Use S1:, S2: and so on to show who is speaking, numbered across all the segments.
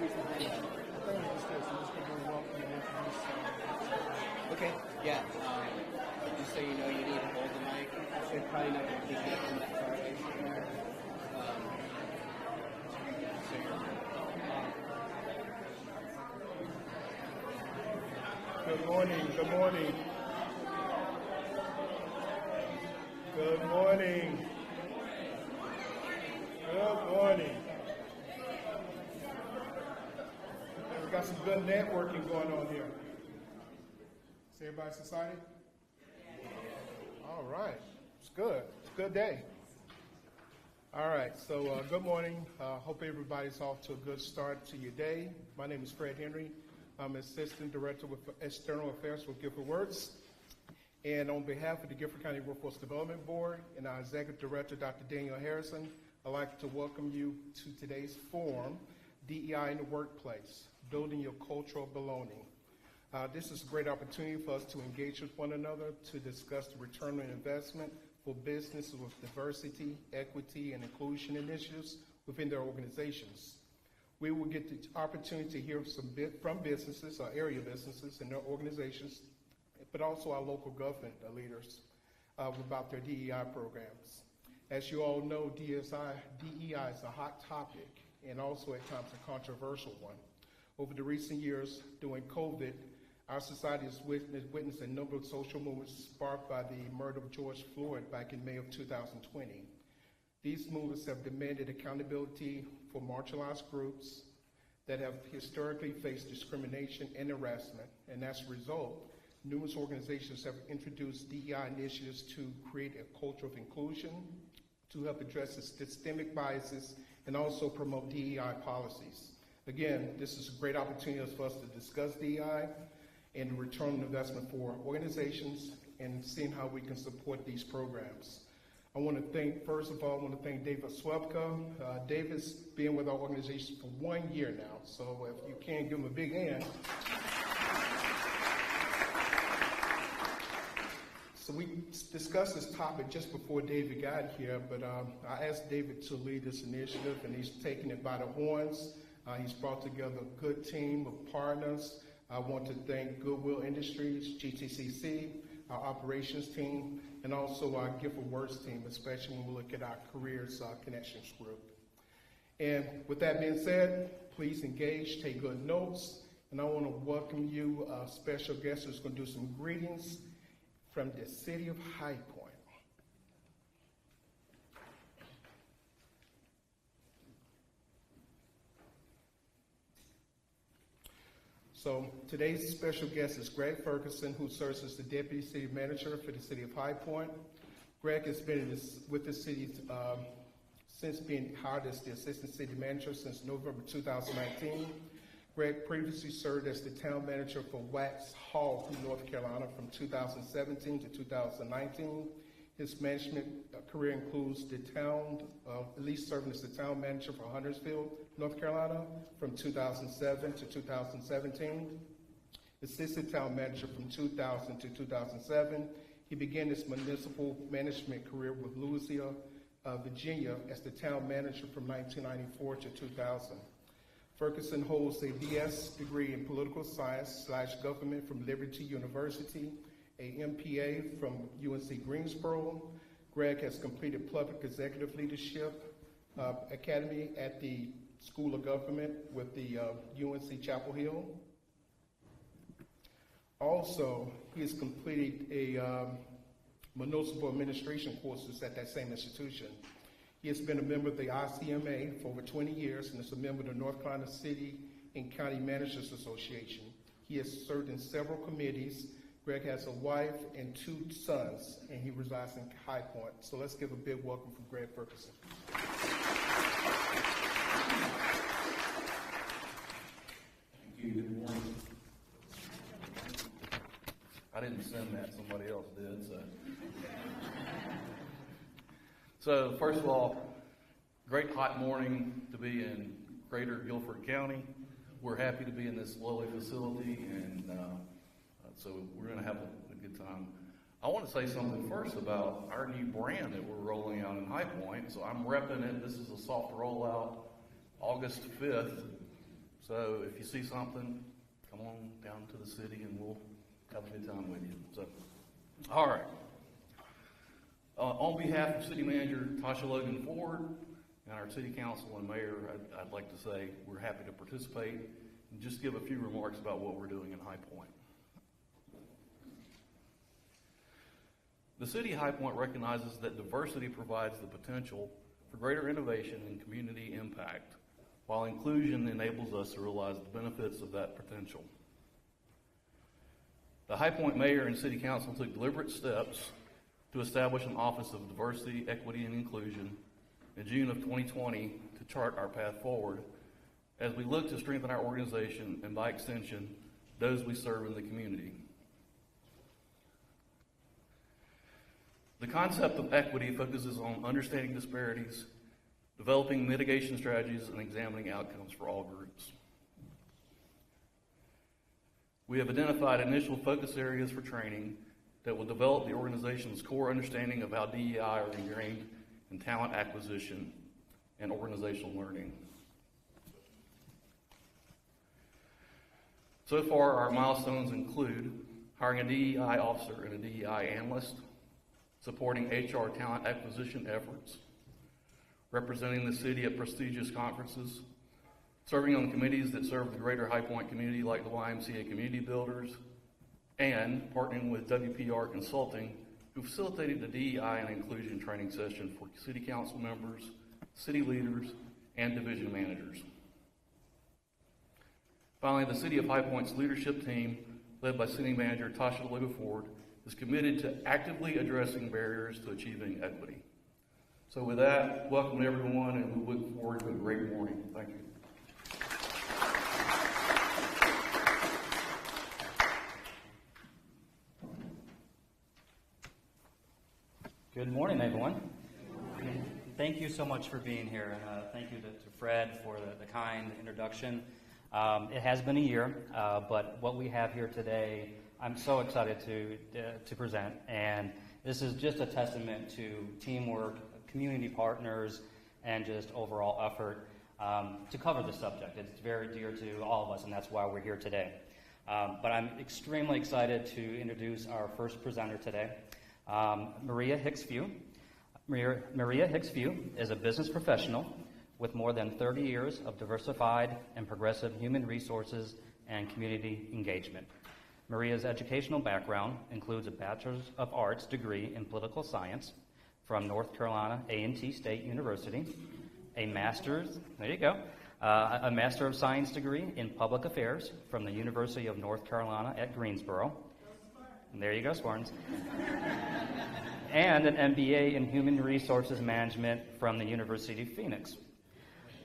S1: Okay, yeah. Just so you know, you need to hold the mic. They're probably not going to pick it up from that far away from there.
S2: Good morning, good morning. Good morning. Good morning. We've got some good networking going on here. Is everybody excited? All right. It's good. It's a good day. All right. So good morning. Hope everybody's off to a good start to your day. My name is Fred Henry. I'm Assistant Director with External Affairs with Guilford Works. And on behalf of the Guilford County Workforce Development Board and our Executive Director, Dr. Daniel Harrison, I'd like to welcome you to today's forum, DEI in the Workplace, Building Your Cultural Belonging. This is a great opportunity for us to engage with one another to discuss the return on investment for businesses with diversity, equity, and inclusion initiatives within their organizations. We will get the opportunity to hear from businesses, our area businesses and their organizations, but also our local government leaders about their DEI programs. As you all know, DEI is a hot topic and also at times a controversial one. Over the recent years, during COVID, our society has witnessed a number of social movements sparked by the murder of George Floyd back in May of 2020. These movements have demanded accountability for marginalized groups that have historically faced discrimination and harassment, and as a result, numerous organizations have introduced DEI initiatives to create a culture of inclusion, to help address the systemic biases, and also promote DEI policies. Again, this is a great opportunity for us to discuss DEI and return on investment for organizations and seeing how we can support these programs. I want to thank, first of all, David Swepka. David's been with our organization for 1 year now, so if you can, give him a big hand. So we discussed this topic just before David got here, but I asked David to lead this initiative, and he's taken it by the horns. He's brought together a good team of partners. I want to thank Goodwill Industries, GTCC, our operations team, and also our Guilford Works team, especially when we look at our careers connections group. And with that being said, please engage, take good notes, and I want to welcome you, a special guest who's going to do some greetings from the city of High Point. So today's special guest is Greg Ferguson, who serves as the Deputy City Manager for the City of High Point. Greg has been with the city since being hired as the Assistant City Manager since November 2019. Greg previously served as the Town Manager for Wax Hall, North Carolina from 2017 to 2019. His management career includes the town, at least serving as the Town Manager for Huntersville, North Carolina from 2007 to 2017. Assistant Town Manager from 2000 to 2007. He began his municipal management career with Louisville, Virginia as the Town Manager from 1994 to 2000. Ferguson holds a BS degree in political science / government from Liberty University, a MPA from UNC Greensboro. Greg has completed public executive leadership academy at the School of Government with the UNC Chapel Hill. Also, he has completed a municipal administration courses at that same institution. He has been a member of the ICMA for over 20 years and is a member of the North Carolina City and County Managers Association. He has served in several committees. Greg has a wife and 2 sons, and he resides in High Point. So let's give a big welcome for Greg Ferguson.
S3: Thank you. Good morning. I didn't send that, somebody else did. So first of all, great hot morning to be in greater Guilford County. We're happy to be in this lovely facility, and so we're going to have a good time. I want to say something first about our new brand that we're rolling out in High Point. So I'm repping it. This is a soft rollout, August 5th. So if you see something, come on down to the city and we'll have a good time with you. So, all right. On behalf of City Manager Tasha Logan Ford and our City Council and Mayor, I'd like to say we're happy to participate and just give a few remarks about what we're doing in High Point. The City of High Point recognizes that diversity provides the potential for greater innovation and community impact, while inclusion enables us to realize the benefits of that potential. The High Point Mayor and City Council took deliberate steps to establish an Office of Diversity, Equity, and Inclusion in June of 2020 to chart our path forward as we look to strengthen our organization and, by extension, those we serve in the community. The concept of equity focuses on understanding disparities, developing mitigation strategies, and examining outcomes for all groups. We have identified initial focus areas for training that will develop the organization's core understanding of how DEI are ingrained in talent acquisition and organizational learning. So far, our milestones include hiring a DEI officer and a DEI analyst, supporting HR talent acquisition efforts, representing the city at prestigious conferences, serving on committees that serve the greater High Point community like the YMCA Community Builders, and partnering with WPR Consulting, who facilitated the DEI and inclusion training session for city council members, city leaders, and division managers. Finally, the City of High Point's leadership team, led by City Manager Tasha Logan Ford, is committed to actively addressing barriers to achieving equity. So with that, welcome everyone, and we look forward to a great morning. Thank you.
S4: Good morning, everyone. Thank you so much for being here, and thank you to Fred for the kind introduction. It has been a year, but what we have here today, I'm so excited to present, and this is just a testament to teamwork, community partners, and just overall effort to cover the subject. It's very dear to all of us, and that's why we're here today. But I'm extremely excited to introduce our first presenter today. Maria Hicks-Few. Maria Hicks-Few is a business professional with more than 30 years of diversified and progressive human resources and community engagement. Maria's educational background includes a Bachelor's of Arts degree in Political Science from North Carolina A&T State University, a Master's, there you go, a Master of Science degree in Public Affairs from the University of North Carolina at Greensboro. And there you go, Spartans. And an MBA in Human Resources Management from the University of Phoenix.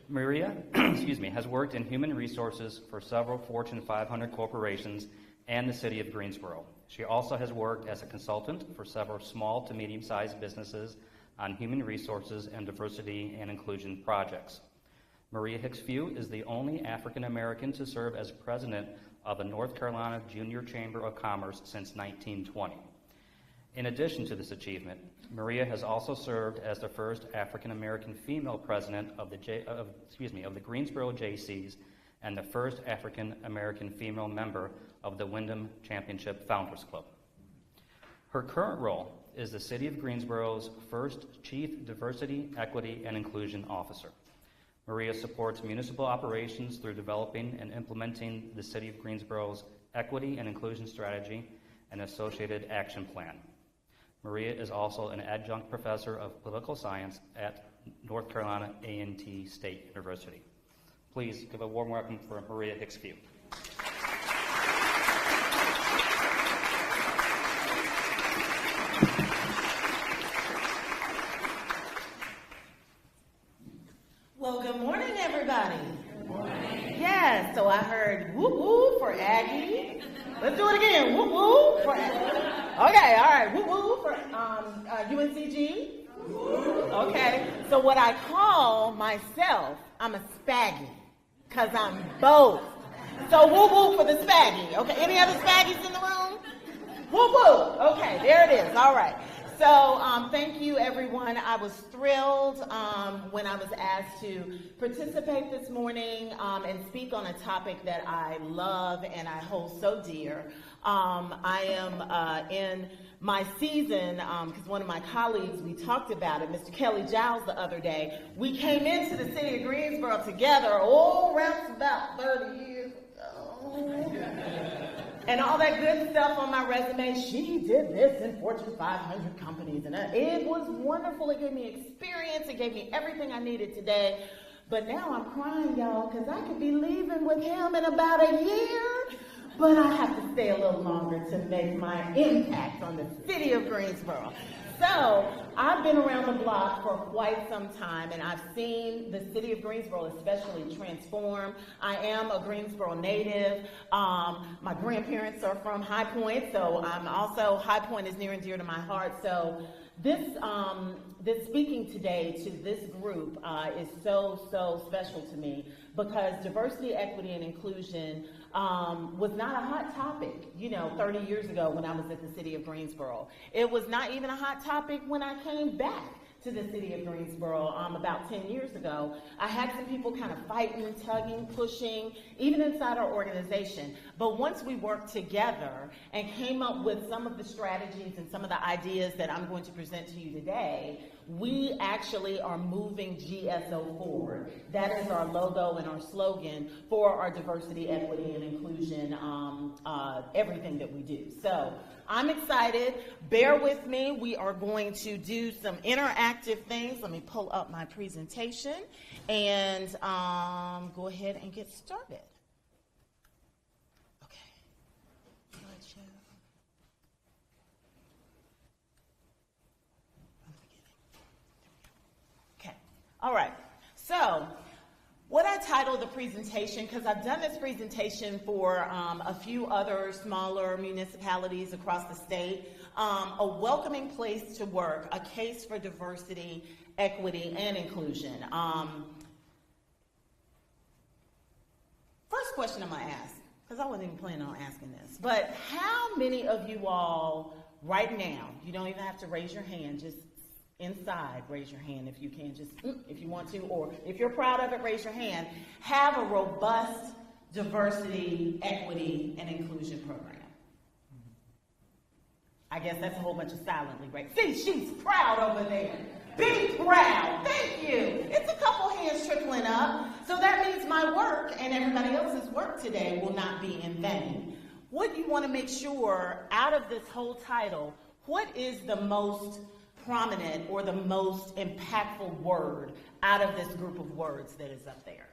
S4: Maria has worked in human resources for several Fortune 500 corporations and the city of Greensboro. She also has worked as a consultant for several small to medium-sized businesses on human resources and diversity and inclusion projects. Maria Hicks-Few is the only African American to serve as president of the North Carolina Junior Chamber of Commerce since 1920. In addition to this achievement, Maria has also served as the first African American female president of the Greensboro JCs and the first African American female member of the Wyndham Championship Founders Club. Her current role is the City of Greensboro's first Chief Diversity, Equity, and Inclusion Officer. Maria supports municipal operations through developing and implementing the City of Greensboro's Equity and Inclusion Strategy and associated action plan. Maria is also an adjunct professor of political science at North Carolina A&T State University. Please give a warm welcome for Maria Hicks-Few.
S5: Well, good morning, everybody. Good morning. Yes, so I heard whoop whoop for Aggie. Let's do it again. Whoop whoop for Aggie. Okay, all right. Whoop whoop for UNCG. Okay, so what I call myself, I'm a spaggy, because I'm both. So whoop whoop for the spaggy. Okay, any other spaggies in the room? Whoop whoop. Okay, there it is. All right. Thank you, everyone. I was thrilled when I was asked to participate this morning and speak on a topic that I love and I hold so dear. I am in my season, because one of my colleagues, we talked about it, Mr. Kelly Giles, the other day. We came into the city of Greensboro together, around about 30 years ago. And all that good stuff on my resume, she did this in Fortune 500 companies. And it was wonderful. It gave me experience. It gave me everything I needed today. But now I'm crying, y'all, because I could be leaving with him in about a year. But I have to stay a little longer to make my impact on the city of Greensboro. So I've been around the block for quite some time, and I've seen the city of Greensboro especially transform. I am a Greensboro native. My grandparents are from High Point, so I'm also, High Point is near and dear to my heart. So this speaking today to this group is so special to me, because diversity, equity, and inclusion was not a hot topic, 30 years ago when I was at the city of Greensboro. It was not even a hot topic when I came back to the city of Greensboro about 10 years ago. I had some people kind of fighting, tugging, pushing, even inside our organization. But once we worked together and came up with some of the strategies and some of the ideas that I'm going to present to you today, we actually are moving GSO forward. That is our logo and our slogan for our diversity, equity, and inclusion, everything that we do. So I'm excited. Bear with me. We are going to do some interactive things. Let me pull up my presentation and go ahead and get started. All right, so what I titled the presentation, because I've done this presentation for a few other smaller municipalities across the state, a welcoming place to work, a case for diversity, equity, and inclusion. First question I'm gonna ask, because I wasn't even planning on asking this, but how many of you all right now, you don't even have to raise your hand, just inside, raise your hand if you can, just if you want to, or if you're proud of it, raise your hand, have a robust diversity, equity, and inclusion program? I guess that's a whole bunch of silently, right? See, she's proud over there. Be proud. Thank you. It's a couple hands trickling up. So that means my work and everybody else's work today will not be in vain. What you want to make sure out of this whole title, what is the most prominent or the most impactful word out of this group of words that is up there?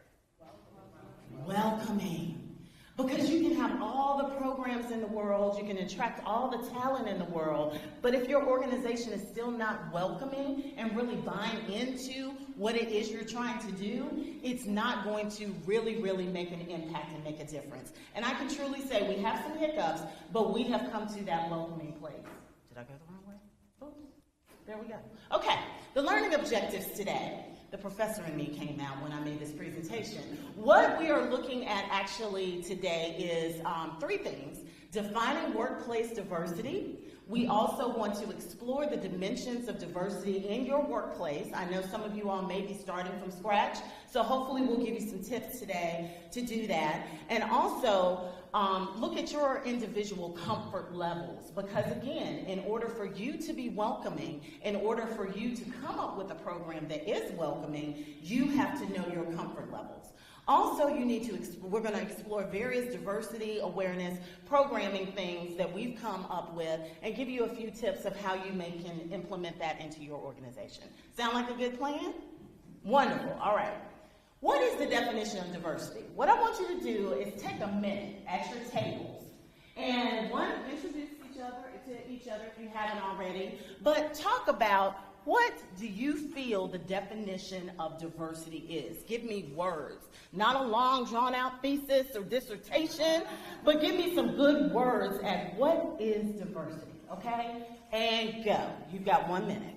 S5: Welcoming. Because you can have all the programs in the world, you can attract all the talent in the world, but if your organization is still not welcoming and really buying into what it is you're trying to do, it's not going to really make an impact and make a difference. And I can truly say we have some hiccups, but we have come to that welcoming place. Did I go the wrong way? Oops. There we go. Okay, the learning objectives today. The professor in me came out when I made this presentation. What we are looking at actually today is three things. Defining workplace diversity. We also want to explore the dimensions of diversity in your workplace. I know some of you all may be starting from scratch, so hopefully we'll give you some tips today to do that. And also look at your individual comfort levels, because again, in order for you to be welcoming, in order for you to come up with a program that is welcoming, you have to know your comfort levels. Also, you need to, we're going to explore various diversity awareness programming things that we've come up with and give you a few tips of how you can implement that into your organization. Sound like a good plan? Wonderful. All right. What is the definition of diversity? What I want you to do is take a minute at your tables and introduce each other if you haven't already, but talk about what do you feel the definition of diversity is. Give me words, not a long drawn out thesis or dissertation, but give me some good words at what is diversity, okay? And go. You've got 1 minute.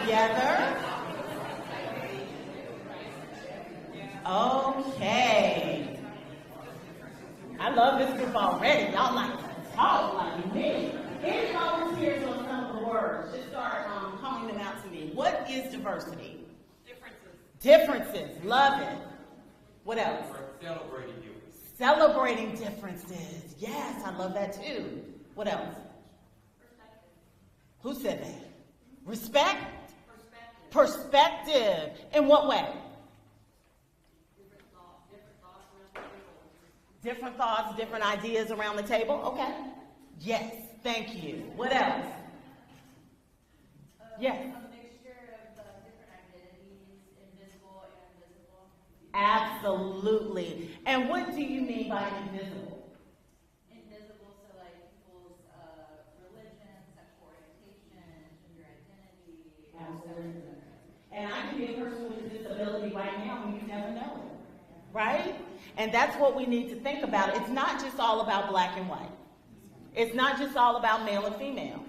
S5: together. Okay. I love this group already. Y'all like to talk like me. Any volunteers on some of the words? Just start calling them out to me. What is diversity? Differences. Love it. What else?
S6: Celebrating differences.
S5: Celebrating differences. Yes, I love that too. What else?
S7: Perspective.
S5: Who said that? Respect?
S7: Perspective.
S5: Perspective. In what way?
S7: Different thoughts,
S5: Different ideas around the table? Okay. Yes, thank you. What else? Yes.
S7: A mixture of different identities, invisible and visible.
S5: Absolutely. And what do you mean by invisible?
S7: Invisible, so like people's religion, sexual orientation, gender identity.
S5: Absolutely. And I can be a person with a disability right now and you never know it. Right? And that's what we need to think about. It's not just all about black and white. It's not just all about male and female.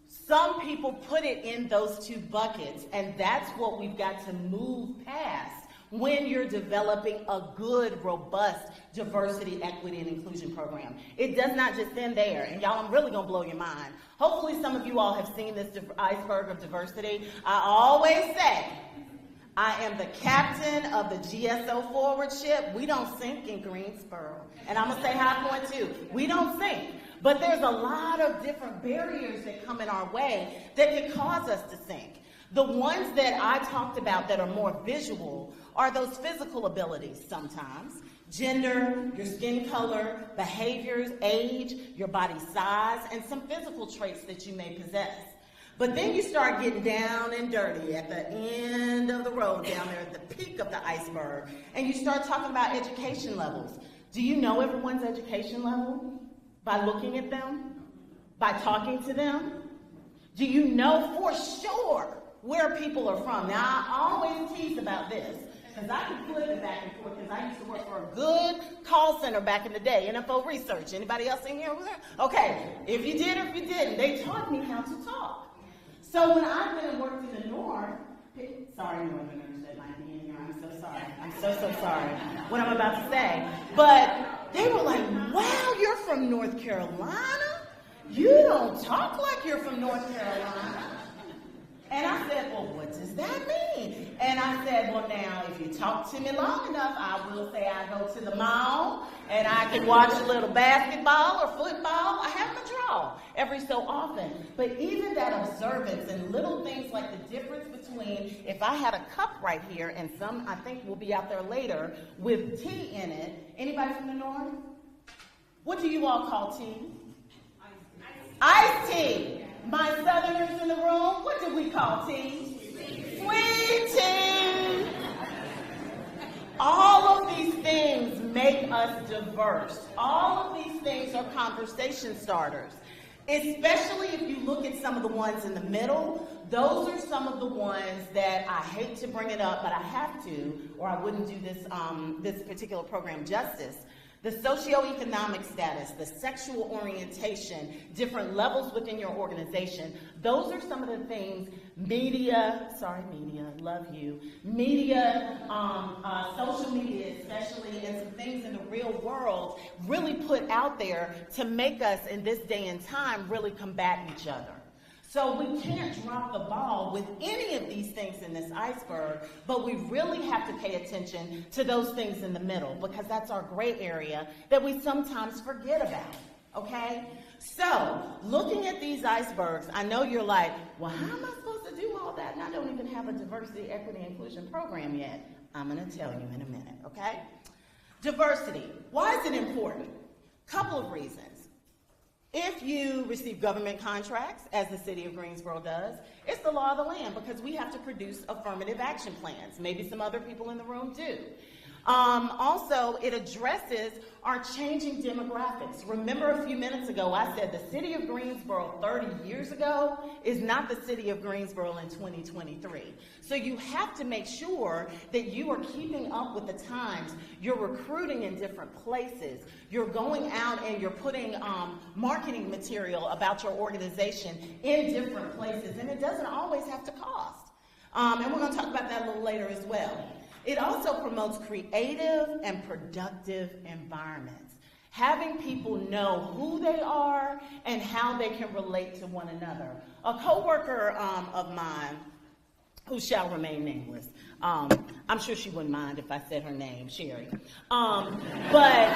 S5: Some people put it in those two buckets, and that's what we've got to move past when you're developing a good, robust diversity, equity, and inclusion program. It does not just end there. And y'all, I'm really going to blow your mind. Hopefully some of you all have seen this iceberg of diversity. I always say, I am the captain of the GSO forward ship. We don't sink in Greensboro. And I'm going to say High Point too. We don't sink. But there's a lot of different barriers that come in our way that can cause us to sink. The ones that I talked about that are more visual are those physical abilities sometimes. Gender, your skin color, behaviors, age, your body size, and some physical traits that you may possess. But then you start getting down and dirty at the end of the road, down there at the peak of the iceberg, and you start talking about education levels. Do you know everyone's education level? By looking at them? By talking to them? Do you know for sure where people are from? Now, I always tease about this, because I can flip it back and forth, because I used to work for a good call center back in the day, NFO Research. Anybody else in here? Okay, if you did or if you didn't, they taught me how to talk. So when I went and worked in the North, sorry, Northerners that might be in here, I'm so sorry. I'm so sorry what I'm about to say. But they were like, wow, you're from North Carolina? You don't talk like you're from North Carolina. And I said, well, what does that mean? And I said, well, now, if you talk to me long enough, I will say I go to the mall, and I can watch a little basketball or football. I have my draw every so often. But even that observance and little things like the difference between if I had a cup right here, and some, I think, will be out there later, with tea in it. Anybody from the North? What do you all call tea? Iced tea. My Southerners in the room, what do we call tea? Sweet tea. All of these things make us diverse. All of these things are conversation starters. Especially if you look at some of the ones in the middle, those are some of the ones that I hate to bring it up, but I have to, or I wouldn't do this particular program justice. The socioeconomic status, the sexual orientation, different levels within your organization, those are some of the things media, love you, social media especially, and some things in the real world really put out there to make us in this day and time really combat each other. So we can't drop the ball with any of these things in this iceberg, but we really have to pay attention to those things in the middle, because that's our gray area that we sometimes forget about, okay? So looking at these icebergs, I know you're like, well, how am I supposed to do all that? And I don't even have a diversity, equity, inclusion program yet. I'm going to tell you in a minute, okay? Diversity. Why is it important? Couple of reasons. If you receive government contracts, as the city of Greensboro does, it's the law of the land, because we have to produce affirmative action plans. Maybe some other people in the room do. Also, it addresses our changing demographics. Remember a few minutes ago, I said the city of Greensboro 30 years ago is not the city of Greensboro in 2023. So you have to make sure that you are keeping up with the times. You're recruiting in different places. You're going out and you're putting marketing material about your organization in different places. And it doesn't always have to cost. And we're going to talk about that a little later as well. It also promotes creative and productive environments, having people know who they are and how they can relate to one another. A coworker of mine, who shall remain nameless, I'm sure she wouldn't mind if I said her name, Sherry. But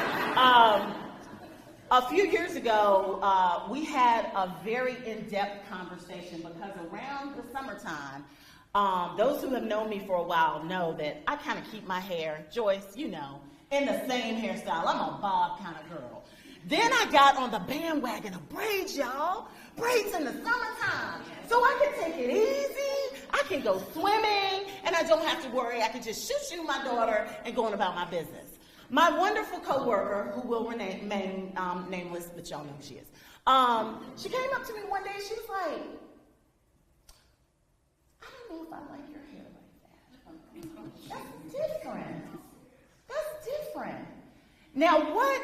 S5: a few years ago, we had a very in-depth conversation because around the summertime, those who have known me for a while know that I kind of keep my hair, Joyce, you know, in the same hairstyle. I'm a bob kind of girl. Then I got on the bandwagon of braids, y'all. Braids in the summertime. So I can take it easy. I can go swimming, and I don't have to worry. I can just shoo my daughter and go on about my business. My wonderful coworker, who will remain nameless, but y'all know who she is. She came up to me one day. She was like, I don't know if I like your hair like that. That's different. That's different. Now what,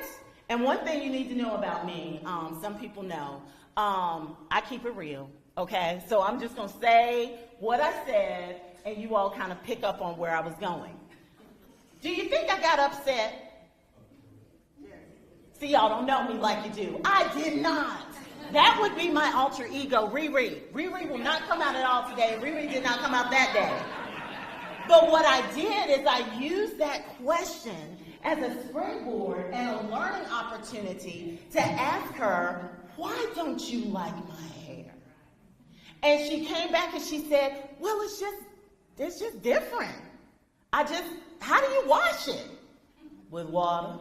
S5: and one thing you need to know about me, some people know, I keep it real, okay? So I'm just gonna say what I said, and you all kind of pick up on where I was going. Do you think I got upset? See, y'all don't know me like you do. I did not. That would be my alter ego, Riri. Riri will not come out at all today. Riri did not come out that day. But what I did is I used that question as a springboard and a learning opportunity to ask her, why don't you like my hair? And she came back and she said, well, it's just different. How do you wash it? With water.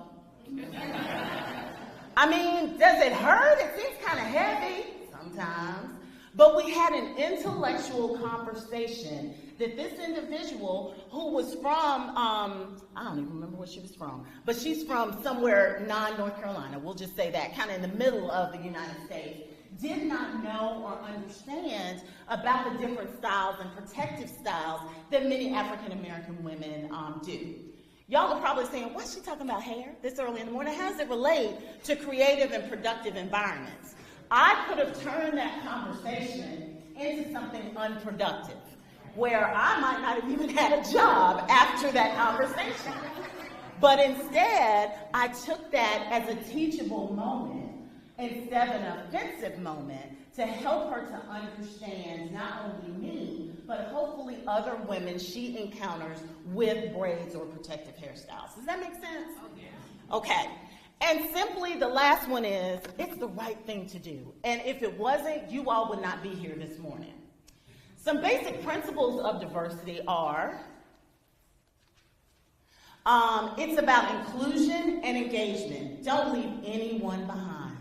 S5: I mean, does it hurt? It seems kind of heavy sometimes. But we had an intellectual conversation that this individual, who was from, I don't even remember where she was from, but she's from somewhere non-North Carolina, we'll just say that, kind of in the middle of the United States, did not know or understand about the different styles and protective styles that many African American women do. Y'all are probably saying, what's she talking about hair this early in the morning? How does it relate to creative and productive environments? I could have turned that conversation into something unproductive, where I might not have even had a job after that conversation. But instead, I took that as a teachable moment instead of an offensive moment to help her to understand not only me, but hopefully other women she encounters with braids or protective hairstyles. Does that make sense? Okay. And simply the last one is, it's the right thing to do. And if it wasn't, you all would not be here this morning. Some basic principles of diversity are, it's about inclusion and engagement. Don't leave anyone behind.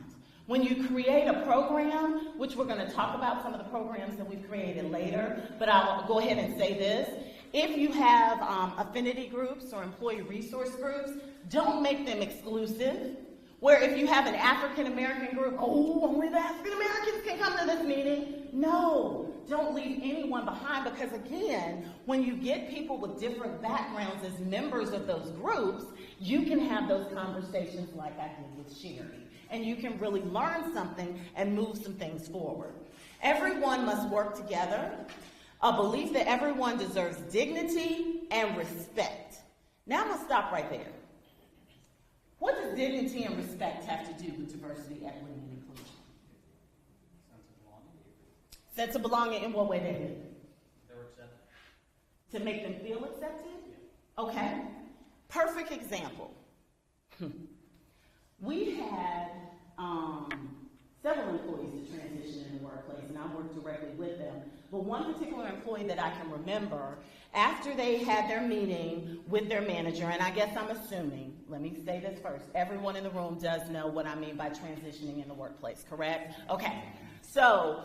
S5: When you create a program, which we're going to talk about some of the programs that we've created later, but I'll go ahead and say this. If you have affinity groups or employee resource groups, don't make them exclusive. Where if you have an African American group, only the African Americans can come to this meeting. No, don't leave anyone behind, because again, when you get people with different backgrounds as members of those groups, you can have those conversations like I did with Sherry. And you can really learn something and move some things forward. Everyone must work together. A belief that everyone deserves dignity and respect. Now I'm going to stop right there. What does dignity and respect have to do with diversity, equity, and inclusion? Sense of belonging in what way, David?
S6: They were accepted.
S5: To make them feel accepted? Okay. Perfect example. We had several employees to transition in the workplace, and I worked directly with them. But one particular employee that I can remember, after they had their meeting with their manager, and I guess I'm assuming, let me say this first, everyone in the room does know what I mean by transitioning in the workplace, correct? Okay. So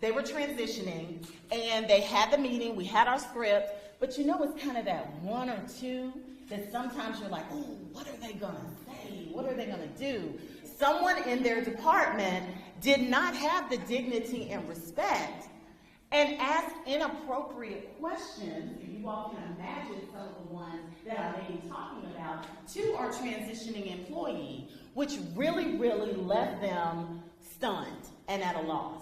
S5: they were transitioning, and they had the meeting, we had our script, but you know it's kind of that one or two that sometimes you're like, oh, what are they gonna say? What are they gonna do? Someone in their department did not have the dignity and respect and asked inappropriate questions, and you all can imagine some of the ones that I may be talking about, to our transitioning employee, which really, really left them stunned and at a loss.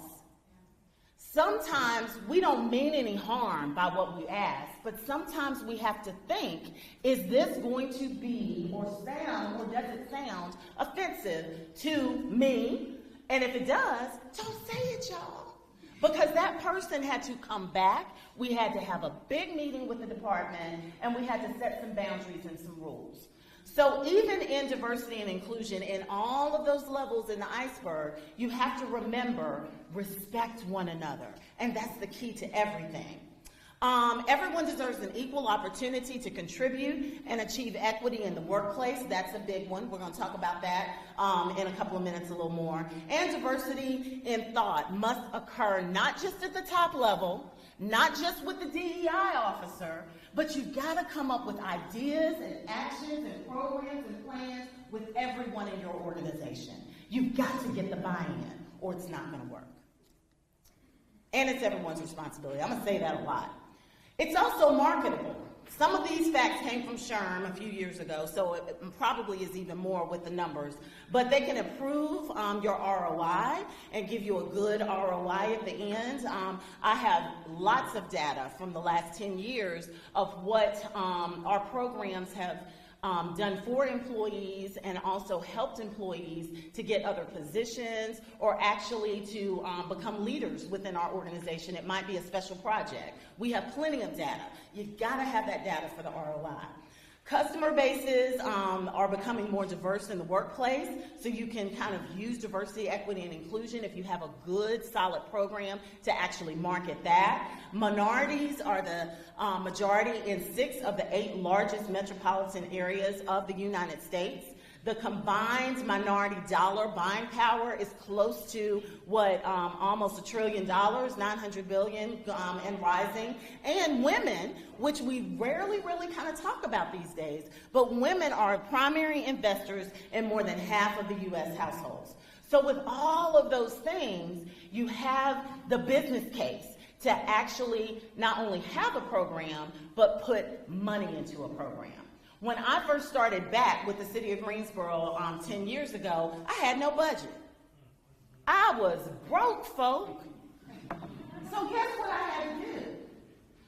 S5: Sometimes we don't mean any harm by what we ask, but sometimes we have to think, is this going to be or sound, or does it sound offensive to me? And if it does, don't say it, y'all. Because that person had to come back, we had to have a big meeting with the department, and we had to set some boundaries and some rules. So even in diversity and inclusion, in all of those levels in the iceberg, you have to remember, respect one another. And that's the key to everything. Everyone deserves an equal opportunity to contribute and achieve equity in the workplace. That's a big one. We're going to talk about that in a couple of minutes a little more. And diversity in thought must occur not just at the top level, not just with the DEI officer, but you've got to come up with ideas and actions and programs and plans with everyone in your organization. You've got to get the buy-in, or it's not going to work. And it's everyone's responsibility. I'm going to say that a lot. It's also marketable. Some of these facts came from SHRM a few years ago, so it probably is even more with the numbers. But they can improve your ROI and give you a good ROI at the end. I have lots of data from the last 10 years of what our programs have done for employees and also helped employees to get other positions or actually to become leaders within our organization. It might be a special project. We have plenty of data. You've got to have that data for the ROI. Customer bases are becoming more diverse in the workplace, so you can kind of use diversity, equity, and inclusion if you have a good, solid program to actually market that. Minorities are the majority in 6 of the 8 largest metropolitan areas of the United States. The combined minority dollar buying power is close to almost $1 trillion, $900 billion and rising. And women, which we rarely really kind of talk about these days, but women are primary investors in more than half of the U.S. households. So with all of those things, you have the business case to actually not only have a program, but put money into a program. When I first started back with the city of Greensboro 10 years ago, I had no budget. I was broke, folk. So guess what I had to do?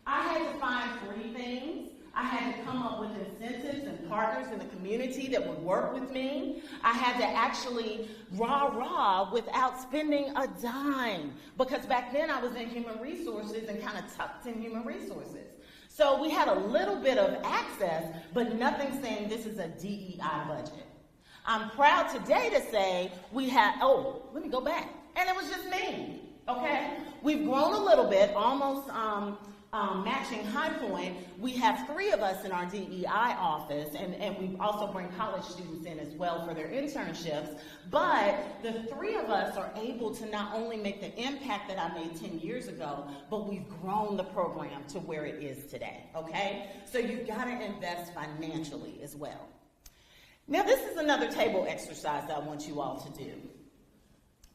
S5: I had to find free things. I had to come up with incentives and partners in the community that would work with me. I had to actually rah-rah without spending a dime. Because back then I was in human resources and kind of tucked in human resources. So we had a little bit of access, but nothing saying this is a DEI budget. I'm proud today to say we had, let me go back. And it was just me, okay? We've grown a little bit, almost matching High Point. We have 3 of us in our DEI office, and we also bring college students in as well for their internships. But the 3 of us are able to not only make the impact that I made 10 years ago, but we've grown the program to where it is today, okay? So you've got to invest financially as well. Now, this is another table exercise that I want you all to do.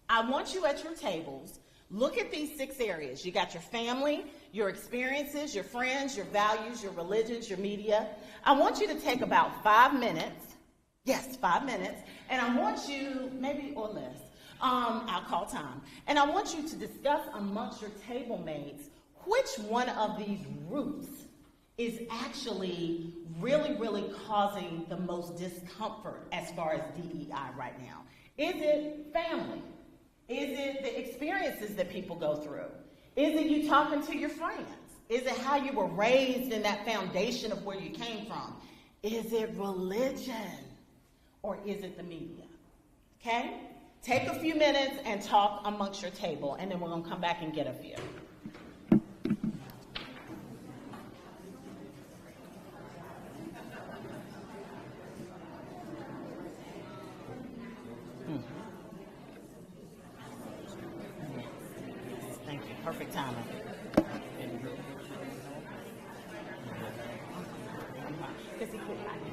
S5: I want you at your tables, look at these 6 areas. You got your family, your experiences, your friends, your values, your religions, your media. I want you to take about 5 minutes. Yes, 5 minutes. And I want you, maybe or less, I'll call time. And I want you to discuss amongst your table mates which one of these roots is actually really, really causing the most discomfort as far as DEI right now. Is it family? Is it the experiences that people go through? Is it you talking to your friends? Is it how you were raised in that foundation of where you came from? Is it religion? Or is it the media? Okay? Take a few minutes and talk amongst your table, and then we're going to come back and get a few. Thank you. Perfect timing. Because he quit back in.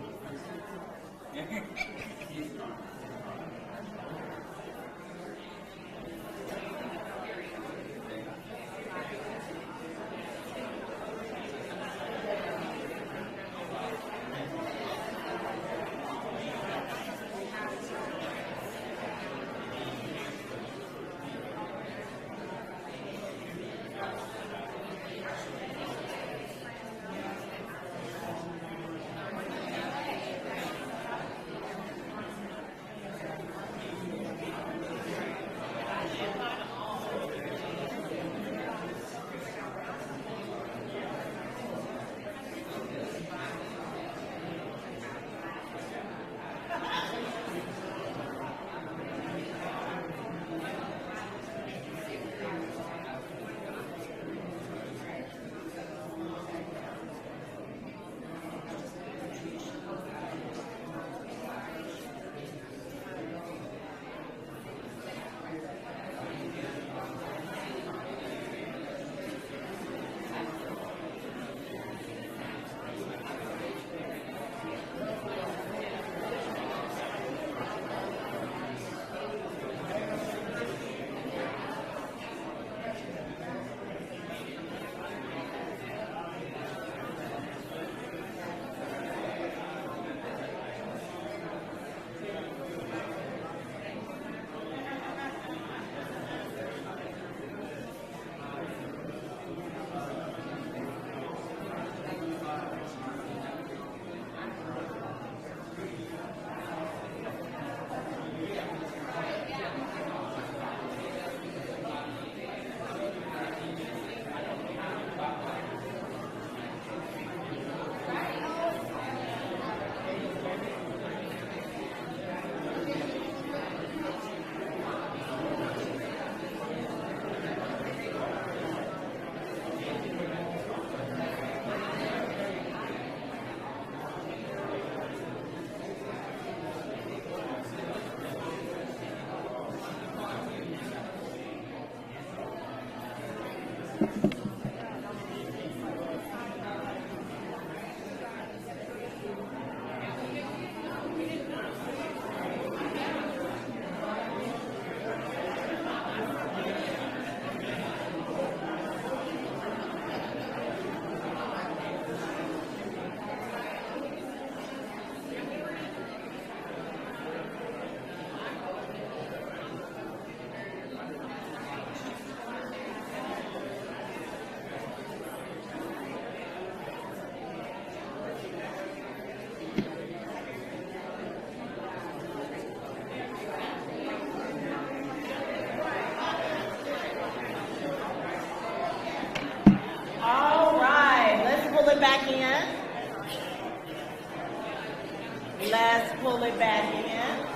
S5: Let's pull it back in.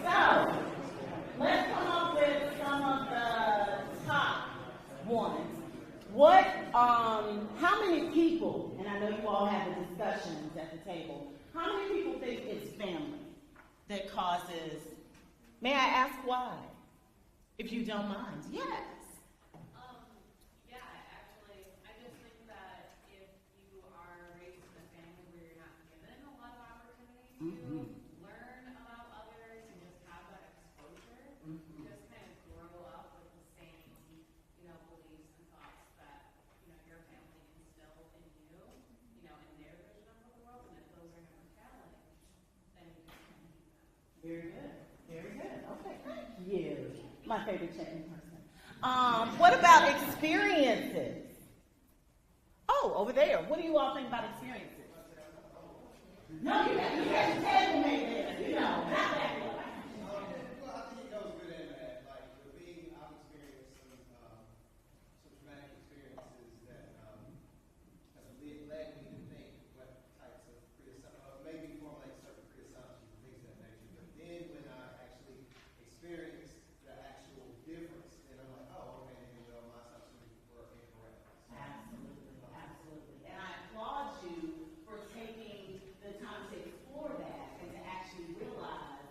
S5: So, let's come up with some of the top ones. How many people, and I know you all have the discussions at the table, how many people think it's family that causes, may I ask why? If you don't mind. Yes.
S7: Yeah, actually, I just think that if you are raised in a family where you're not given a lot of opportunity to learn about others and just have that exposure, you just kind of grow up with the same, beliefs and thoughts that, your family instilled in you, in their vision of the world, and if those are never challenged, then you just can't keep them.
S5: Very good. Very good. Okay, thank you. My favorite checking person. What about experiences? Oh, over there. What do you all think about experiences? No, you got your table made there. Not that one.
S6: Well, I think it goes good and bad. Like, with me, I've experienced some traumatic experiences that have led me to think what types of maybe formulate certain pre-assumptions and things of that nature. But then when I actually experienced the actual difference, then I'm like, oh, okay, then my assumptions were incorrect.
S5: Absolutely, absolutely. And I applaud you for taking the time to explore that and to actually realize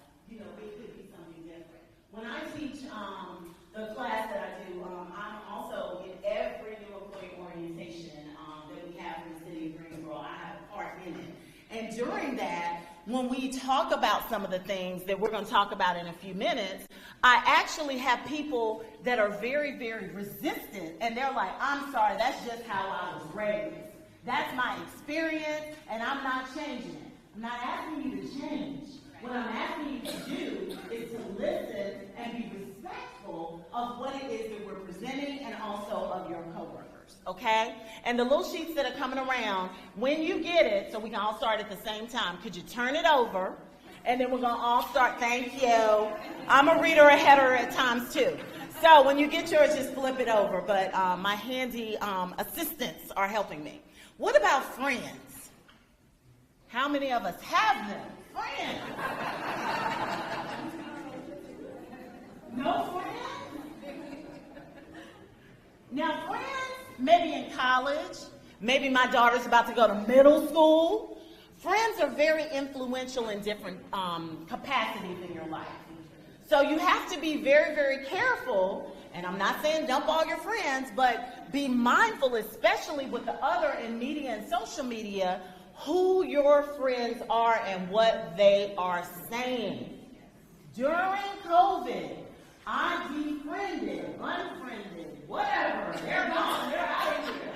S5: during that, when we talk about some of the things that we're going to talk about in a few minutes, I actually have people that are very, very resistant, and they're like, I'm sorry, that's just how I was raised. That's my experience, and I'm not changing it. I'm not asking you to change. What I'm asking you to do is to listen and be respectful of what it is that we're presenting and also of your coworkers, okay? And the little sheets that are coming around, when you get it, so we can all start at the same time, could you turn it over? And then we're going to all start, thank you. I'm a reader or a header at times too. So when you get yours, just flip it over. But my handy assistants are helping me. What about friends? How many of us have them? Friends. No friends? Now friends, maybe in college, maybe my daughter's about to go to middle school. Friends are very influential in different capacities in your life. So you have to be very, very careful, and I'm not saying dump all your friends, but be mindful, especially with the other in media and social media, who your friends are and what they are saying. During COVID, I befriended, unfriended, whatever, they're gone, they're out of here.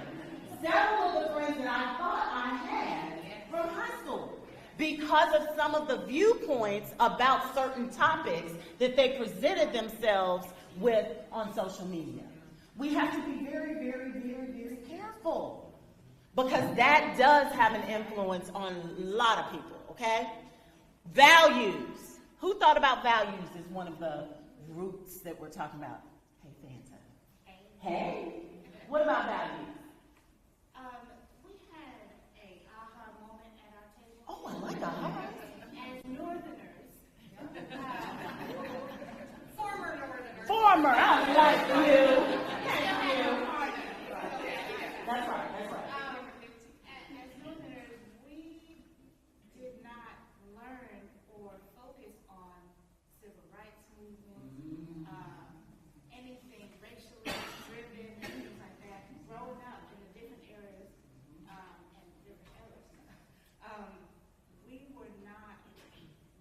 S5: Several of the friends that I thought I had from high school because of some of the viewpoints about certain topics that they presented themselves with on social media. We have to be very, very, very, very careful because that does have an influence on a lot of people, okay? Values. Who thought about values as one of the roots that we're talking about? Hey, Fanta. Hey. What about values?
S7: We had a aha moment at our table.
S5: Oh, I like aha.
S7: As Northerners, former Northerners.
S5: Former, I like you. Thank you. That's right, that's right.
S7: As Northerners, we did not learn or focus on civil rights movement, anything racially driven, things like that. Growing up in the different areas and different eras, we were not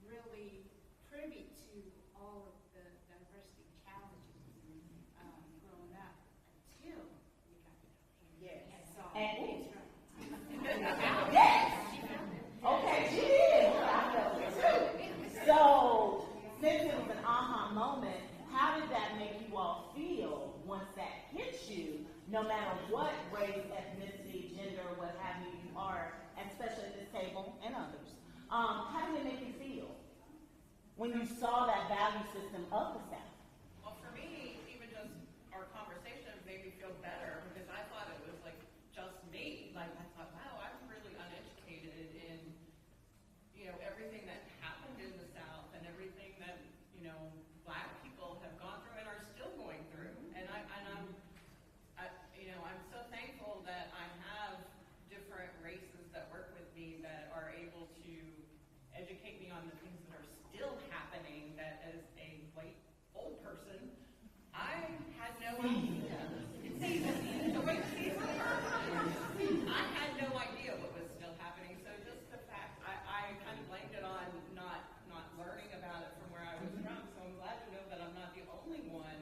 S7: really privy to all of the diversity challenges growing up until we got here and saw
S5: And-
S7: it's right.
S5: Yes. Okay, she did. I felt it too. So, since it was an aha moment, how did that make you all feel once that hits you, no matter what race, ethnicity, gender, what have you are, especially at this table and others? How did it make you feel when you saw that value system of the South?
S8: Well, for me, even just our conversation made me feel better because I thought it was like just me. Like I thought, wow, I'm really uneducated in, everything that happened in the South and everything that, Black people have gone through and are still going through. And I'm so thankful that I have different races that work with me that are able to educate me on the things that are still happening that as a white old person, I had no idea. I had no idea what was still happening. So just the fact, I kind of blamed it on not learning about it from where I was from. So I'm glad to know that I'm not the only one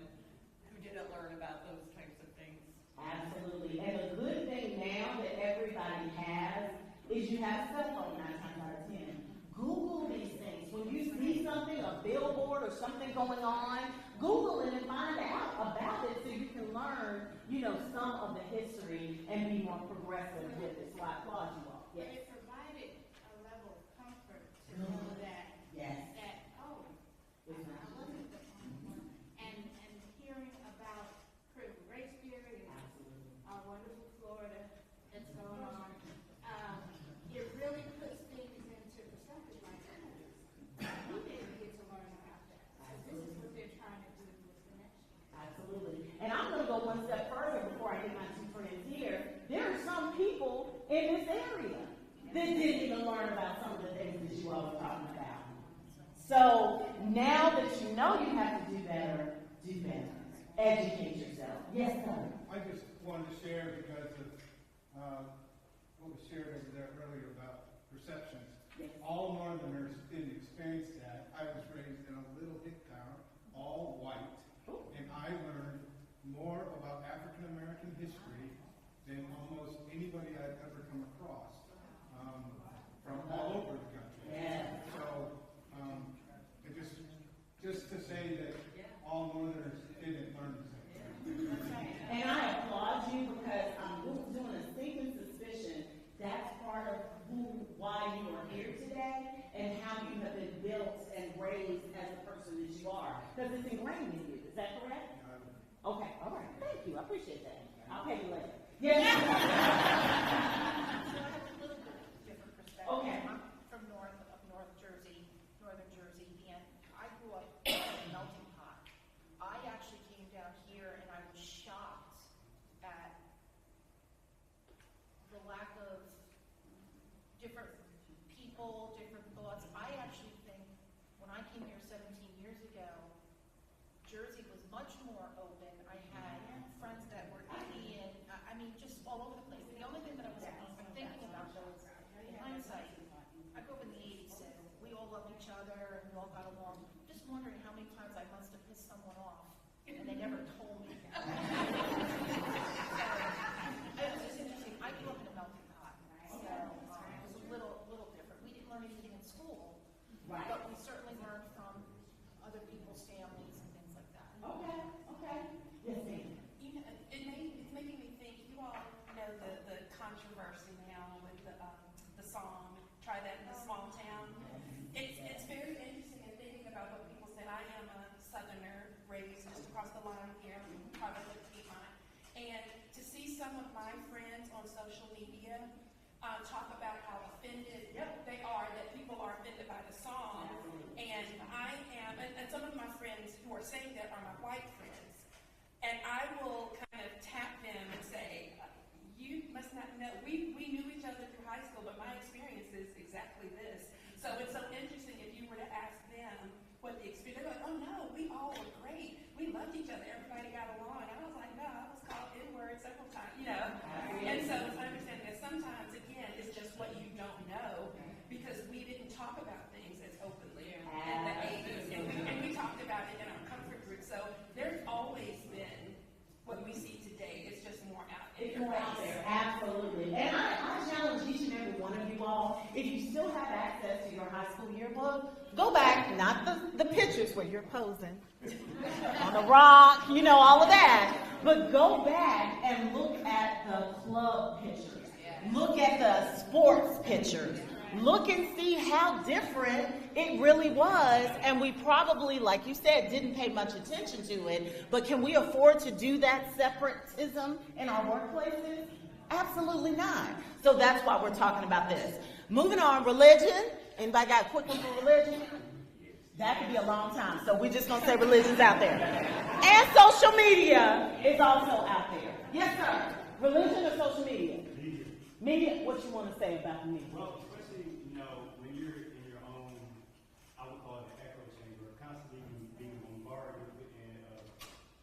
S8: who didn't learn about those types of things.
S5: Absolutely. And the good thing now that everybody has is you have a cell phone 9 times out of 10. Google these things. When you see something, a billboard or something going on, Google it and find out about it so you can learn, some of the history and be more progressive with it. So I applaud you all.
S7: But
S5: Yes.
S7: it provided a level of comfort to know that,
S5: Yes.
S7: I wasn't the only one. And hearing about critical race theory and our wonderful Florida that's going on, it really puts things into perspective like, we didn't get to learn about that. So this is what they're trying to do with connection.
S5: Absolutely. And I'm going to go one step further before I get my two friends here. There are some people in this area that didn't even learn about some of the things that you all are talking about. So now that you know you have to do better, do better. Educate yourself. Yes, sir.
S2: I just wanted to share because of what was shared over there earlier about perceptions. All Northerners didn't experience that. I was raised in a little hick town, all white, and I learned more about African American history than almost anybody I've ever come across from all over the country.
S5: Yeah.
S2: So, it just to say that all Northerners didn't learn the same.
S5: And I applaud you because I'm doing a thinking suspicion that's part of why you are here today and how you have been built and raised as the person that you are. Because it's ingrained in you. Is that correct? Okay, all right. Thank you. I appreciate that. I'll pay you later. Yes.
S9: So I have a little bit different perspective.
S5: Okay.
S9: I'm from Northern Jersey, and I grew up in a melting pot. I actually came down here and I was shocked at the lack of different people, different thoughts. I actually think when I came here 17 years ago, Jersey was much more open. I had friends that were Indian, I mean, just all over the place. The only thing that I was thinking about, though, is in hindsight, I grew up in the 80s, and we all loved each other, and we all got along. Just wondering how many times I must have pissed someone off, and they never told me. So, it was just interesting. I grew up in a melting pot, so it was a little different. We didn't learn anything in school,
S5: Right.
S9: but we certainly learned from other people's families and things like that.
S5: Okay. Yes, ma'am.
S10: You know, it's making me think. You all know the controversy now with the song "Try That in a Small Town." It's very interesting in thinking about what people said. I am a Southerner, raised just across the line here, probably Piedmont, and to see some of my friends on social media talk about how offended they are that people are offended by the song, and I am, and some of my friends who are saying that are my white friends. And I will kind of tap them and say, you must not know, we knew each other through high school, but my experience is exactly this. So it's so interesting if you were to ask them what the experience, they're like, oh no, we all were great. We loved each other, everybody got along. And I was like, no, I was called N-word several times, you know. And so it's understanding that sometimes, again, it's just what you don't know because we didn't talk about things as openly in the 80s. And we talked about it in our comfort group. So there's always been what we see today. It's just more out in
S5: It's
S10: your
S5: more out
S10: face.
S5: there, absolutely. And I challenge each and every one of you all, if you still have access to your high school yearbook, go back, not the pictures where you're posing on the rock, you know, all of that, but go back and look at the club pictures. Look at the sports pictures. Look and see how different it really was, and we probably, like you said, didn't pay much attention to it, but can we afford to do that separatism in our workplaces? Absolutely not. So that's why we're talking about this. Moving on, religion. Anybody got a quick one for religion? That could be a long time, so we're just going to say religion's out there. And social media is also out there. Yes, sir. Religion or social media? Media, what you want to say about the media?
S11: Well, especially, when you're in your own, I would call it an echo chamber, constantly being bombarded with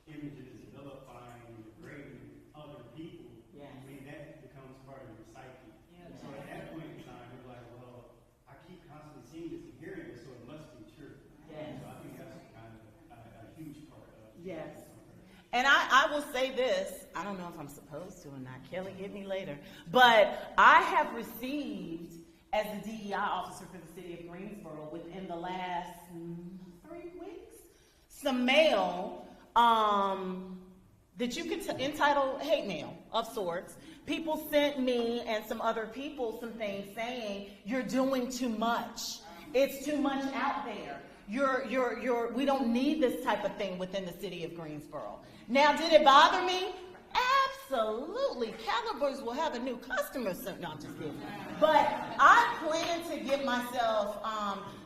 S11: images, vilifying, degrading other people.
S5: Yeah.
S11: I mean, that becomes part of your psyche. Yeah. So at that point in time, you're like, well, I keep constantly seeing this and hearing this, so it must be true.
S5: Yes.
S11: So I think that's kind of a huge part of it.
S5: Yes. And I will say this, I don't know if I'm supposed to or not, Kelly, get me later, but I have received, as the DEI officer for the city of Greensboro, within the last 3 weeks, some mail that you could entitle hate mail of sorts. People sent me and some other people some things saying, you're doing too much. It's too much out there. We don't need this type of thing within the city of Greensboro. Now, did it bother me? Absolutely. Calibers will have a new customer soon. No, I'm just kidding. But I plan to get myself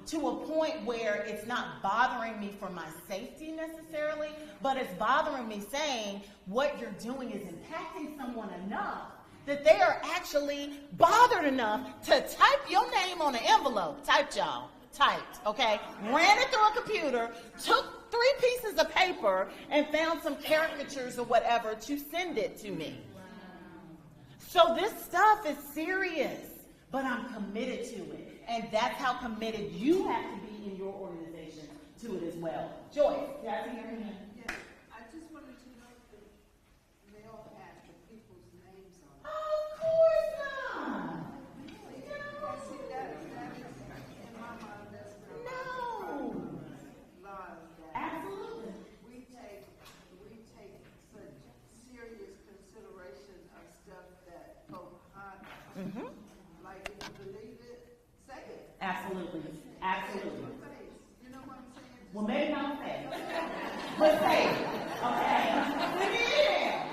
S5: to a point where it's not bothering me for my safety necessarily, but it's bothering me saying what you're doing is impacting someone enough that they are actually bothered enough to type your name on an envelope. Typed, y'all. Typed, okay? Ran it through a computer, took 3 pieces of paper, and found some caricatures or whatever to send it to me. So this stuff is serious, but I'm committed to it. And that's how committed you have to be in your organization to it as well. Joyce, did I see your hand?
S12: Yes, I just wanted to know if they all had the people's names on it.
S5: Of course not.
S12: See, that is, in my mind, that's not
S5: No.
S12: laws that
S5: Absolutely.
S12: we take such serious consideration of stuff that go behind us.
S5: Mm-hmm.
S12: Like, if you believe it, say it.
S5: Absolutely. Absolutely.
S12: You know what I'm saying?
S5: Well, maybe not say it. But say it. Okay? Send it in there.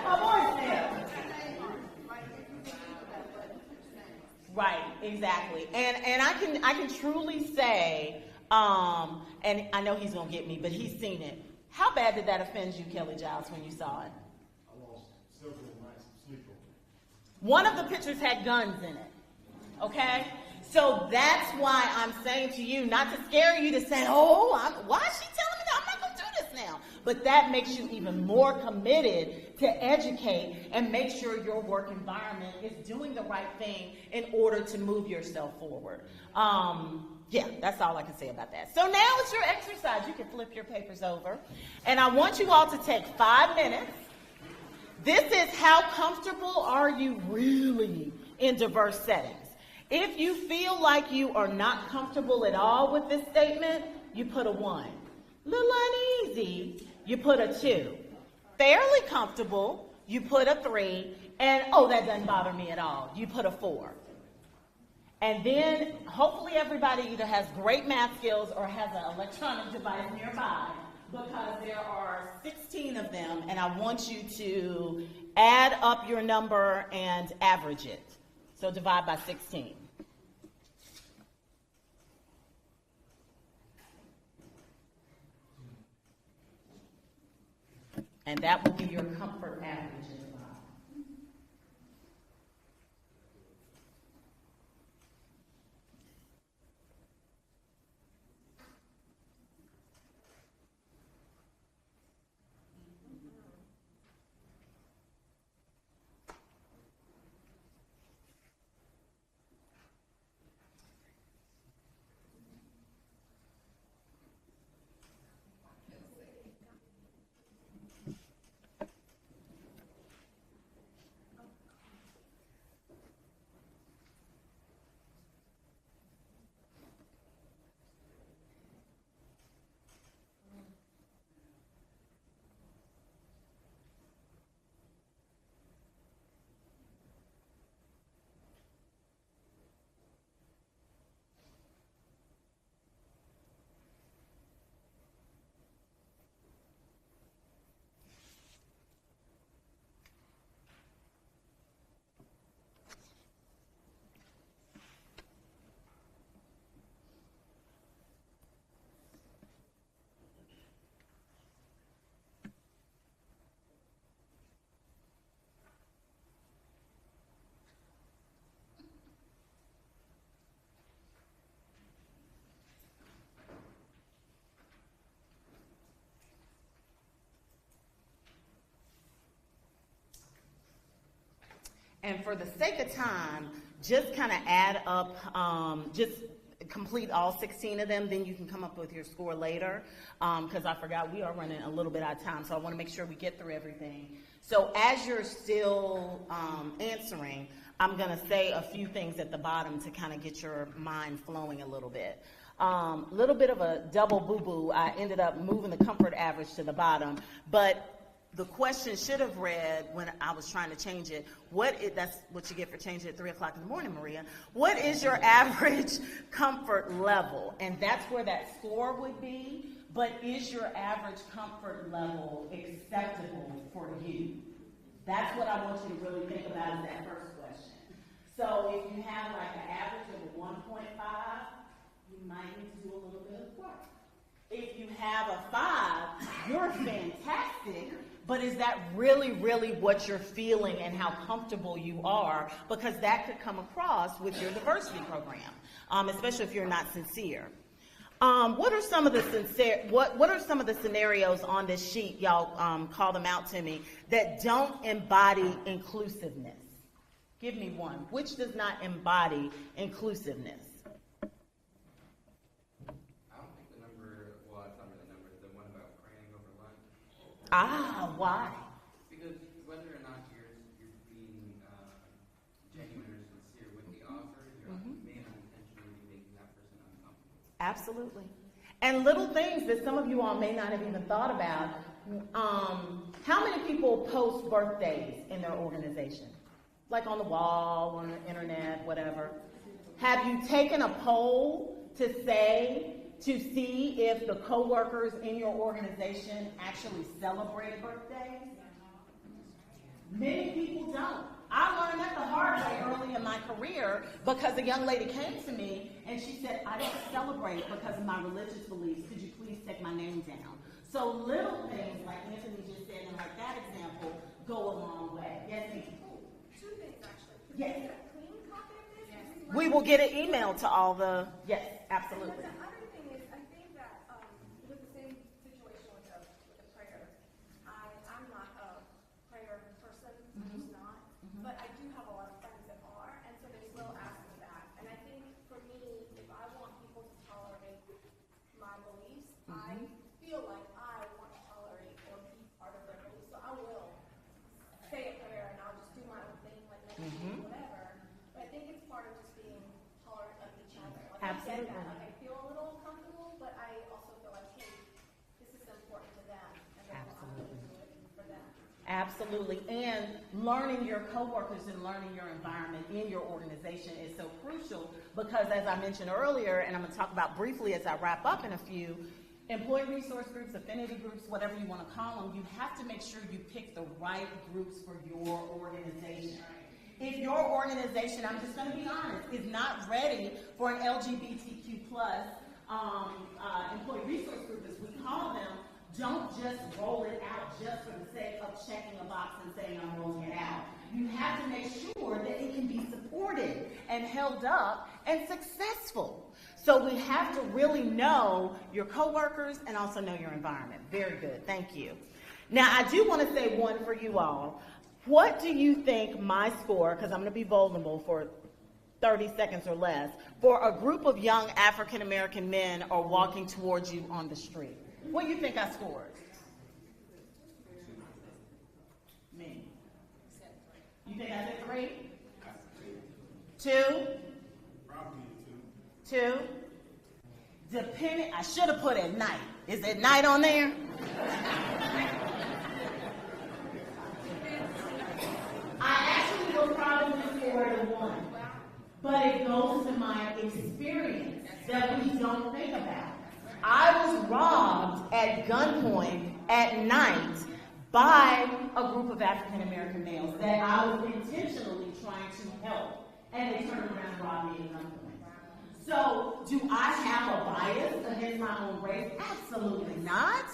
S5: My voice there.
S12: Put your name on it. Like, if you believe that, but put your name on it.
S5: Right, exactly. And I can truly say, and I know he's gonna get me, but he's seen it. How bad did that offend you, Kelly Giles, when you saw it?
S2: I lost several nights of sleep over it.
S5: One of the pictures had guns in it. Okay? So that's why I'm saying to you, not to scare you to say, oh, why is she telling me that? I'm not going to do this now. But that makes you even more committed to educate and make sure your work environment is doing the right thing in order to move yourself forward. Yeah, that's all I can say about that. So now it's your exercise. You can flip your papers over. And I want you all to take 5 minutes. This is how comfortable are you really in diverse settings. If you feel like you are not comfortable at all with this statement, you put a 1. Little uneasy, you put a 2. Fairly comfortable, you put a 3. And, oh, that doesn't bother me at all, you put a 4. And then hopefully everybody either has great math skills or has an electronic device nearby, because there are 16 of them, and I want you to add up your number and average it. So divide by 16. And that will be your comfort average at the bottom. And for the sake of time, just kind of add up, just complete all 16 of them, then you can come up with your score later, because I forgot we are running a little bit out of time, so I want to make sure we get through everything. So as you're still answering, I'm going to say a few things at the bottom to kind of get your mind flowing a little bit. Little bit of a double boo-boo. I ended up moving the comfort average to the bottom, but the question should have read, when I was trying to change it, that's what you get for changing it at 3 o'clock in the morning, Maria. What is your average comfort level? And that's where that score would be. But is your average comfort level acceptable for you? That's what I want you to really think about as that first question. So if you have like an average of a 1.5, you might need to do a little bit of work. If you have a 5, you're fantastic. But is that really, really what you're feeling and how comfortable you are? Because that could come across with your diversity program, especially if you're not sincere. What are some of the scenarios on this sheet, y'all call them out to me, that don't embody inclusiveness? Give me one. Which does not embody inclusiveness? Why?
S13: Because whether or not you're being genuine or sincere with the offer, you may unintentionally be making that person uncomfortable.
S5: Absolutely. And little things that some of you all may not have even thought about. How many people post birthdays in their organization? Like on the wall, on the internet, whatever. Have you taken a poll to see if the coworkers in your organization actually celebrate birthdays? Many people don't. I learned that the hard way early in my career because a young lady came to me and she said, I don't celebrate because of my religious beliefs. Could you please take my name down? So little things like Anthony just said and like that example go a long way. Yes, ma'am?
S10: Two things, actually.
S5: Yes.
S10: Clean copy of this? Yes.
S5: We will get an email to all the, yes, absolutely.
S10: And the other thing is, I think that with the same situation with the prayer, I'm not a prayer person, I'm just not, but I do have a lot of friends that are, and so they will ask me that. And I think for me, if I want people to tolerate my beliefs, I feel like I want to tolerate or be part of their beliefs, so I will say a prayer and I'll just do my own thing, like meditate, whatever. But I think it's part of just being tolerant of each other. Like,
S5: Absolutely.
S10: I get that. Like, I feel a little uncomfortable, but I also feel like, hey, this is important to them, and therefore I'm going to do it for them.
S5: Absolutely. And learning your coworkers and learning your environment in your organization is so crucial because, as I mentioned earlier, and I'm going to talk about briefly as I wrap up in a few, employee resource groups, affinity groups, whatever you want to call them, you have to make sure you pick the right groups for your organization. If your organization, I'm just going to be honest, is not ready for an LGBTQ plus employee resource group, as we call them, don't just roll it out just for the sake of checking a box and saying I'm rolling it out. You have to make sure that it can be supported and held up and successful. So we have to really know your coworkers and also know your environment. Very good. Thank you. Now, I do want to say one for you all. What do you think my score, because I'm going to be vulnerable for 30 seconds or less, for a group of young African-American men are walking towards you on the street? What do you think I scored? Me. You think I said 3? 2?
S2: Probably
S5: 2? Depending, I should have put at night. Is it night on there? I actually will probably score a 1. But it goes to my experience that we don't think about. I was robbed at gunpoint at night by a group of African American males that I was intentionally trying to help, and they turned around and robbed me at gunpoint. So, do I have a bias against my own race? Absolutely not.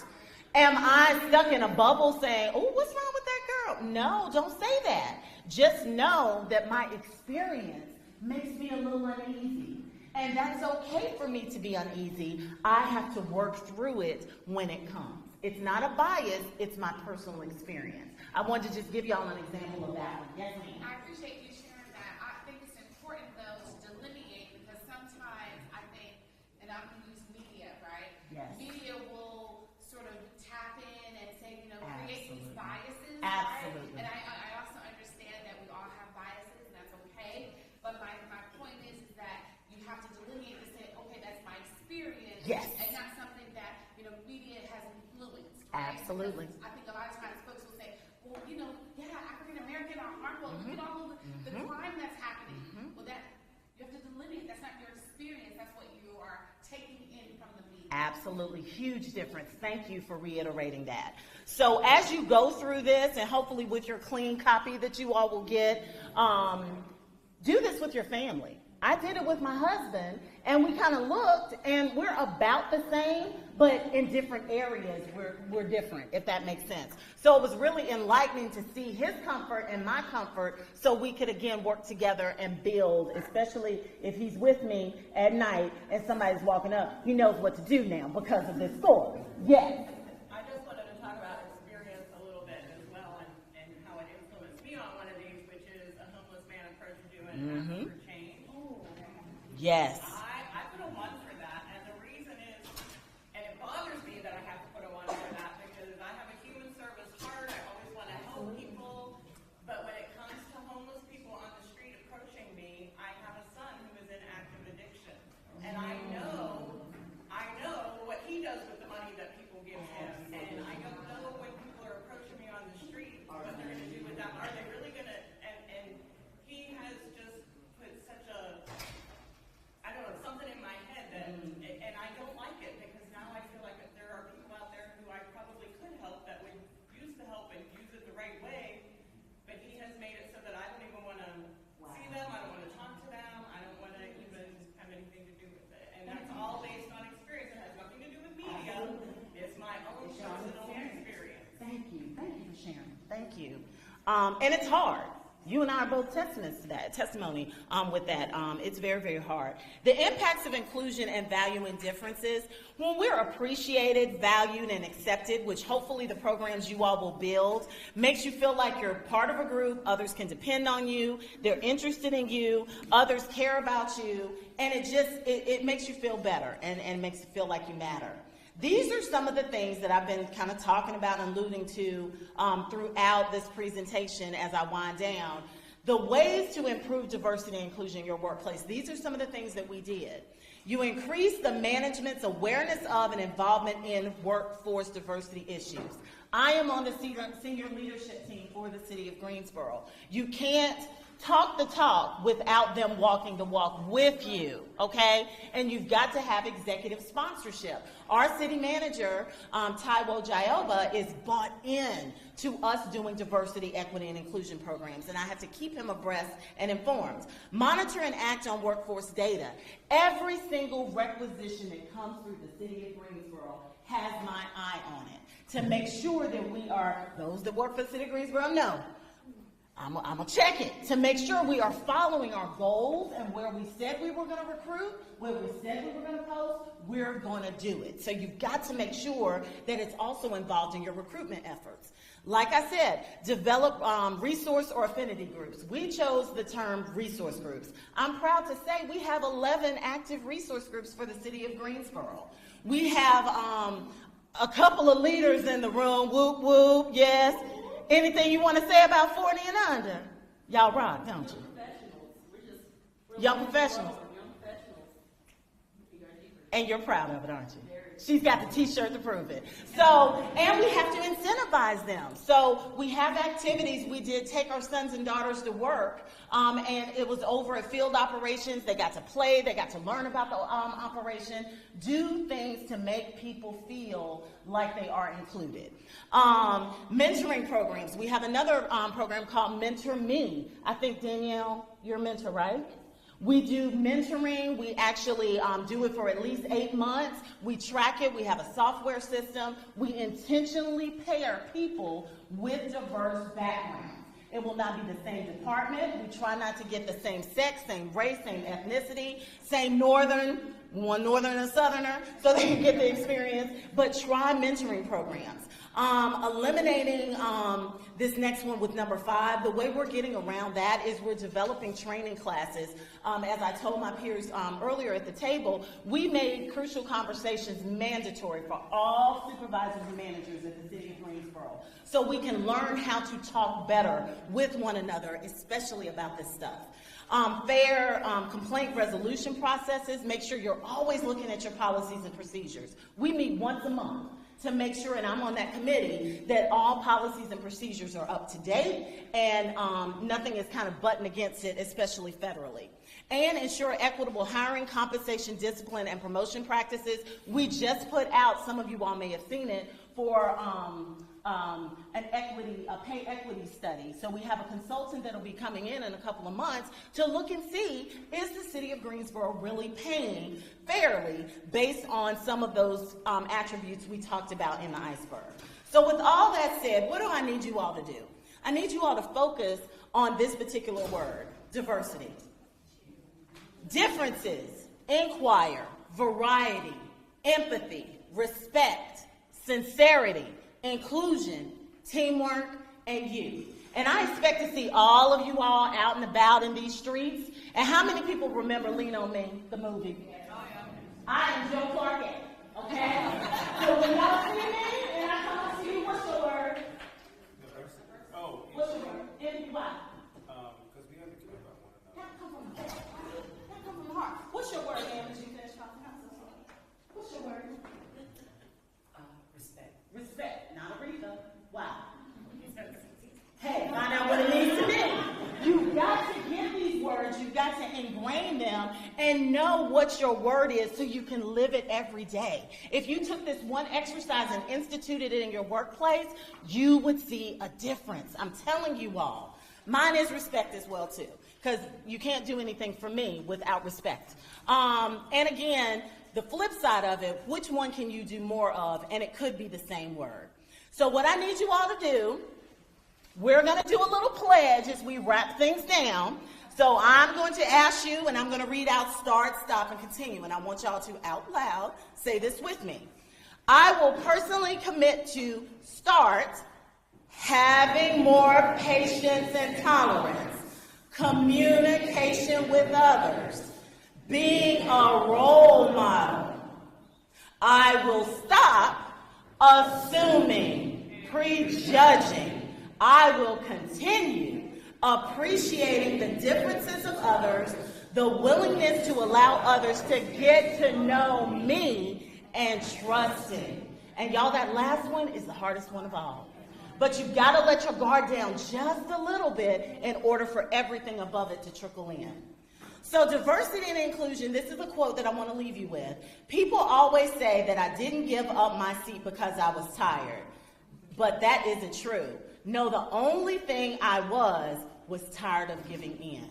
S5: Am I stuck in a bubble saying, oh, what's wrong with that girl? No, don't say that. Just know that my experience makes me a little uneasy. And that's okay for me to be uneasy. I have to work through it when it comes. It's not a bias, it's my personal experience. I wanted to just give y'all an example of that one. Yes, ma'am.
S7: I appreciate you sharing that. I think it's important, though, to delineate because sometimes I think, and I'm going to use media, right?
S5: Yes.
S7: Media will sort of tap in and say, create these
S5: Absolutely.
S7: biases,
S5: Absolutely.
S7: right? And I also understand that we all have biases, and that's okay. But my point is that you have to delineate and say, okay, that's my experience.
S5: Yes.
S7: And not something that, media has influenced, right?
S5: Absolutely.
S7: Because I think a lot of times folks will say, well, African American are harmful. Look at all of the crime that's happening. Well, that you have to delineate. That's not your experience. That's what you are taking in from the media.
S5: Absolutely. Huge difference. Thank you for reiterating that. So as you go through this, and hopefully with your clean copy that you all will get, do this with your family. I did it with my husband, and we kind of looked, and we're about the same, but in different areas, we're different, if that makes sense. So it was really enlightening to see his comfort and my comfort, so we could, again, work together and build, especially if he's with me at night and somebody's walking up. He knows what to do now because of this score. Yes.
S8: I just wanted to talk about experience a little bit as well and how it influenced me on one of these, which is a homeless man approached you and asked for change.
S5: Yes.
S8: I put a 1 for that, and the reason is, and it bothers me that I have to put a 1 for that because I have a human service
S5: Thank you. And it's hard. You and I are both testaments to that, testimony with that. It's very, very hard. The impacts of inclusion and valuing differences, when we're appreciated, valued, and accepted, which hopefully the programs you all will build, makes you feel like you're part of a group, others can depend on you, they're interested in you, others care about you, and it makes you feel better and makes you feel like you matter. These are some of the things that I've been kind of talking about and alluding to throughout this presentation as I wind down. The ways to improve diversity and inclusion in your workplace. These are some of the things that we did. You increase the management's awareness of and involvement in workforce diversity issues. I am on the senior leadership team for the city of Greensboro. You can't talk the talk without them walking the walk with you, okay? And you've got to have executive sponsorship. Our city manager, Taiwo Jayoba, is bought in to us doing diversity, equity, and inclusion programs, and I have to keep him abreast and informed. Monitor and act on workforce data. Every single requisition that comes through the city of Greensboro has my eye on it to make sure that we are, those that work for the city of Greensboro know, I'm going to check it to make sure we are following our goals, and where we said we were going to recruit, where we said we were going to post, we're going to do it. So you've got to make sure that it's also involved in your recruitment efforts. Like I said, develop resource or affinity groups. We chose the term resource groups. I'm proud to say we have 11 active resource groups for the city of Greensboro. We have a couple of leaders in the room, whoop, whoop, yes. Anything you want to say about 40 and under? Y'all rock, don't you? Young professionals. And you're proud of it, aren't you? She's got the t-shirt to prove it. So, and we have to incentivize them. So we have activities. We did take our sons and daughters to work, and it was over at field operations. They got to play. They got to learn about the operation. Do things to make people feel like they are included. Mentoring programs. We have another program called Mentor Me. I think, Danielle, you're a mentor, right? We do mentoring. We actually do it for at least 8 months. We track it. We have a software system. We intentionally pair people with diverse backgrounds. It will not be the same department. We try not to get the same sex, same race, same ethnicity, same northern, one northern and southerner, so they can get the experience, but try mentoring programs. Eliminating this next one with number 5, the way we're getting around that is we're developing training classes. As I told my peers earlier at the table, we made crucial conversations mandatory for all supervisors and managers at the city of Greensboro, so we can learn how to talk better with one another, especially about this stuff. Fair complaint resolution processes. Make sure you're always looking at your policies and procedures. We meet once a month to make sure, and I'm on that committee, that all policies and procedures are up to date and nothing is kind of buttoned against it, especially federally. And ensure equitable hiring, compensation, discipline, and promotion practices. We just put out, some of you all may have seen it, for a pay equity study. So we have a consultant that will be coming in a couple of months to look and see, is the city of Greensboro really paying fairly based on some of those attributes we talked about in the iceberg. So with all that said, what do I need you all to do? I need you all to focus on this particular word, diversity. Differences, inquire, variety, empathy, respect, sincerity, inclusion, teamwork, and you. And I expect to see all of you all out and about in these streets. And how many people remember Lean On Me, the movie? I am Joe Clark, okay? So when y'all see me and I come up to you, what's your word?
S11: Oh,
S5: what's your word? And why?
S11: Because we understand about one another.
S5: That come from the heart. That come from the heart. What's your word, Ann? Did you finish talking? What's your word? Respect, not Aretha. Wow. Hey, find out what it means to me. You've got to get these words, you've got to ingrain them and know what your word is so you can live it every day. If you took this one exercise and instituted it in your workplace, you would see a difference. I'm telling you all. Mine is respect as well, too, because you can't do anything for me without respect. And again, the flip side of it, which one can you do more of? And it could be the same word. So what I need you all to do We're going to do a little pledge as we wrap things down. So I'm going to ask you, and I'm going to read out start, stop, and continue. And I want y'all to, out loud, say this with me. I will personally commit to start having more patience and tolerance, communication with others, being a role model. I will stop assuming, prejudging. I will continue appreciating the differences of others, the willingness to allow others to get to know me, and trusting. And y'all, that last one is the hardest one of all. But you've got to let your guard down just a little bit in order for everything above it to trickle in. So diversity and inclusion, this is a quote that I want to leave you with. People always say that I didn't give up my seat because I was tired. But that isn't true. No, the only thing I was tired of giving in.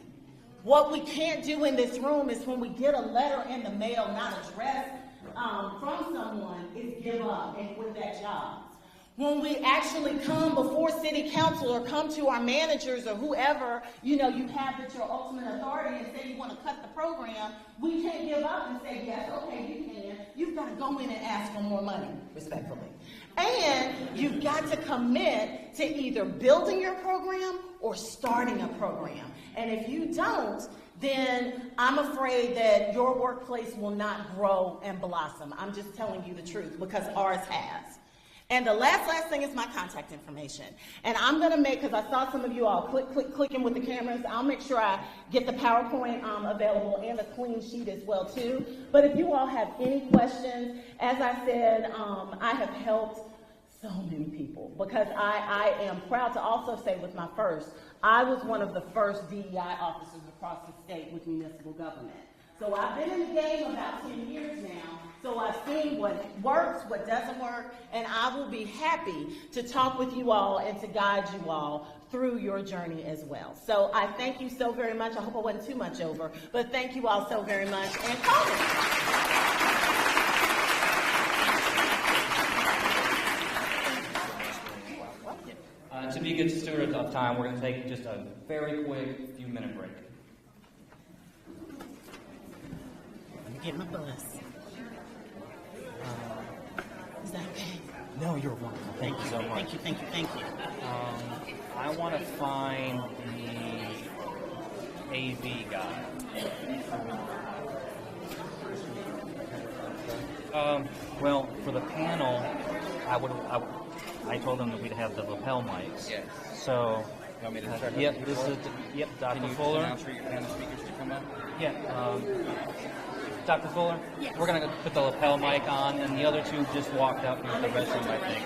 S5: What we can't do in this room is when we get a letter in the mail not addressed from someone is give up and quit that job. When we actually come before city council or come to our managers or whoever, you have at your ultimate authority and say you want to cut the program, we can't give up and say, yes, okay, you can. You've got to go in and ask for more money, respectfully. And you've got to commit to either building your program or starting a program. And if you don't, then I'm afraid that your workplace will not grow and blossom. I'm just telling you the truth because ours has. And the last thing is my contact information. And I'm going to make, because I saw some of you all clicking with the cameras, I'll make sure I get the PowerPoint available and a clean sheet as well, too. But if you all have any questions, as I said, I have helped so many people because I am proud to also say with my first, I was one of the first DEI officers across the state with municipal government. So I've been in the game about 10 years now, so I've seen what works, what doesn't work, and I will be happy to talk with you all and to guide you all through your journey as well. So I thank you so very much. I hope I wasn't too much over, but thank you all so very much, and call me.
S4: To be a good steward of time, we're going to take just a very quick few-minute break.
S5: Let me get my bus. Is that okay?
S14: No, you're wonderful. Thank you so much.
S5: Thank you.
S14: I want to find the AV guy. Well, for the panel, I told them that we'd have the lapel mics.
S13: Yes.
S14: So,
S13: You want me to start
S14: yep,
S13: up
S14: this is Dr.
S13: Can you
S14: Fuller.
S13: announce for your panel speakers to come up?
S14: Yeah, Dr. Fuller. Yes. We're gonna put the lapel mic on, and the other two just walked out with the rest of them, I think.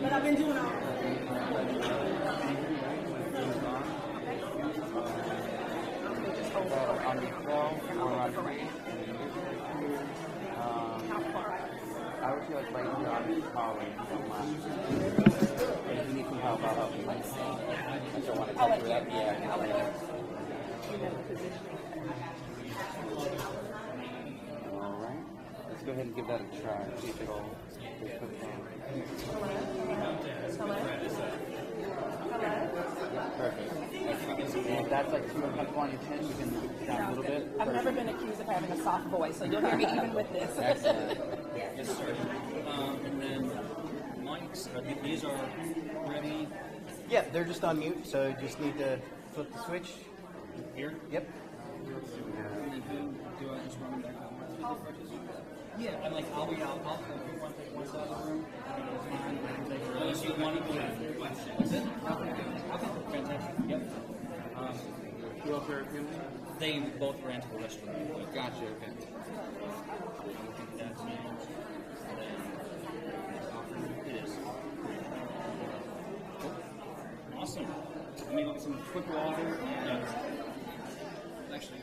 S5: But I've been doing all
S13: On the 12 or on 3. I would feel like right here on this hallway. If you need some help, I'll help you. I don't want to go through that. Yeah. All right. Let's go ahead and give that a try. See if it'll put down. Perfect. And if that's like too uncomfortable on your chin, you can move it down a little bit.
S15: I've never been accused of having a soft voice, so you'll hear me even with this.
S13: Excellent.
S14: Yes, sir. And then mics, these are ready.
S1: Yeah, they're just on mute, so you just need to flip the switch.
S14: Here?
S1: Yep.
S14: And then who do I just run back on? Yeah, I'm like, I'll be out. I'll take one side of the room. Unless you want to go in. That's it? Okay, fantastic. Yep.
S13: Who else are you?
S14: They both ran to the restroom.
S13: Gotcha, okay.
S14: That's named. It is. Awesome. Let me get some quick water and actually.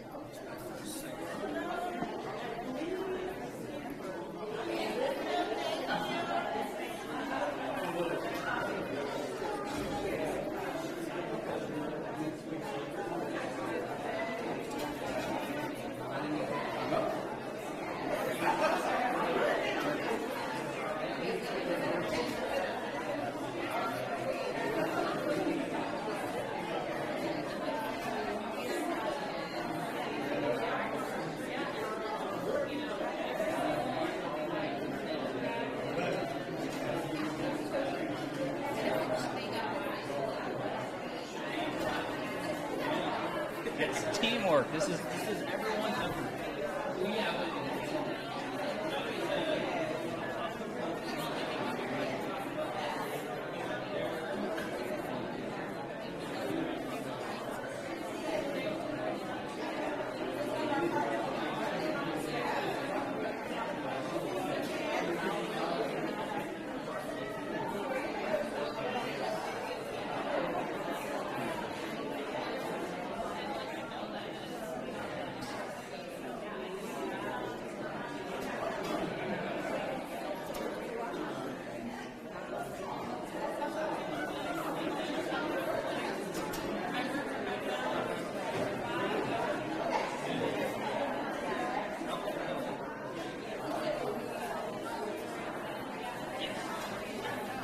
S4: teamwork. This is everyone's effort.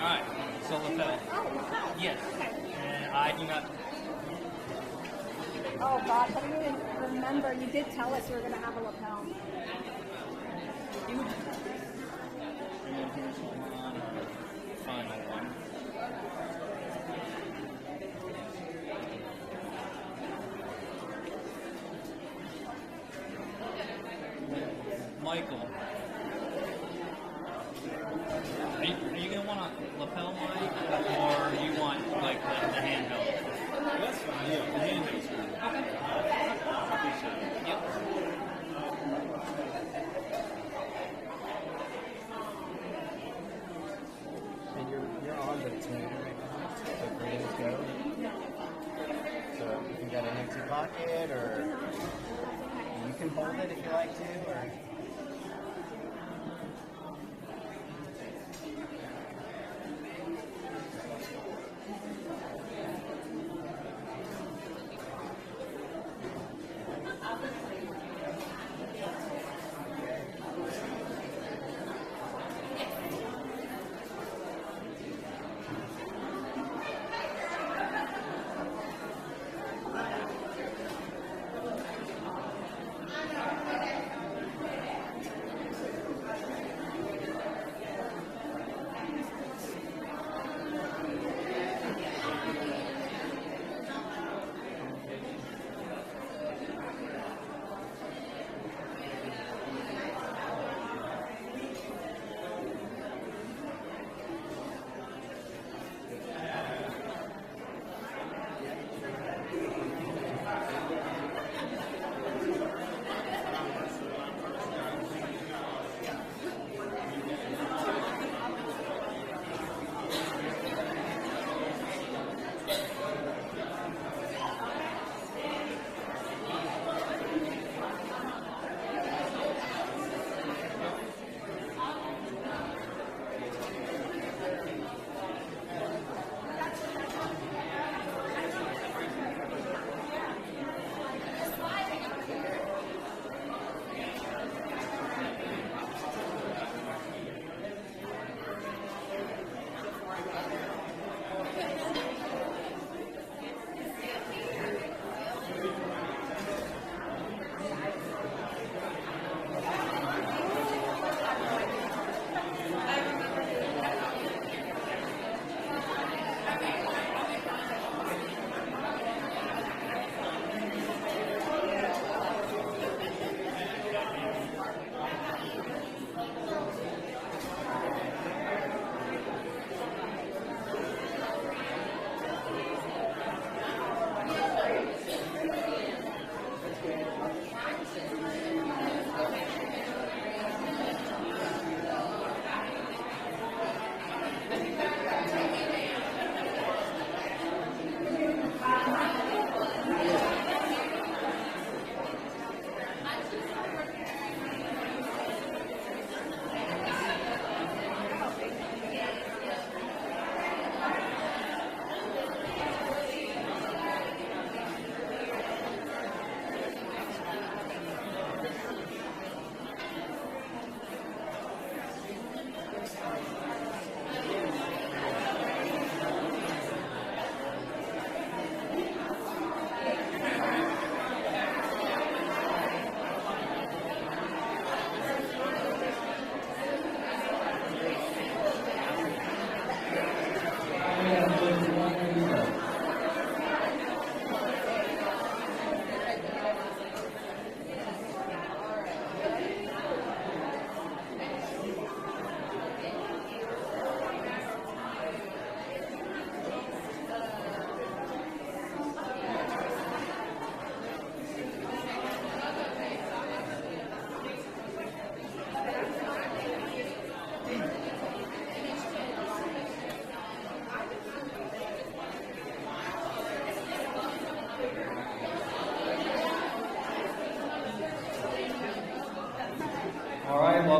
S4: Alright, so lapel. Yes. And I do not.
S15: Oh gosh, I didn't even remember. You did tell us we were going to have a lapel.
S4: And then here's one, final one. Michael. Are you going to want a lapel mic, or do you want like the handheld?
S14: That's fine. Yeah, the handheld's good.
S4: Okay. Yep.
S1: And you're on the team right now, so ready to go. So if you got an empty pocket, or you can hold it if you like to, or.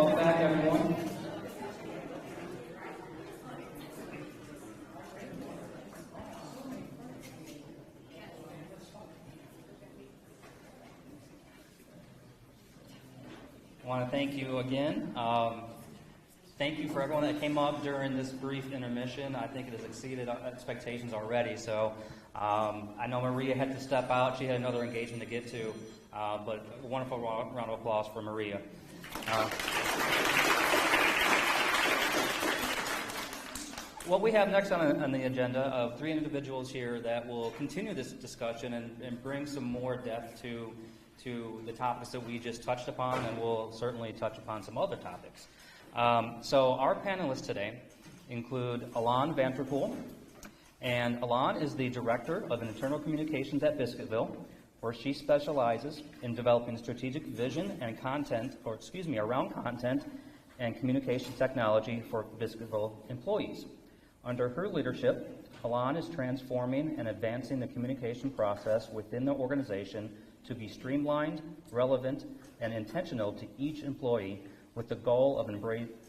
S4: welcome back, everyone. I want to thank you again. Thank you for everyone that came up during this brief intermission. I think it has exceeded our expectations already. So I know Maria had to step out. She had another engagement to get to. But a wonderful round of applause for Maria. What we have next on the agenda of 3 individuals here that will continue this discussion and bring some more depth to the topics that we just touched upon, and we'll certainly touch upon some other topics. So our panelists today include Alon Vanterpool, and Alon is the Director of Internal Communications at Biscuitville, where she specializes in developing strategic vision and around content and communication technology for Biscuitville employees. Under her leadership, Alon is transforming and advancing the communication process within the organization to be streamlined, relevant, and intentional to each employee, with the goal of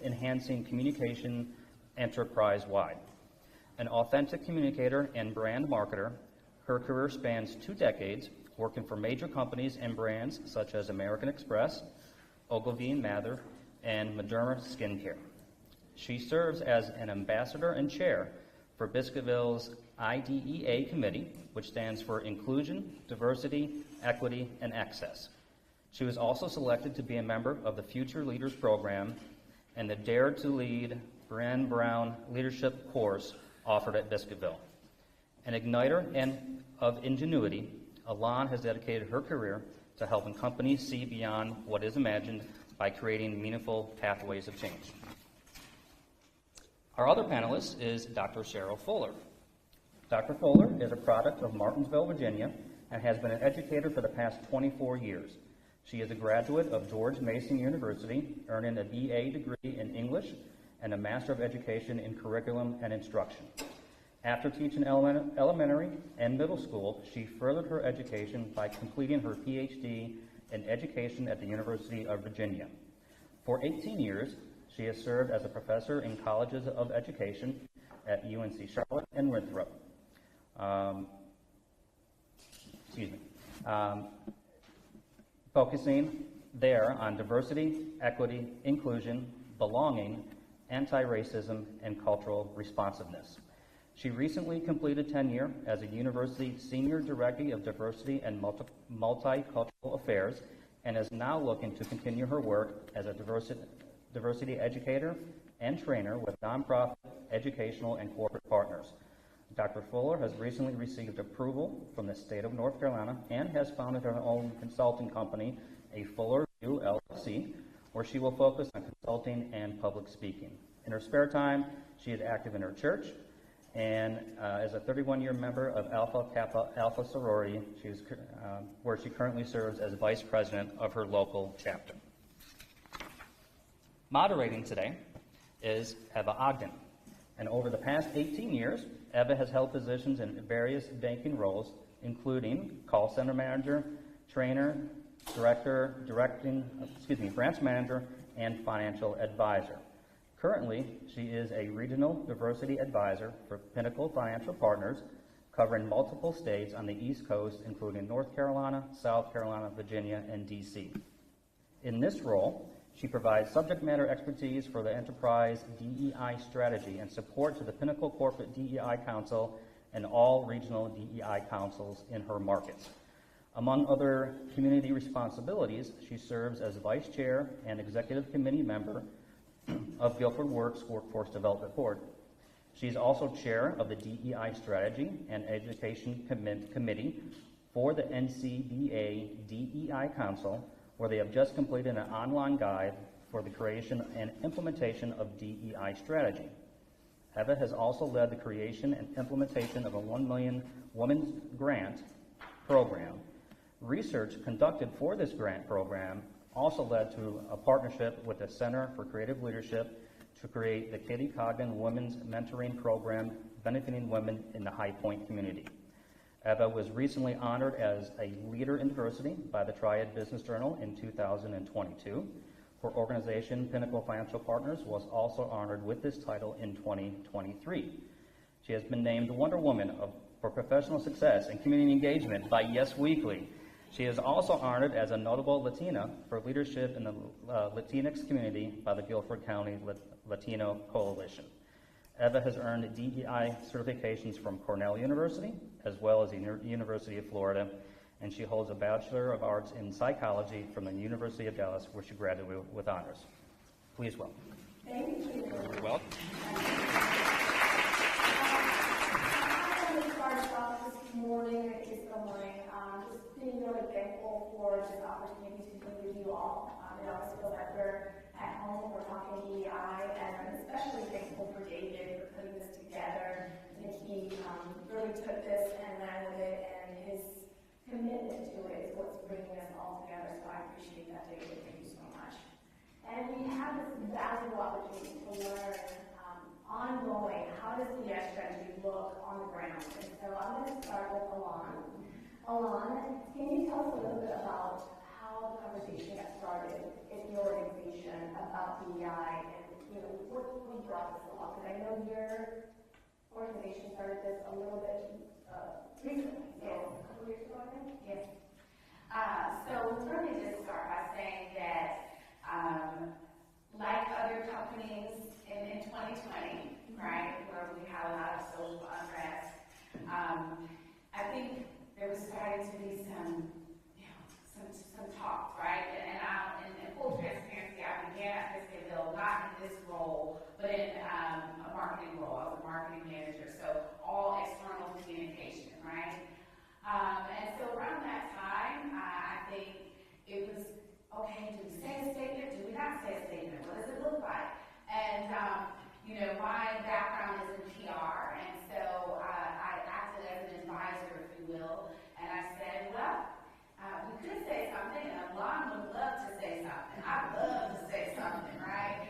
S4: enhancing communication enterprise-wide. An authentic communicator and brand marketer, her career spans 2 decades, working for major companies and brands such as American Express, Ogilvy & Mather, and Moderna Skincare. She serves as an ambassador and chair for Biscuitville's IDEA committee, which stands for Inclusion, Diversity, Equity, and Access. She was also selected to be a member of the Future Leaders Program and the Dare to Lead Bran Brown Leadership course offered at Biscuitville. An igniter of ingenuity, Alon has dedicated her career to helping companies see beyond what is imagined by creating meaningful pathways of change. Our other panelist is Dr. Cheryl Fuller. Dr. Fuller is a product of Martinsville, Virginia, and has been an educator for the past 24 years. She is a graduate of George Mason University, earning a BA degree in English and a Master of Education in Curriculum and Instruction. After teaching elementary and middle school, she furthered her education by completing her PhD in Education at the University of Virginia. For 18 years, she has served as a professor in colleges of education at UNC Charlotte and Winthrop. Focusing there on diversity, equity, inclusion, belonging, anti-racism, and cultural responsiveness. She recently completed tenure as a university Senior Director of Diversity and Multicultural Affairs, and is now looking to continue her work as a diversity educator and trainer with nonprofit, educational, and corporate partners. Dr. Fuller has recently received approval from the state of North Carolina and has founded her own consulting company, a Fuller View LLC, where she will focus on consulting and public speaking. In her spare time, she is active in her church and is a 31-year member of Alpha Kappa Alpha sorority, where she currently serves as vice president of her local chapter. Moderating today is Eva Ogden, and over the past 18 years, Eva has held positions in various banking roles, including call center manager, trainer, branch manager, and financial advisor. Currently, she is a regional diversity advisor for Pinnacle Financial Partners, covering multiple states on the East Coast, including North Carolina, South Carolina, Virginia, and D.C. In this role, she provides subject matter expertise for the enterprise DEI strategy and support to the Pinnacle Corporate DEI Council and all regional DEI councils in her markets. Among other community responsibilities, she serves as vice chair and executive committee member of Guilford Works Workforce Development Board. She's also chair of the DEI Strategy and Education Committee for the NCBA DEI Council, where they have just completed an online guide for the creation and implementation of DEI strategy. Eva has also led the creation and implementation of a $1 million Women's Grant program. Research conducted for this grant program also led to a partnership with the Center for Creative Leadership to create the Katie Cogden Women's Mentoring Program, benefiting women in the High Point community. Eva was recently honored as a leader in diversity by the Triad Business Journal in 2022 Her organization, Pinnacle Financial Partners, was also honored with this title in 2023. She has been named Wonder Woman for professional success and community engagement by Yes Weekly. She is also honored as a notable Latina for leadership in the Latinx community by the Guilford County Latino Coalition. Eva has earned DEI certifications from Cornell University, as well as the University of Florida, and she holds a Bachelor of Arts in Psychology from the University of Dallas, where she graduated with honors. Please welcome.
S16: Thank you.
S4: You're welcome.
S16: I want to start off this morning, just being really thankful for this opportunity to be with you all. It always feels like we're at home, we're talking DEI, and I'm especially thankful for David for putting this together. I think he really took this and ran with it, and his commitment to it is what's bringing us all together, so I appreciate that, David. Thank you so much. And we have this valuable opportunity to learn ongoing, how does the DEI strategy look on the ground? And so I'm going to start with Alon. Alon, can you tell us a little bit about how the conversation got started in your organization about DEI, and what brought this along? Because I know your organization started this a little bit recently, so a couple years ago, I think?
S17: Yes. So let me just start by saying that, like other companies in 2020, right, where we had a lot of social unrest, I think there was starting to be some talk, right? And in full transparency, I began at Biscuitville not in this role, but in a marketing role. I was a marketing manager, so all external communication, right? And so around that time, I think it was, okay, do we say a statement? Do we not say a statement? What does it look like? And, my background is in PR, and so I acted as an advisor, if you will, and I said, well, we could say something, and Alon would love to say something. I'd love to say something, right?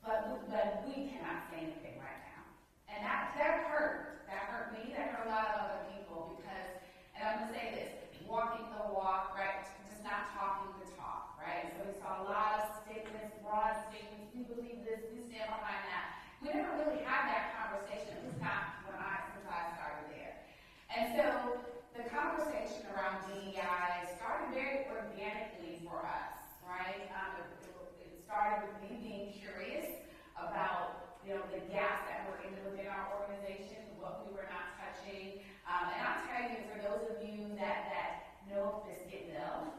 S17: But we cannot say anything right now. And that hurt. That hurt me. That hurt a lot of other people because, and I'm going to say this, walking the walk, right? Just not talking the talk, right? So we saw a lot of statements, broad statements. We believe this. We stand behind that. We never really had that conversation. At least not since I started there. And so the conversation around DEI started very organically for us, right? It started with me being curious about, the gaps that were within our organization, what we were not touching. And I'll tell you, for those of you that know Biscuitville,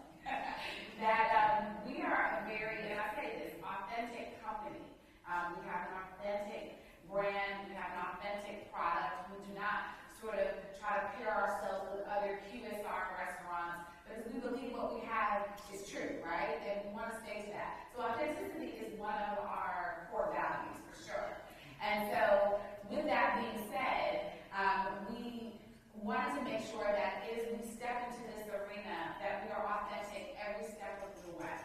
S17: that we are a very, and I say this, authentic company. We have an authentic brand, we have an authentic product. We do not sort of try to pair ourselves with other QSR restaurants because we believe what we have is true, right? And we want to stay to that. So authenticity is one of our core values for sure. And so with that being said, we wanted to make sure that as we step into this arena that we are authentic every step of the way.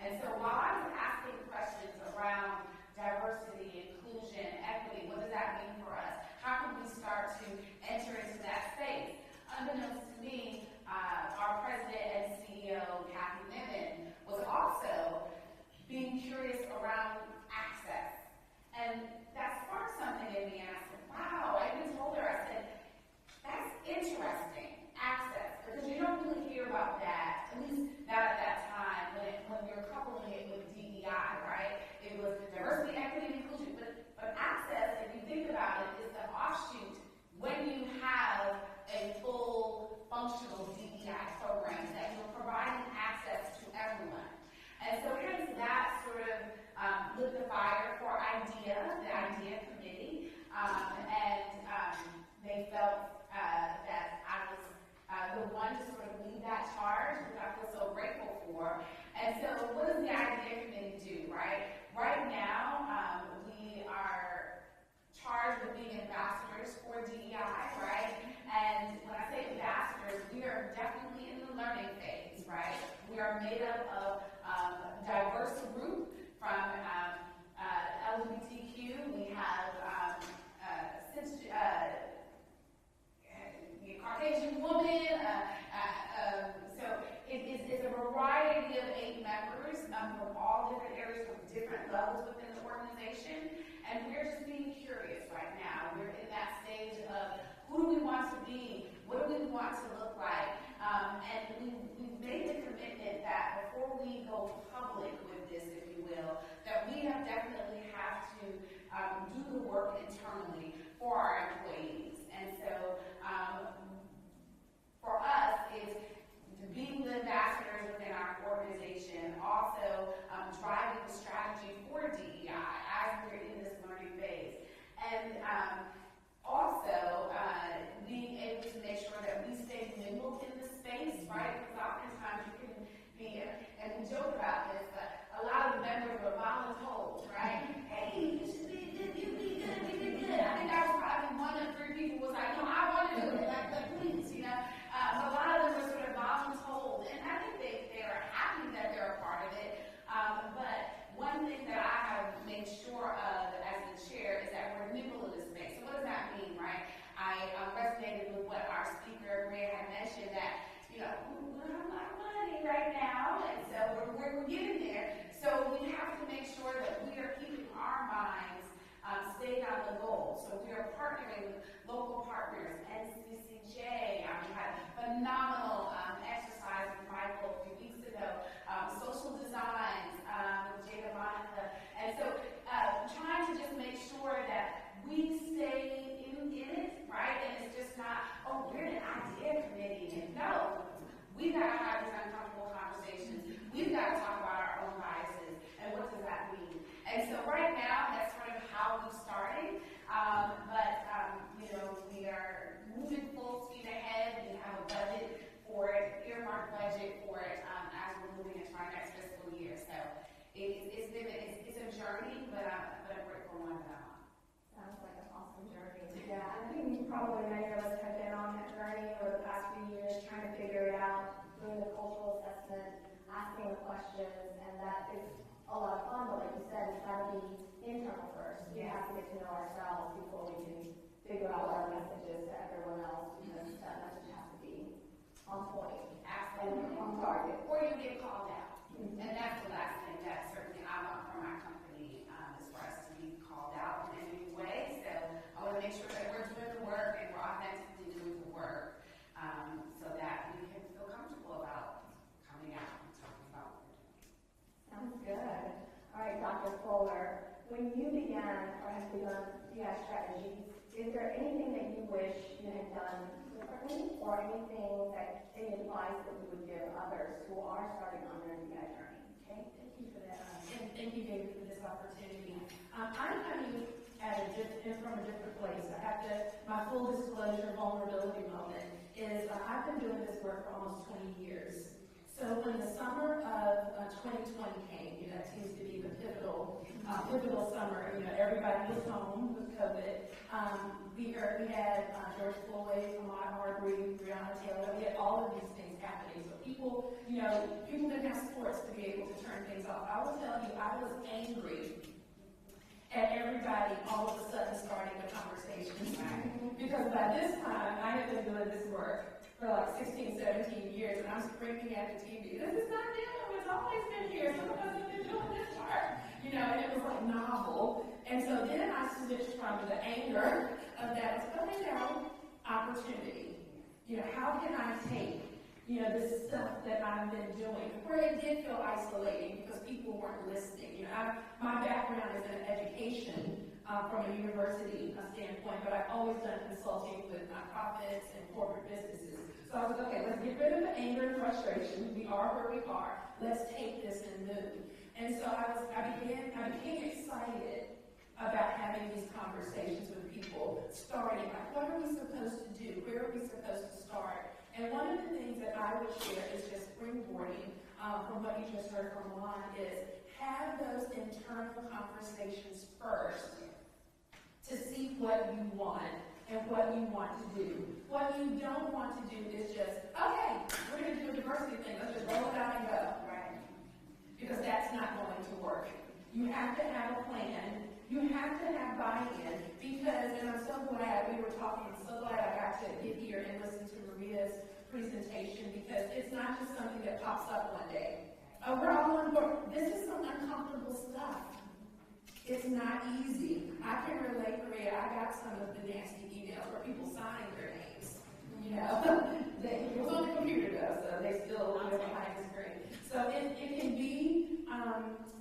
S17: And so while I was asking questions around diversity, inclusion, equity, what does that mean for us? How can we start to enter into that space? Unbeknownst to me, our president and CEO, Kathy Niven, was also being curious around access. And that sparked something in me, and I said, wow, I even told her, I said, that's interesting, access, because you don't really hear about that, at least not at that time, when you're coupling it with DEI, right? It was diversity, equity, and inclusion, but access, if you think about it, is the offshoot when you have a full functional DEI program that you're providing access to everyone. And so hence that sort of levels within the organization, and we're just being curious right now. We're in that stage of who do we want to be? What do we want to look like? And we've made the commitment that before we go public with this, if you will, that we definitely have to do the work internally for our employees. And so for us, it's being the ambassadors within our organization, also driving the strategy for DEI as we're in this learning phase. And also being able to make sure that we stay nimble in the space, right? Because oftentimes you can be, and we joke about this, but a lot of the members were voluntold, right? Hey, you should be good, you be good, you be good. I think I was probably one of 3 people who was like, no, I want to do it, like please, you know. A lot of them were sort of voluntold, and I think they are happy that they're a part of it. But one thing that I have made sure of as the chair is that we're nimble in the space. So what does that mean, right? I resonated with what our speaker, Maria, had mentioned that, you know, we don't have a lot of money right now, and so we're getting there. So we have to make sure that we are keeping our minds stayed on the goal. So we are partnering with local partners, NCCJ. We had phenomenal exercise with Michael a few weeks ago, social designs with Jada Monica. And so trying to just make sure that we stay in it, right? And it's just not, oh, we're an idea committee. And no, we've got to have these uncomfortable conversations. We've got to talk about our own biases and what does that mean. And so right now, that's sort of how we've started. You know, we are moving full speed ahead. We have a budget for it, earmarked budget for it as we're moving into our next fiscal year. So it's a journey, but a grateful one that I'm on.
S16: Sounds like an awesome journey. Yeah, I think probably many of us have been on that journey over the past few years, trying to figure it out, doing the cultural assessment, asking the questions, and that is a lot of fun, but like you said, it's got to be internal first. We have to get to know ourselves before we can figure out what our message is to everyone else, because that message has to be on point.
S17: Absolutely.
S16: And on target.
S17: Or you get called out. And that's the last thing that certainly I want from our company, is for us to be called out in any way. So I want to make sure that we're doing the work and we're authentically doing the work, so that we can feel comfortable about coming out and talking about what we're doing.
S16: Sounds good. All right, Dr. Fuller, when you began or have begun DEI strategies, is there anything that you wish you had done differently, or anything that, any advice that you would give others who are starting on their DEI journey?
S9: Okay, thank you for that. And thank you, David, for this opportunity. I'm coming from a different place. I have to, my full disclosure, vulnerability moment is I've been doing this work for almost 20 years. So when the summer of 2020 came, you know, it seems to be the pivotal summer. You know, everybody was home with COVID. We had George Floyd, Ahmaud Arbery, Breonna Taylor. We had all of these things happening. So people didn't have sports to be able to turn things off. I will tell you, I was angry at everybody all of a sudden starting the conversation. Because by this time, I had been doing this work for like 16, 17 years, and I'm screaming at the TV, this is not new, it's always been here, some of us have been doing this work, you know, and it was like novel. And so then I switched from the anger of that to, okay, now, opportunity. You know, how can I take, you know, this stuff that I've been doing, where it did feel isolating because people weren't listening. You know, my background is in education from a university standpoint, but I've always done consulting with nonprofits and corporate businesses. So I was like, okay, let's get rid of the anger and frustration. We are where we are. Let's take this and move. And so I became excited about having these conversations with people, starting like, what are we supposed to do? Where are we supposed to start? And one of the things that I would share is just springboarding from what you just heard from Juan is have those internal conversations first to see what you want and what you want to do. What you don't want to do is just, okay, we're going to do a diversity thing. Let's just roll it out and go, right? Because that's not going to work. You have to have a plan. You have to have buy-in because, and I'm so glad we were talking, I'm so glad I got to get here and listen to Maria's presentation because it's not just something that pops up one day. We're all on board. This is some uncomfortable stuff.
S10: I can relate, Maria, I got some of the nasty emails where people signing their names. You know, it was on the computer though, so they still live behind the screen. So it can be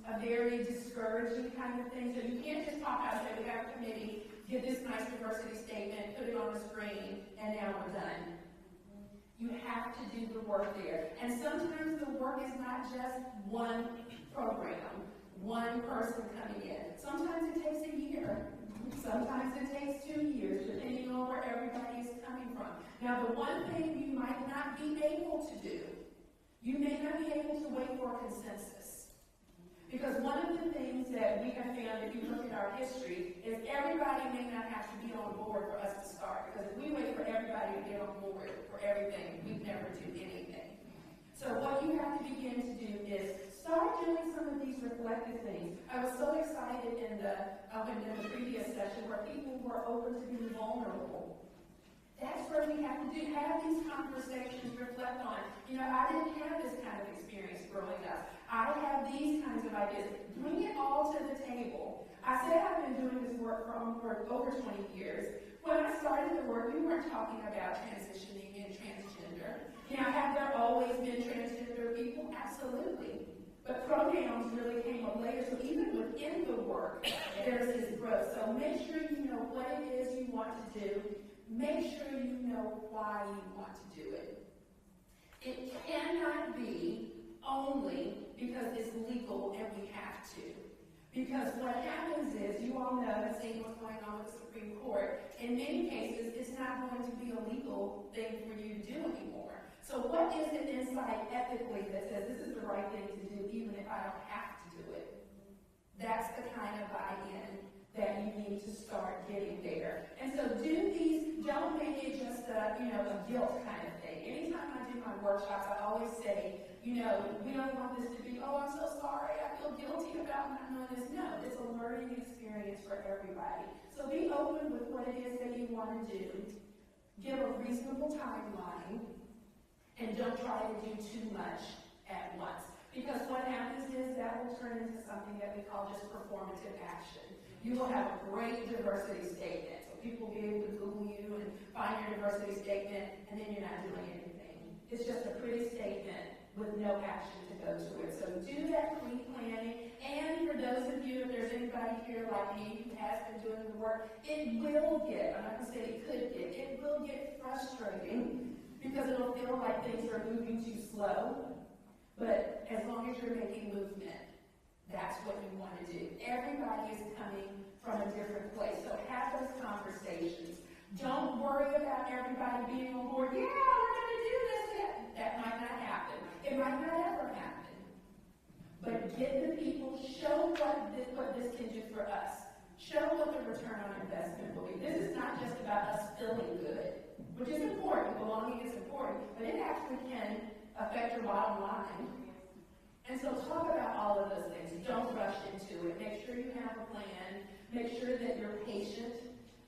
S10: a very discouraging kind of thing. So you can't just pop out and say, we have a committee, get this nice diversity statement, put it on the screen, and now we're done. You have to do the work there. And sometimes the work is not just one program, one person coming in. Sometimes it takes a year. Sometimes it takes 2 years, depending on where everybody is coming from. Now, the one thing you might not be able to do, you may not be able to wait for a consensus. Because one of the things that we have found, if you look at our history, is everybody may not have to be on board for us to start. Because if we wait for everybody to get on board for everything, we'd never do anything. So what you have to begin to do is start doing some of these reflective things. I was so excited in the previous session where people were open to being vulnerable. That's where we have to have these conversations, reflect on. You know, I didn't have this kind of experience growing up. I have these kinds of ideas. Bring it all to the table. I said I've been doing this work for over 20 years. When I started the work, we weren't talking about transitioning and transgender. Now, have there always been transgender people? Absolutely. But pronouns really came up later, so even within the work, there's this growth. So make sure you know what it is you want to do. Make sure you know why you want to do it. It cannot be only because it's legal and we have to. Because what happens is, you all know, have seen what's going on with the Supreme Court. In many cases, it's not going to be a legal thing for you to do anymore. So what is it inside ethically that says this is the right thing to do even if I don't have to do it? That's the kind of buy-in that you need to start getting there. And so don't make it just a guilt kind of thing. Anytime I do my workshops, I always say, we don't want this to be, oh, I'm so sorry, I feel guilty about not knowing this. No, it's a learning experience for everybody. So be open with what it is that you want to do. Give a reasonable timeline. And don't try to do too much at once. Because what happens is that will turn into something that we call just performative action. You will have a great diversity statement. So people will be able to Google you and find your diversity statement, and then you're not doing anything. It's just a pretty statement with no action to go to it. So do that pre-planning. And for those of you, if there's anybody here like me who has been doing the work, it will get, I'm not going to say it will get frustrating. Because it'll feel like things are moving too slow. But as long as you're making movement, that's what you want to do. Everybody is coming from a different place. So have those conversations. Don't worry about everybody being on board. Yeah, we're going to do this. That might not happen. It might not ever happen. But get the people, show what this can do for us. Show what the return on investment will be. This is not just about us feeling good, which is important. Belonging is important, but it actually can affect your bottom line. And so talk about all of those things. Don't rush into it. Make sure you have a plan. Make sure that you're patient,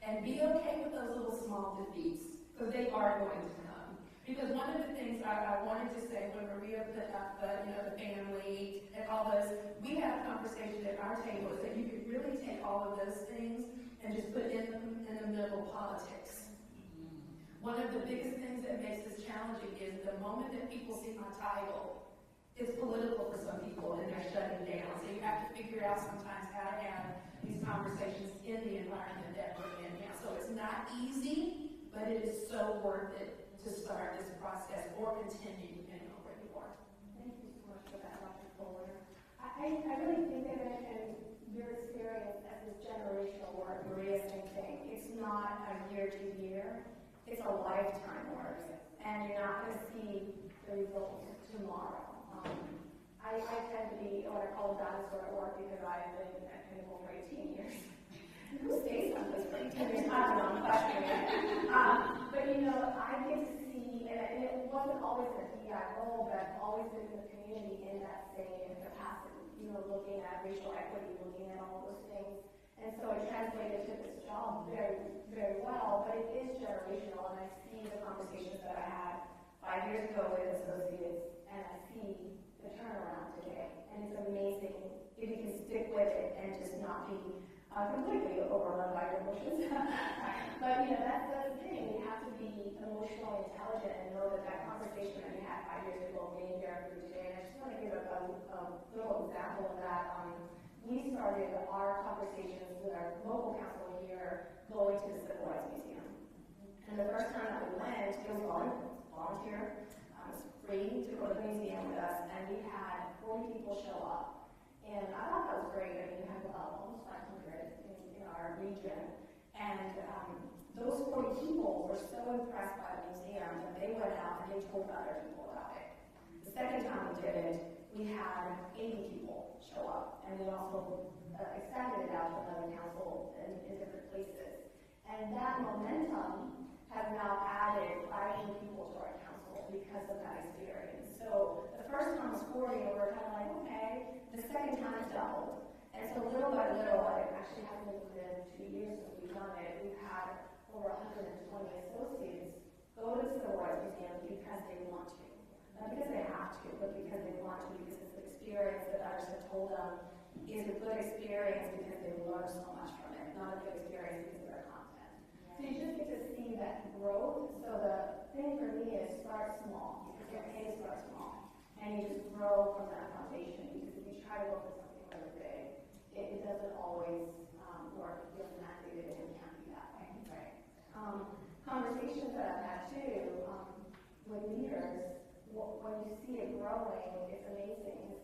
S10: and be okay with those little small defeats, because they are going to come. Because one of the things I wanted to say when Maria put up the family and all those, we had a conversation at our table that you could really take all of those things and just put in the middle politics. One of the biggest things that makes this challenging is the moment that people see my title, it's political for some people and they're shutting down. So you have to figure out sometimes how to have these conversations in the environment that we're in now. So it's not easy, but it is so worth it to start this process or continue depending on where you are.
S16: Thank you so much for that, Dr. Fuller. I really think of it and your experience as this generational work, Maria, same thing. It's not a year to year, it's a lifetime work. And you're not going to see the results tomorrow. I tend to be what I call a dinosaur at work because I've been at Pinnacle for 18 years. Who stays on this for 18 years? I don't know, I'm questioning it. But I get to see, and it wasn't always a DEI role, but I've always been in the community in that same capacity, looking at racial equity, looking at all those things. And so it translated to this job very, very well, but it is generational, and I see the conversations that I had 5 years ago with associates, and I see the turnaround today. And it's amazing if you can stick with it and just not be completely overrun by your emotions. But that's the thing. You have to be emotionally intelligent and know that conversation that you had 5 years ago being here for today. And I just want to give a little example of that. We started our conversations with our local council here going to the Civil Rights Museum. And the first time that we went, it was volunteer. It was free to go to the museum with us, and we had 40 people show up. And I thought that was great. I mean, we had almost 500 in our region. And those 40 people were so impressed by the museum that they went out and they told other people about it. The second time we did it, we had 80 people show up. And we also expanded it out to another council in different places. And that momentum has now added 500 people to our council because of that experience. So the first time was 40, and we were kind of like, okay. The second time it's doubled. And so little by little, it actually hasn't been 2 years since we've done it. We've had over 120 associates go to the Civil Rights Museum because they want to. Not because they have to, but because they want to, because it's an experience that others have told them is a good experience because they learn so much from it, not a good experience because of their content. So you just get to see that growth. So the thing for me is start small. It's okay to start small. And you just grow from that foundation, because if you try to go for something really big, it doesn't always work. It feels inactivated, and it can't be that way. Right. Conversations that I've had too with leaders, when you see it growing, it's amazing.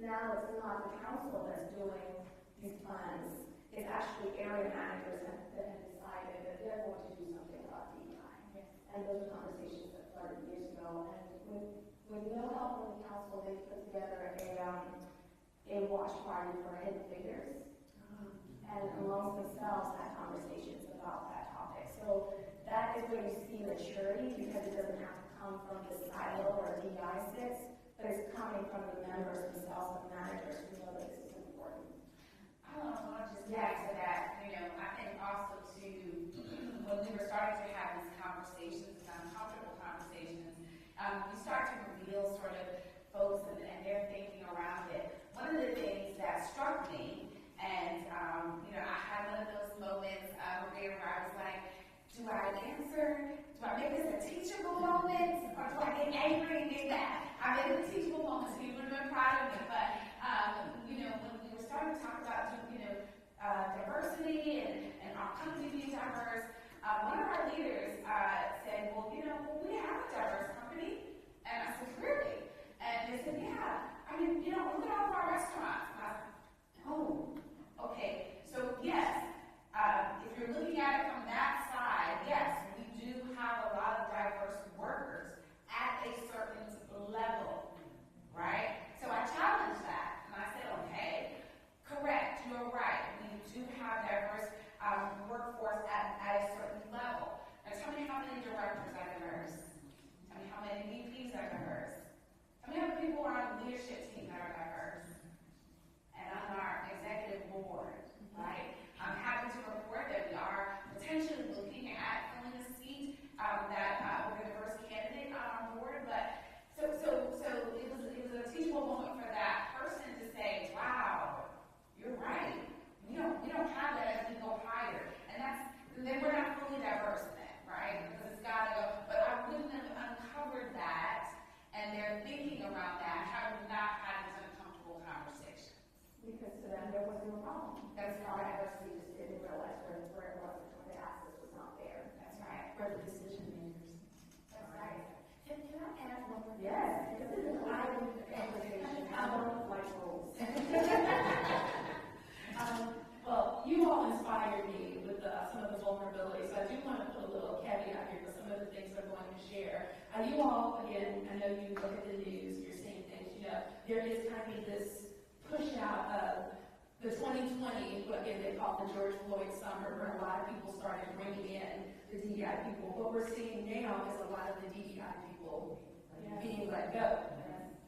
S16: Now it's not the council that's doing these plans. It's actually area managers that have decided that they're going to do something about DEI. And those are conversations that started years ago. And with no help from the council, they put together a watch party for hidden figures. And amongst themselves had conversations about that topic. So that is where you see maturity, because it doesn't have to come from the silo where DEI sits, but it's coming from the members themselves, the managers who know that this is important.
S17: I'll just add to that, I think also too, when we were starting to have these conversations, uncomfortable conversations, you start to reveal sort of folks and their thinking around it. One of the things that struck me, and I had one of those moments where I was like, do I answer? Do I make this a teachable moment? Or do I get angry and get mad? I made it a teachable moment, so you would have been proud of me. But, when we were starting to talk about, diversity and our company being diverse, one of our leaders said, well, we have a diverse company. And I said, really? And they said, yeah. Look at all of our restaurants. And I said, oh, okay. So, yes, if you're looking at it from that side, yes, we do have a lot of diverse workers at a certain level, right? So I challenged that, and I said, okay, correct, you're right. We do have diverse workforce at a certain level. Now tell me how many directors are diverse. Tell me how many VPs are diverse. Tell me how many people are on the leadership team that are diverse. And on our executive board, right? I'm happy to report that we are potentially looking at filling a seat with a diverse candidate on our board. But so it was a teachable moment for that person to say, wow, you're right. We don't have that as we go higher. And then we're not fully diverse then, right? Because it's gotta go. But I wouldn't have uncovered that and their thinking around that had we not had this uncomfortable conversation.
S16: Because to them there was no problem. That's right. Diversity just didn't realize where it was, when the access was not there.
S17: That's right.
S16: For the decision makers.
S17: That's right.
S9: Can I add one more thing?
S16: Yes. This is an item conversation. I don't like rules.
S15: Well, you all inspired me with some of the vulnerabilities. I do want to put a little caveat here with some of the things I'm going to share. You all, again, I know you look at the news, you're seeing things, there is kind of this push out of the 2020, what again they call the George Floyd summer, where a lot of people started bringing in the DEI people. What we're seeing now is a lot of the DEI people being let go.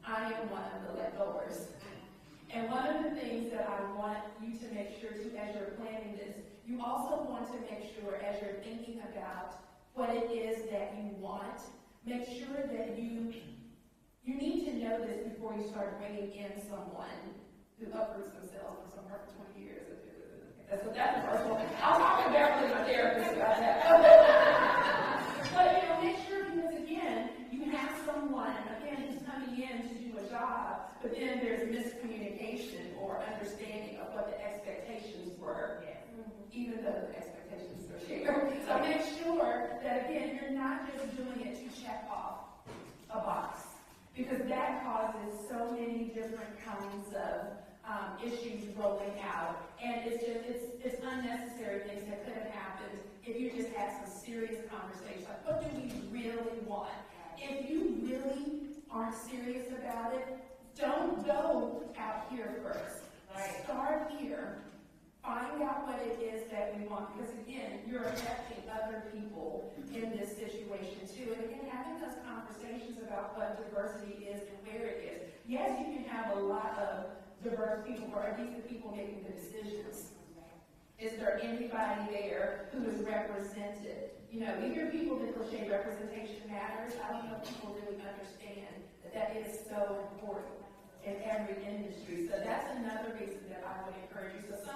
S15: I am one of the let goers. And one of the things that I want you to make sure too, as you're planning this, you also want to make sure as you're thinking about what it is that you want, make sure that you need to know this before you start bringing in someone who uproots themselves from somewhere for 20 years, if That's the first one. I'll talk to Beverly, my therapist, about that. But, make sure, because again, you have someone, again, who's coming in to do a job, but then there's miscommunication or understanding of what the expectations were, even though the expectations are shared. So make sure that, again, you're not just doing it to check off a box, because that causes so many different kinds of issues rolling out, and it's unnecessary things that could have happened if you just had some serious conversation. Like, what do we really want? If you really aren't serious about it, don't go out here first. Start here. Find out what it is that we want, because again, you're affecting other people in this situation too. And again, having those conversations about what diversity is and where it is. Yes, you can have a lot of diverse people, but are these the people making the decisions? Is there anybody there who is represented? We hear people that cliche representation matters. I don't know if people really understand that is so important in every industry. So that's another reason that I would encourage you. So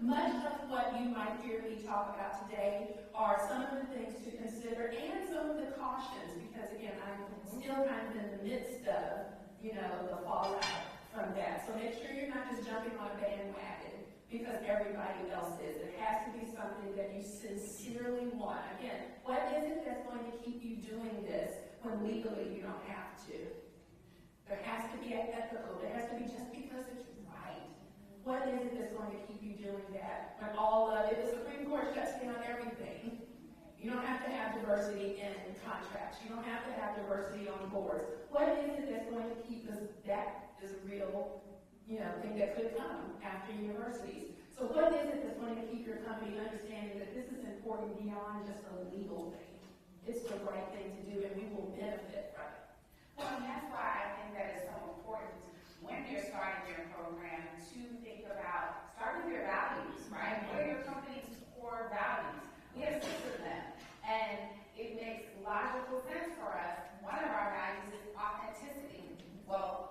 S15: much of what you might hear me talk about today are some of the things to consider and some of the cautions, because again, I'm still kind of in the midst of, the fallout from that. So make sure you're not just jumping on a bandwagon because everybody else is. It has to be something that you sincerely want. Again, what is it that's going to keep you doing this when legally you don't have to? There has to be an ethical. There has to be just because it's right. What is it that's going to keep you doing that? When all of it, the Supreme Court shuts down everything. You don't have to have diversity in contracts. You don't have to have diversity on boards. What is it that's going to keep us? That is a real, thing that could come after universities. So what is it that's going to keep your company understanding that this is important beyond just a legal thing? It's the right thing to do, and we will benefit from it.
S17: Well, and that's why I think that is so important when you're starting your program to think about starting your values, right? What are your company's core values? We have 6 of them, and it makes logical sense for us. One of our values is authenticity. Well,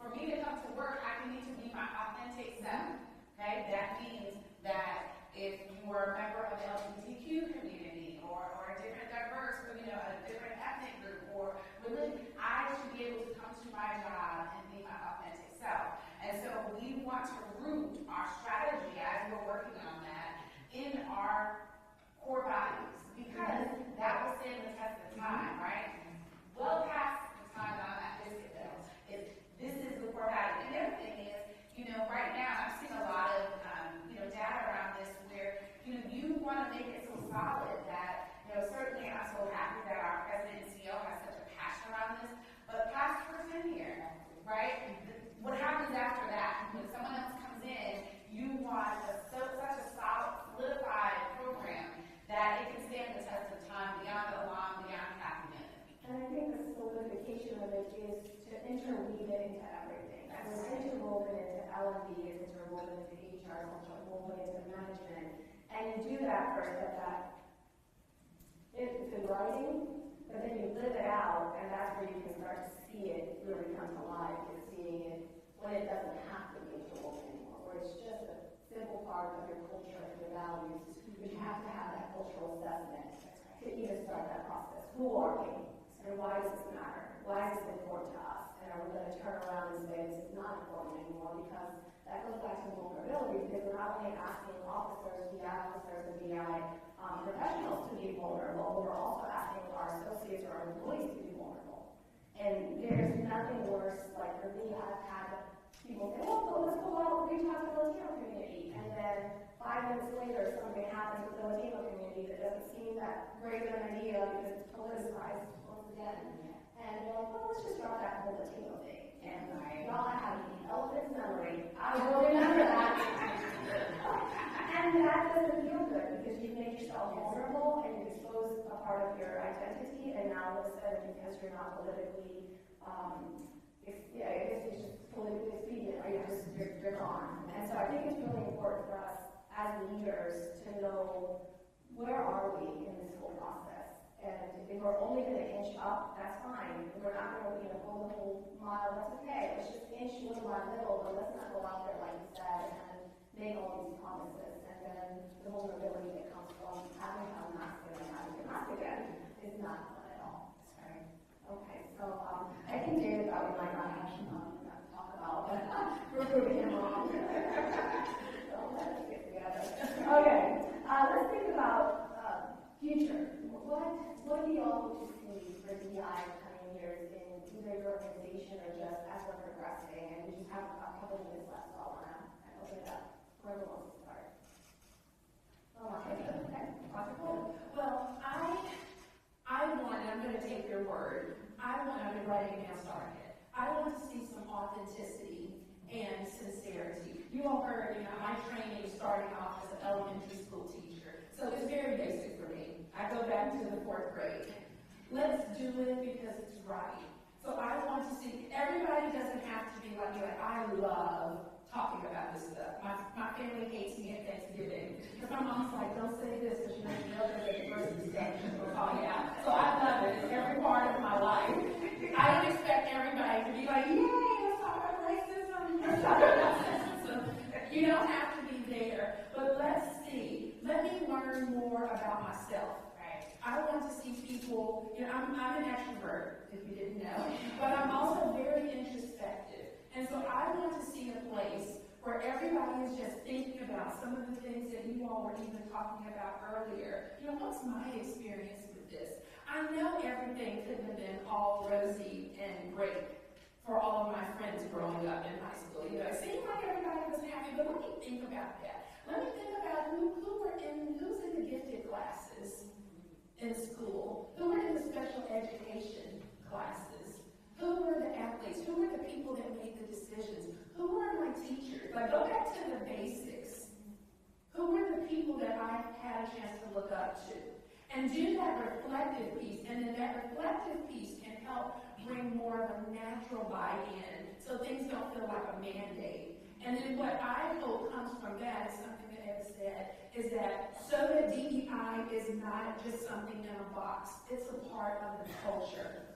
S17: for me to come to work, I need to be my authentic self. Okay, that means that if you are a member of the LGBTQ community or a different diverse, a different ethnic group or religion, I should be able to come to my job and be my authentic self. And so we want to root our strategy as we're working on that in our core values, because that will stand the test of time, right? Well past the time that I'm at Biscuit Bill, this is the core value. And the other thing is, right now I've seen a lot of data around this where you want to make it so solid that certainly I'm so happy that our president and CEO has such a passion around this, but past for 10 years, right? What happens after that? When someone else comes in, you want such a solid, solidified program that it can stand the test of time beyond the alum, beyond Kathy Minute.
S16: And I think the solidification of it is to interweave it into everything. It's interwoven into L&D, it's interwoven into HR, it's interwoven into management. And you do that first at that. It's in writing, but then you live it out, and that's where you can start to see it really come to life. You're seeing it when it doesn't have to be interwoven anymore, where it's just a simple part of your culture and your values. You have to have that cultural assessment to even start that process. Who are we? And why does this matter? Why is this important to us? And are we going to turn around and say this is not important anymore? Because that goes back to vulnerability, because we're not only asking officers, DI officers, and DI professionals to be vulnerable, but we're also asking our associates or our employees to be vulnerable. And there's nothing worse, like for me, I've had people say, well, let's go out and reach out to the Latino community. And then 5 minutes later, something happens with the Latino community that doesn't seem that great of an idea because it's politicized once again. And they're like, well, let's just drop that whole Latino thing. And y'all have an elephant's memory. I will remember that. And that doesn't feel good because you make yourself vulnerable and you expose a part of your identity. And now all of a sudden, because you're not politically, I guess it's just politically expedient, right? You're gone. And so I think it's really important for us as leaders to know where are we in this whole process. And if we're only going to inch up, that's fine. If we're not going to go the whole mile, that's okay. Let's just inch little by little, but let's not go out there, like you said, and make all what do you all hope to see for DEI in the coming years in either your organization or just as we're progressing? And we just have a couple of minutes left, so I want to open it up. Whoever wants to start. Okay.
S15: Well, I'm going to take your word. I've been writing it down, starting it. I want to see some authenticity and sincerity. You all heard, my training starting off as an elementary school teacher. So it's very basic for me. I go back to the 4th grade. Let's do it because it's right. So I want to see, everybody doesn't have to be like, I love talking about this stuff. My family hates me at Thanksgiving. Because my mom's like, don't say this because you know that the person is saying will call you out. So I love it. It's every part of my life. I don't expect everybody to be like, yay, let's talk about racism. Let's talk about sexism. You don't have to be there. But let's see. Let me learn more about myself. I want to see people, I'm an extrovert, if you didn't know, but I'm also very introspective. And so I want to see a place where everybody is just thinking about some of the things that you all were even talking about earlier. What's my experience with this? I know everything could have been all rosy and great for all of my friends growing up in high school. It seemed like everybody was happy, but let me think about that. Let me think about who's in the gifted classes in school, who were in the special education classes, who were the athletes, who were the people that made the decisions, who were my teachers. Go back to the basics. Who were the people that I had a chance to look up to? And do that reflective piece, and then that reflective piece can help bring more of a natural buy-in so things don't feel like a mandate. And then what I hope comes from that is something that Eva said, is that so that DEI is not just something in a box, it's a part of the culture.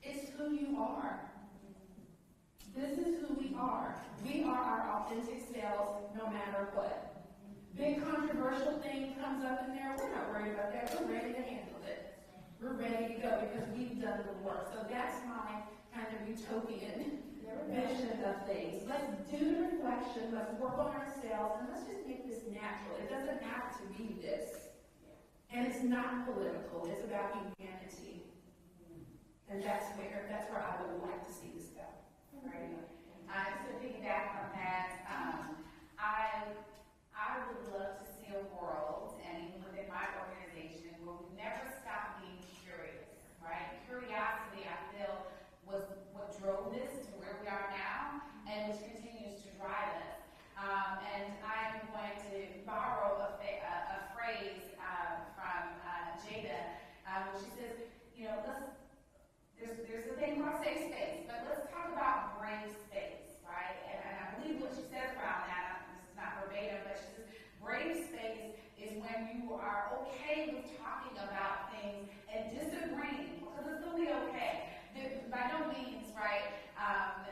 S15: It's who you are. This is who we are. We are our authentic selves no matter what. Big controversial thing comes up in there, we're not worried about that. We're ready to handle it. We're ready to go because we've done the work. So that's my kind of utopian vision of things. Let's do the reflection, let's work on ourselves, and let's just make this natural. It doesn't have to be this. And it's not political, it's about humanity. And that's where I would like to see this go.
S17: Right. Just to piggyback on that, I would love to see a world, and even within my organization, where we never stop being curious, right? Curiosity, I feel, was what drove this to where we are now, and which continues to drive us. And I'm going to borrow a phrase from Jada, where she says, there's a thing called safe space, but let's talk about brave space, right? And I believe what she says around that, this is not verbatim, but she says brave space is when you are okay with talking about things and disagreeing, because it's really okay. By no means, right, I'm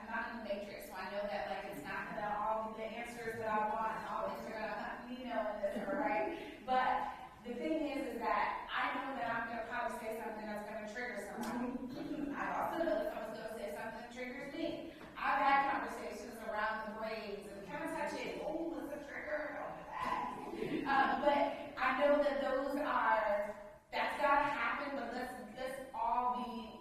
S17: not in the matrix, so I know that it's not going to all be the answers that I want, and all things are going to hunt me, in this, right? But the thing is that I know that I'm going to probably say something that's going to trigger somebody. I also know that someone's going to say something that triggers me. I've had conversations around the brains and kind of touch it. Oh, it's a trigger. Don't do that. But I know that that's got to happen, but let's all be,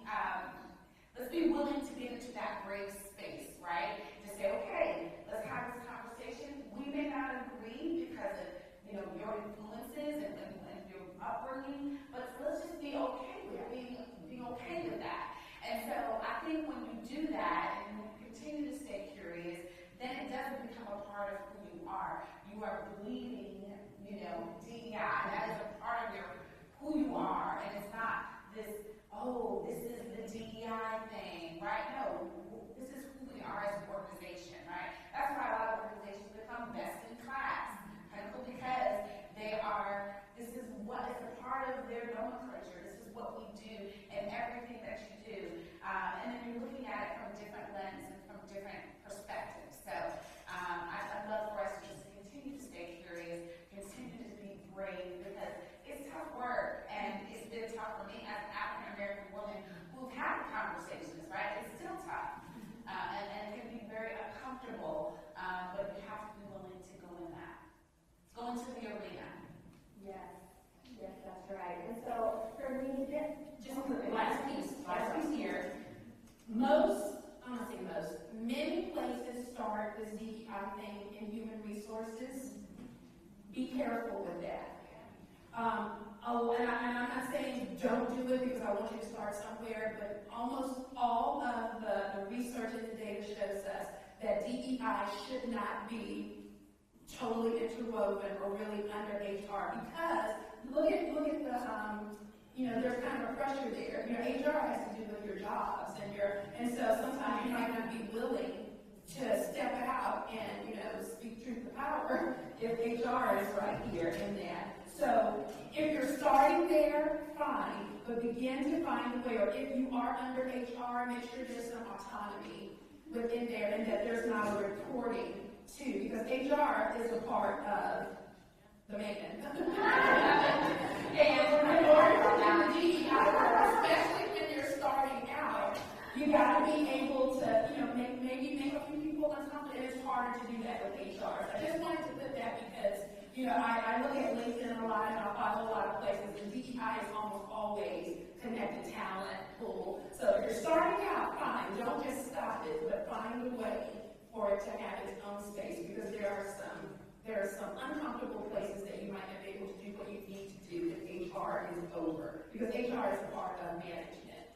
S17: let's be willing to get into that brave space, right? To say, okay, let's have this conversation. We may not agree because of, your influences and your upbringing, but let's just be okay with being okay with that. And so I think when you do that and you continue to stay curious, then it doesn't become a part of who you are. You are bleeding, DEI. That is a part of who you are, and it's not this is the DEI thing, right? No, this is who we are as an organization, right? That's why a lot of organizations become best in class, because this is what is a part of their nomenclature. This is what we do and everything that you do. And then you're looking at it from different lenses and from different perspectives. So I'd love for us to just continue to stay curious, continue to be brave, because it's tough work, and it's been tough for me as an African-American woman who've had conversations, right? It's still tough, and it can be very uncomfortable, but we have to
S15: many places start this DEI thing in human resources. Be careful with that. And I'm not saying don't do it because I want you to start somewhere, but almost all of the research and the data shows us that DEI should not be totally interwoven or really under HR, because look at the there's kind of a pressure there. HR has to do with your jobs and so sometimes you might not be willing to step out and speak truth to power if HR is right here in that. So if you're starting there, fine, but begin to find a way, or if you are under HR, make sure there's some autonomy within there and that there's not a reporting too, because HR is a part of the maintenance. And in order to do the DEI, especially when you're starting out, you got to be able to, maybe make a few people uncomfortable, and it's harder to do that with HR. So I just wanted to put that because, I look at LinkedIn a lot and I follow a lot of places, and DEI is almost always connected talent pool. So if you're starting out, fine, don't just stop it, but find a way for it to have its own space, because there are some uncomfortable places that you might not be able to do what you need to do if HR is over, because HR is a part of management,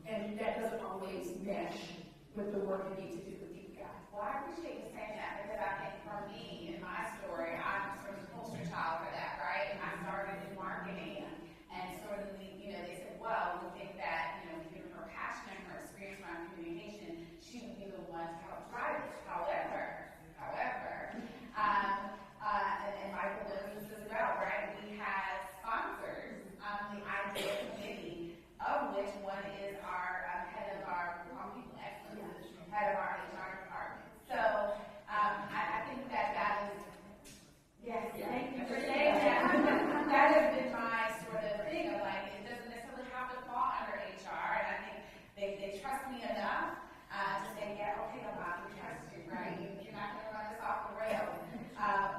S15: and that doesn't always mesh with the work you need to do with DEI.
S17: Well, I appreciate you saying that, because I think for me, in my story, I'm sort of the poster child for that, right? I started in marketing, and sort of, they said, well, we think that, given her passion and her experience around communication, she would be the one to help drive it. However, and Michael Williams as well, right? We have sponsors on the IDEA committee, of which one is our head of our people excellence, head of our HR department. So I think that is, yes, thank you for saying that. That has been my sort of thing of like, it doesn't necessarily have to fall under HR, and I think they trust me enough to say, yeah, okay, Alana, we trust you, right? You're not going to run this off the rails.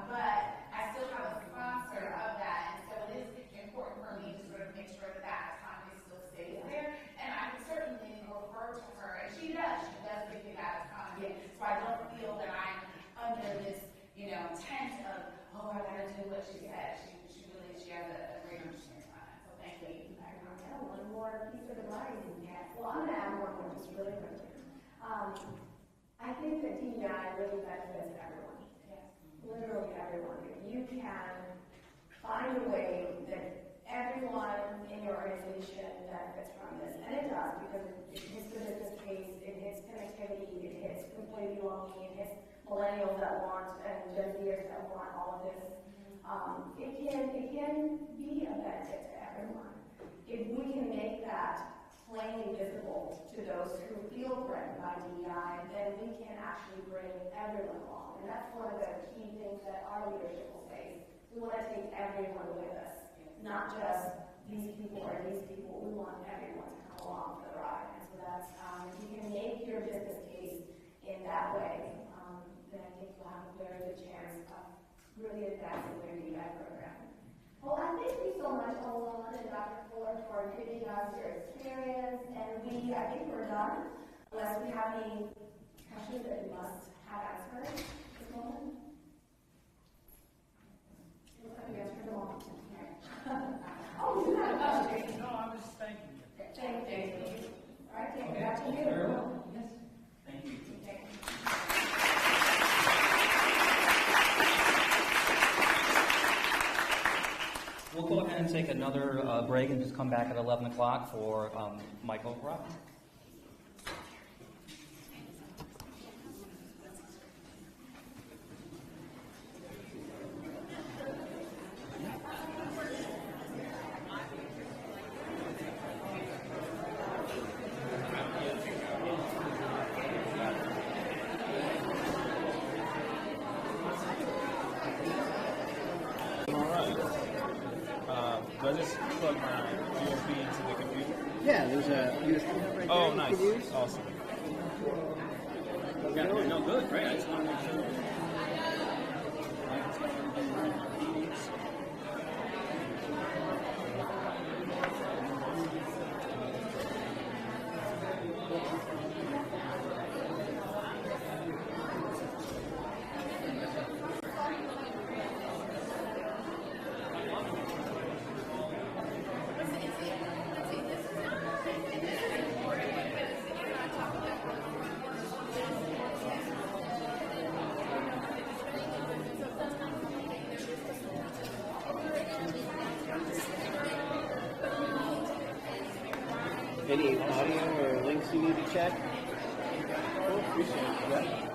S17: But I still have a sponsor of that, and so it is important for me to sort of make sure that autonomy still stays there. And I can certainly refer to her, and she does give me that autonomy. So I don't feel that I'm under this, tent of, oh, I gotta do what she said. She has a great understanding on it. So thank you.
S16: One more piece of advice. Well, I'm gonna add one more just really quickly. I think that DEI really benefits everyone. Literally everyone. If you can find a way that everyone in your organization benefits from this, and it does, because it hits the business case, it hits connectivity, it hits employee belonging, it hits millennials that want, and Gen Zers that want all of this. It can be a benefit to everyone. If we can make that plainly visible to those who feel threatened by DEI, then we can actually bring everyone along. And that's one of the key things that our leadership will say. We want to take everyone with us, not just these people or these people. We want everyone to come along for the ride. And so that's, if you can make your business case in that way, then I think you'll have a very good chance of really advancing your DEI program. Well, I thank you so much, Olin and Dr. Fuller, for giving us your experience. And I think we're done, unless we have any questions that we must have answered this moment. Looks like we answered them all. Oh, you have a question.
S14: No, I'm just thanking you.
S16: Thank you. All right, take it back to you.
S14: Very well. Yes. Thank you. We'll go ahead and take another break and just come back at 11 o'clock for Michael Robbins.
S18: Do I just plug my USB into the computer?
S1: Yeah, there's a USB hub right there.
S18: Oh,
S1: you
S18: nice.
S1: can use.
S18: Awesome.
S1: Yeah,
S18: no, good, great. I just want to make sure.
S1: Any audio or links you need to check? Cool, appreciate it. Yeah.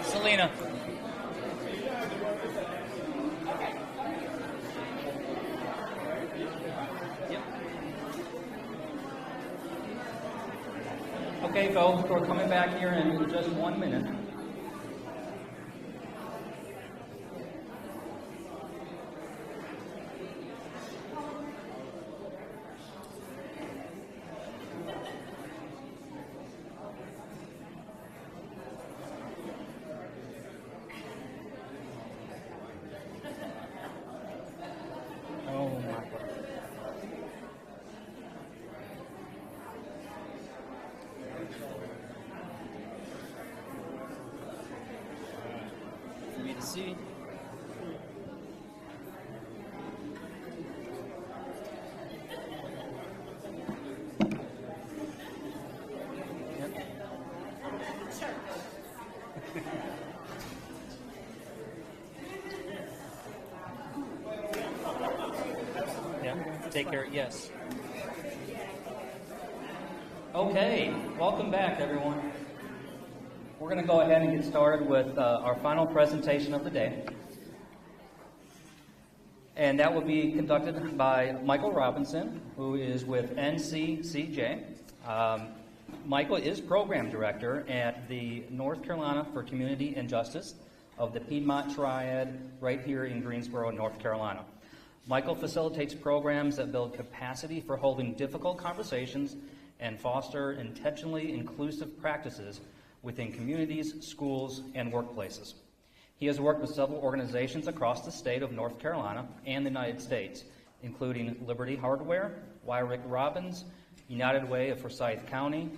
S14: Selena.
S4: Okay, folks, we're coming back here in just 1 minute.
S14: Oh my God. For me to see.
S4: Yeah, take care, yes. Okay, welcome back, everyone. We're going to go ahead and get started with our final presentation of the day. And that will be conducted by Michael Robinson, who is with NCCJ. Michael is Program Director at the North Carolina for Community and Justice of the Piedmont Triad right here in Greensboro, North Carolina. Michael facilitates programs that build capacity for holding difficult conversations and foster intentionally inclusive practices within communities, schools, and workplaces. He has worked with several organizations across the state of North Carolina and the United States, including Liberty Hardware, Wyrick Robbins, United Way of Forsyth County,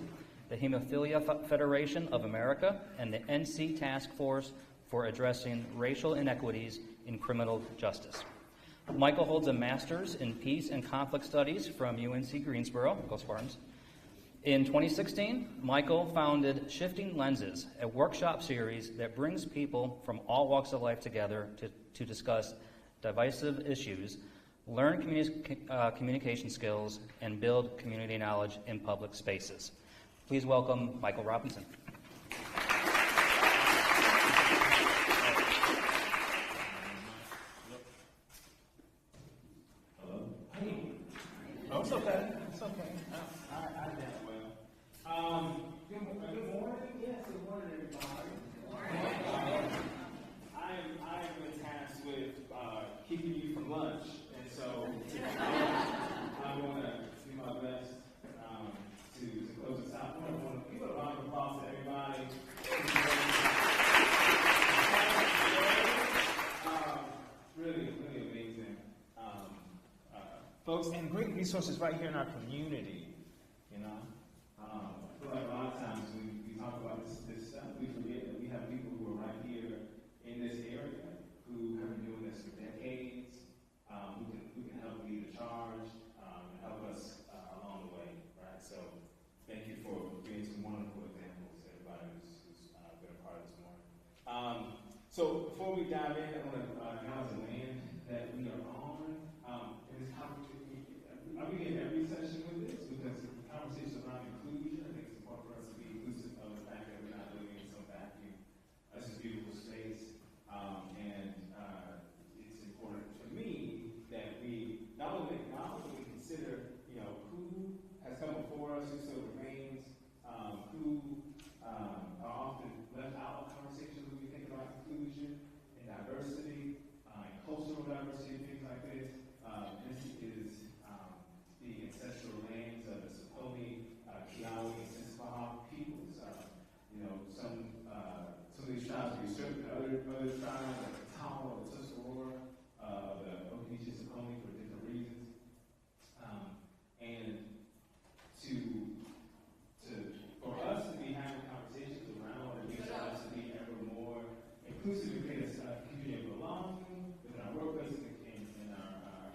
S4: the Hemophilia Federation of America, and the NC Task Force for Addressing Racial Inequities in Criminal Justice. Michael holds a master's in Peace and Conflict Studies from UNC Greensboro, go Spartans. In 2016, Michael founded Shifting Lenses, a workshop series that brings people from all walks of life together to discuss divisive issues, learn communication skills, and build community knowledge in public spaces. Please welcome Michael Robinson.
S18: Oh, it's okay. It's okay. I did well. Good morning. Yes, good morning, everybody. I have been tasked with keeping you from lunch, and so I'm going to do my best to close this out. I want to give a round of applause to everybody. Really, really amazing. Folks, and great resources right here in our community, you know. I feel like a lot of times we talk about this stuff, we forget that we have people who are right here in this area who have been doing this for decades, who can help lead the charge, and help us along the way, right? So thank you for being some wonderful examples, everybody who's been a part of this morning. So before we dive in, I want to acknowledge the land that we are on. I begin every session with this because the conversation around inclusion, I think it's important for us to be inclusive of the fact that we're not living in some vacuum. This is a beautiful space, and it's important to me that we not only acknowledge, but we consider, you know, who has come before us, who still remains, who are often left out of conversations when we think about inclusion and diversity, and cultural diversity, things like this. This is the ancestral lands of the Saponi, Kiawe, and Sinsbaha peoples. You know, some of these tribes are certain other tribes, like the Tawa, the Tuscarora, the Okinawa Saponi for different reasons. And for us to be having conversations around what it means for us to be ever more inclusive, to create a community of belonging within our workplaces and in our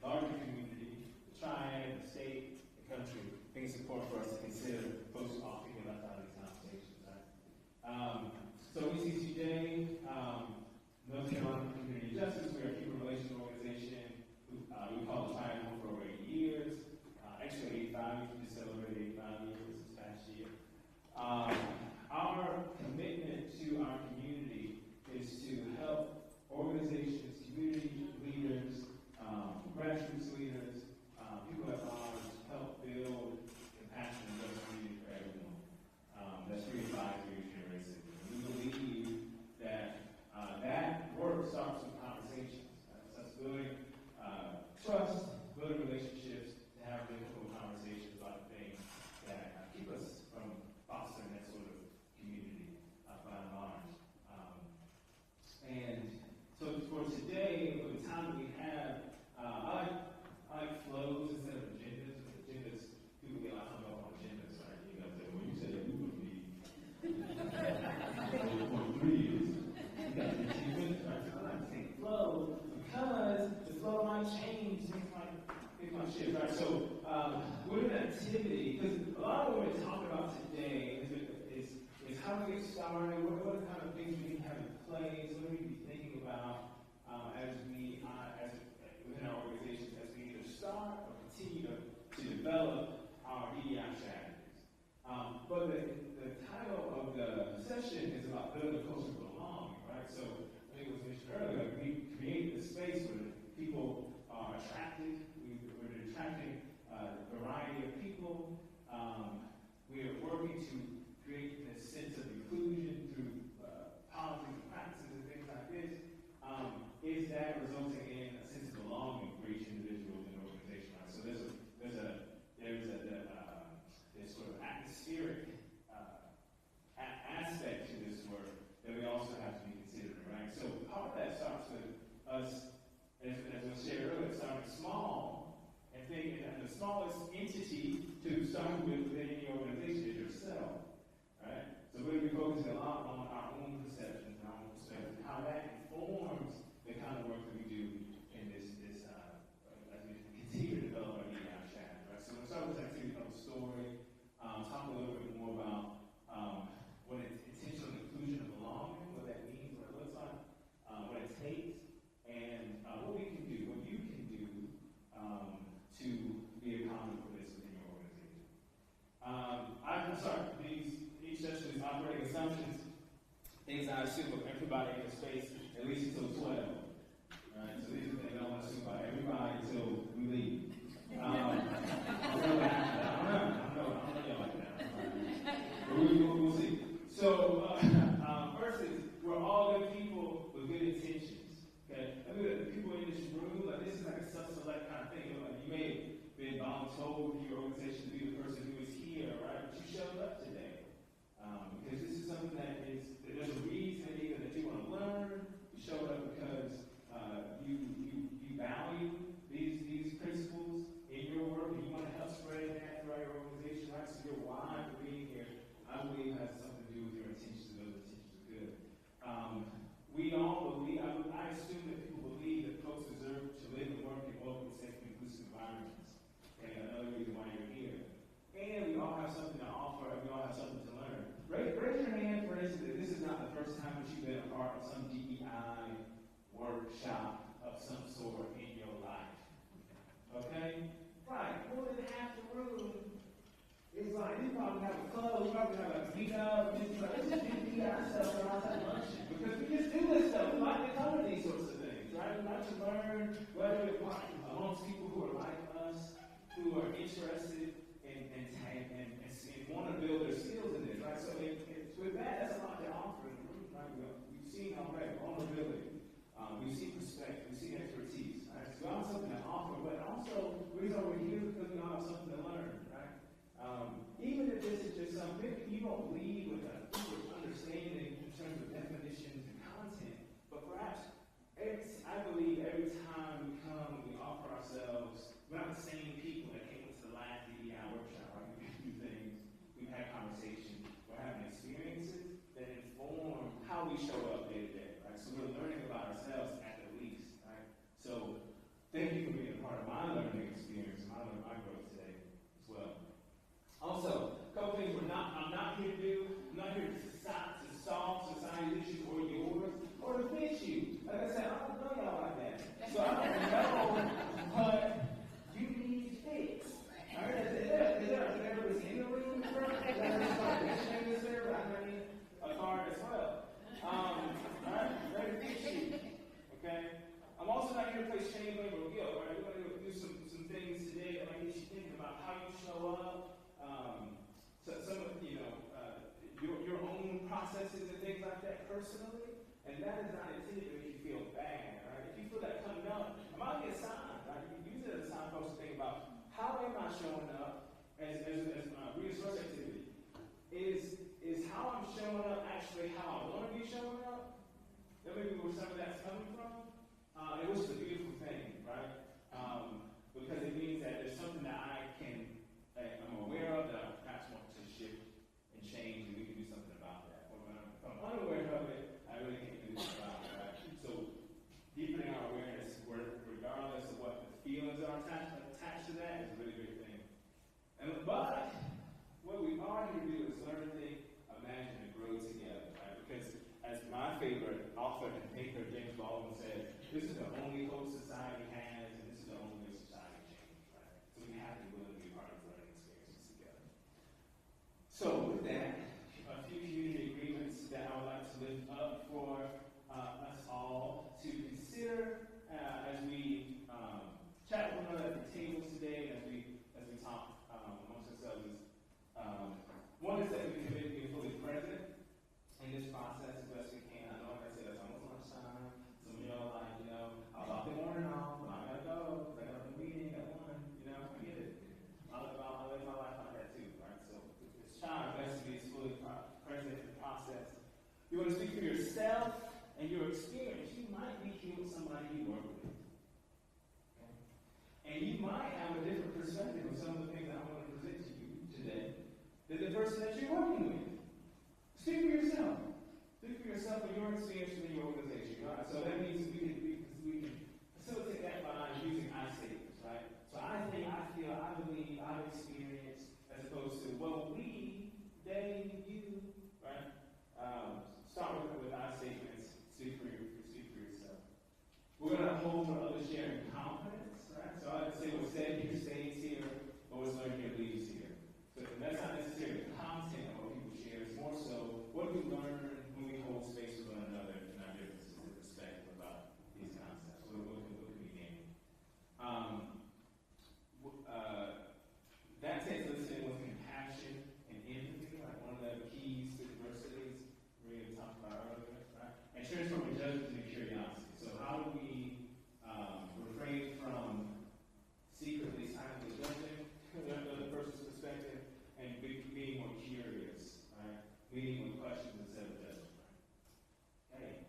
S18: larger community, the triad, the state, the country. I think it's important for us to consider folks who often get left out of these conversations, right? So ECCJ, here's my shift, right? So, with an activity, because a lot of what we're talking about today is how to get started, what kind of things we need to have in place, what do we need to be thinking about within our organizations as we either start or continue to develop our DEI strategies. But the title of the session is about building a culture of belonging, right? So, I think it was mentioned earlier, we create the space where people are attracted, we're attracting a variety of people. We are working to create this sense of inclusion through policies and practices and things like this. Is that resulting in a sense of belonging for each individual in the organization, right? So there's this sort of atmospheric aspect to this work that we also have to be considering, right? So part of that starts with us, as was shared earlier, starting small and thinking that the smallest entity to start with within any organization is yourself, right? So we're going to be focusing a lot on our own perceptions and our own perspective, how that informs the kind of work that we do in this as we continue to develop our DEI strategy, right? So we'll start with this activity called Story, talk a little bit more about what intentional inclusion and belonging, what that means, what it looks like, what it takes, and what we can do, what you can do to be accountable for this within your organization. I'm sorry, each session is operating assumptions, things I assume of everybody in the space, at least until 12. Right? So these are things I want to assume about everybody until we leave. I don't know y'all like that. But we'll see. So, first is, we're all good people with good intentions. Okay? I mean, the people in this room, like, this is like a self-select kind of thing. Like, you may have been voluntold for your organization to be the person who is here, right? But you showed up today. Because this is something that there's a reason either that you want to learn, you showed up because you value these principles in your work, and you want to help spread that throughout your organization, right? So your why for being here, I believe, has something to do with your intentions, and those intentions are good. We all believe, I assume that people believe that folks deserve to live and work in open, safe, and inclusive environments. Okay, another reason why you're here. And we all have something to offer, and we all have something to learn. Raise your hand, for instance, if this is not the first time that you've been a part of some DEI workshop of some sort in your life. Okay? Right. More than half the room is like, you probably have a club, you probably have a meetup, just like, let's just do DEI stuff and all that luncheon. Because we just do this stuff. We like to cover these sorts of things, right? We like to learn, whether we're amongst people who are like us, who are interested and want to build their skills in this, right? So with that, that's a lot to offer in the room, right? We've seen already vulnerability, we've seen perspective, we've seen expertise, right? So we all have something to offer, but also we're over here because we all have something to learn, right? Even if this is just something you don't lead with a deeper understanding in terms of definitions and content, but perhaps I believe every time we come, we offer ourselves. We're not the same people that came to the last DEI workshop, right? We do things. We've had conversations, we're having experiences that inform how we show up day to day, right? So we're learning about ourselves at the least, right? So thank you for being a part of my learning experience, my growth today as well. Also, a couple things I'm not here to do. I'm not here to solve society's issues or yours or to fix you. Like I said, I don't know y'all like that. So I don't know what you need fixed. All right? Is there in the room? A card as well. All right? Ready to fix you. Okay? I'm also not here to play shame, blame, or guilt. Right? We're going to do some things today that might get you thinking about how you show up. So some of your own processes and things like that personally, and that is not intended to make you feel bad. Right? If you feel that coming up, it might be a sign. Right? You can use it as a sign for us to think about how am I showing up as resource activity. Is how I'm showing up actually how I want to be showing up? That may be where some of that's coming from. And which is a beautiful thing, right? Because it means that there's something that I'm aware of that I perhaps want to shift and change, and we can do something about that. Or if I'm unaware of it, I really can't do anything about it, right? So deepening our awareness, regardless of what the feelings are attached tables today as we talk amongst ourselves is one is that we commit to being fully present in this process as best we can. I know, like I said, it's almost lunchtime. Some of y'all are like, I was off the morning off, but I gotta go. I got a meeting at 1, I get it. I live my life like that too, right? So it's trying our best to be as fully present in the process. You want to speak for yourself and your experience. You might be here with somebody you work with. Okay? And you might have a different perspective of some of the things that I want to present to you today than the person that you're working with. Speak for yourself. Speak for yourself and your experience within your organization. Right? So that means we can facilitate that by using I statements, right? So I think, I feel, I believe, I've experienced, as opposed to, well, we, they, you, right? Start with I statements. Speak for yourself. We're going to hold for others sharing confidence, right? So I would say what's said here stays here, or what's learned here leaves here. So that's not necessarily the content of what people share. It's more so what do we learn when we hold space with one another and our differences and perspective about these concepts. What can we gain? That takes listening with compassion and empathy, like one of the keys to diversity Maria talked about earlier, right? And transforming judgment into curiosity. So how do we refrain from secretly, silently judging the other person's perspective and being more curious, right? Leading with questions instead of judgment, right? Okay.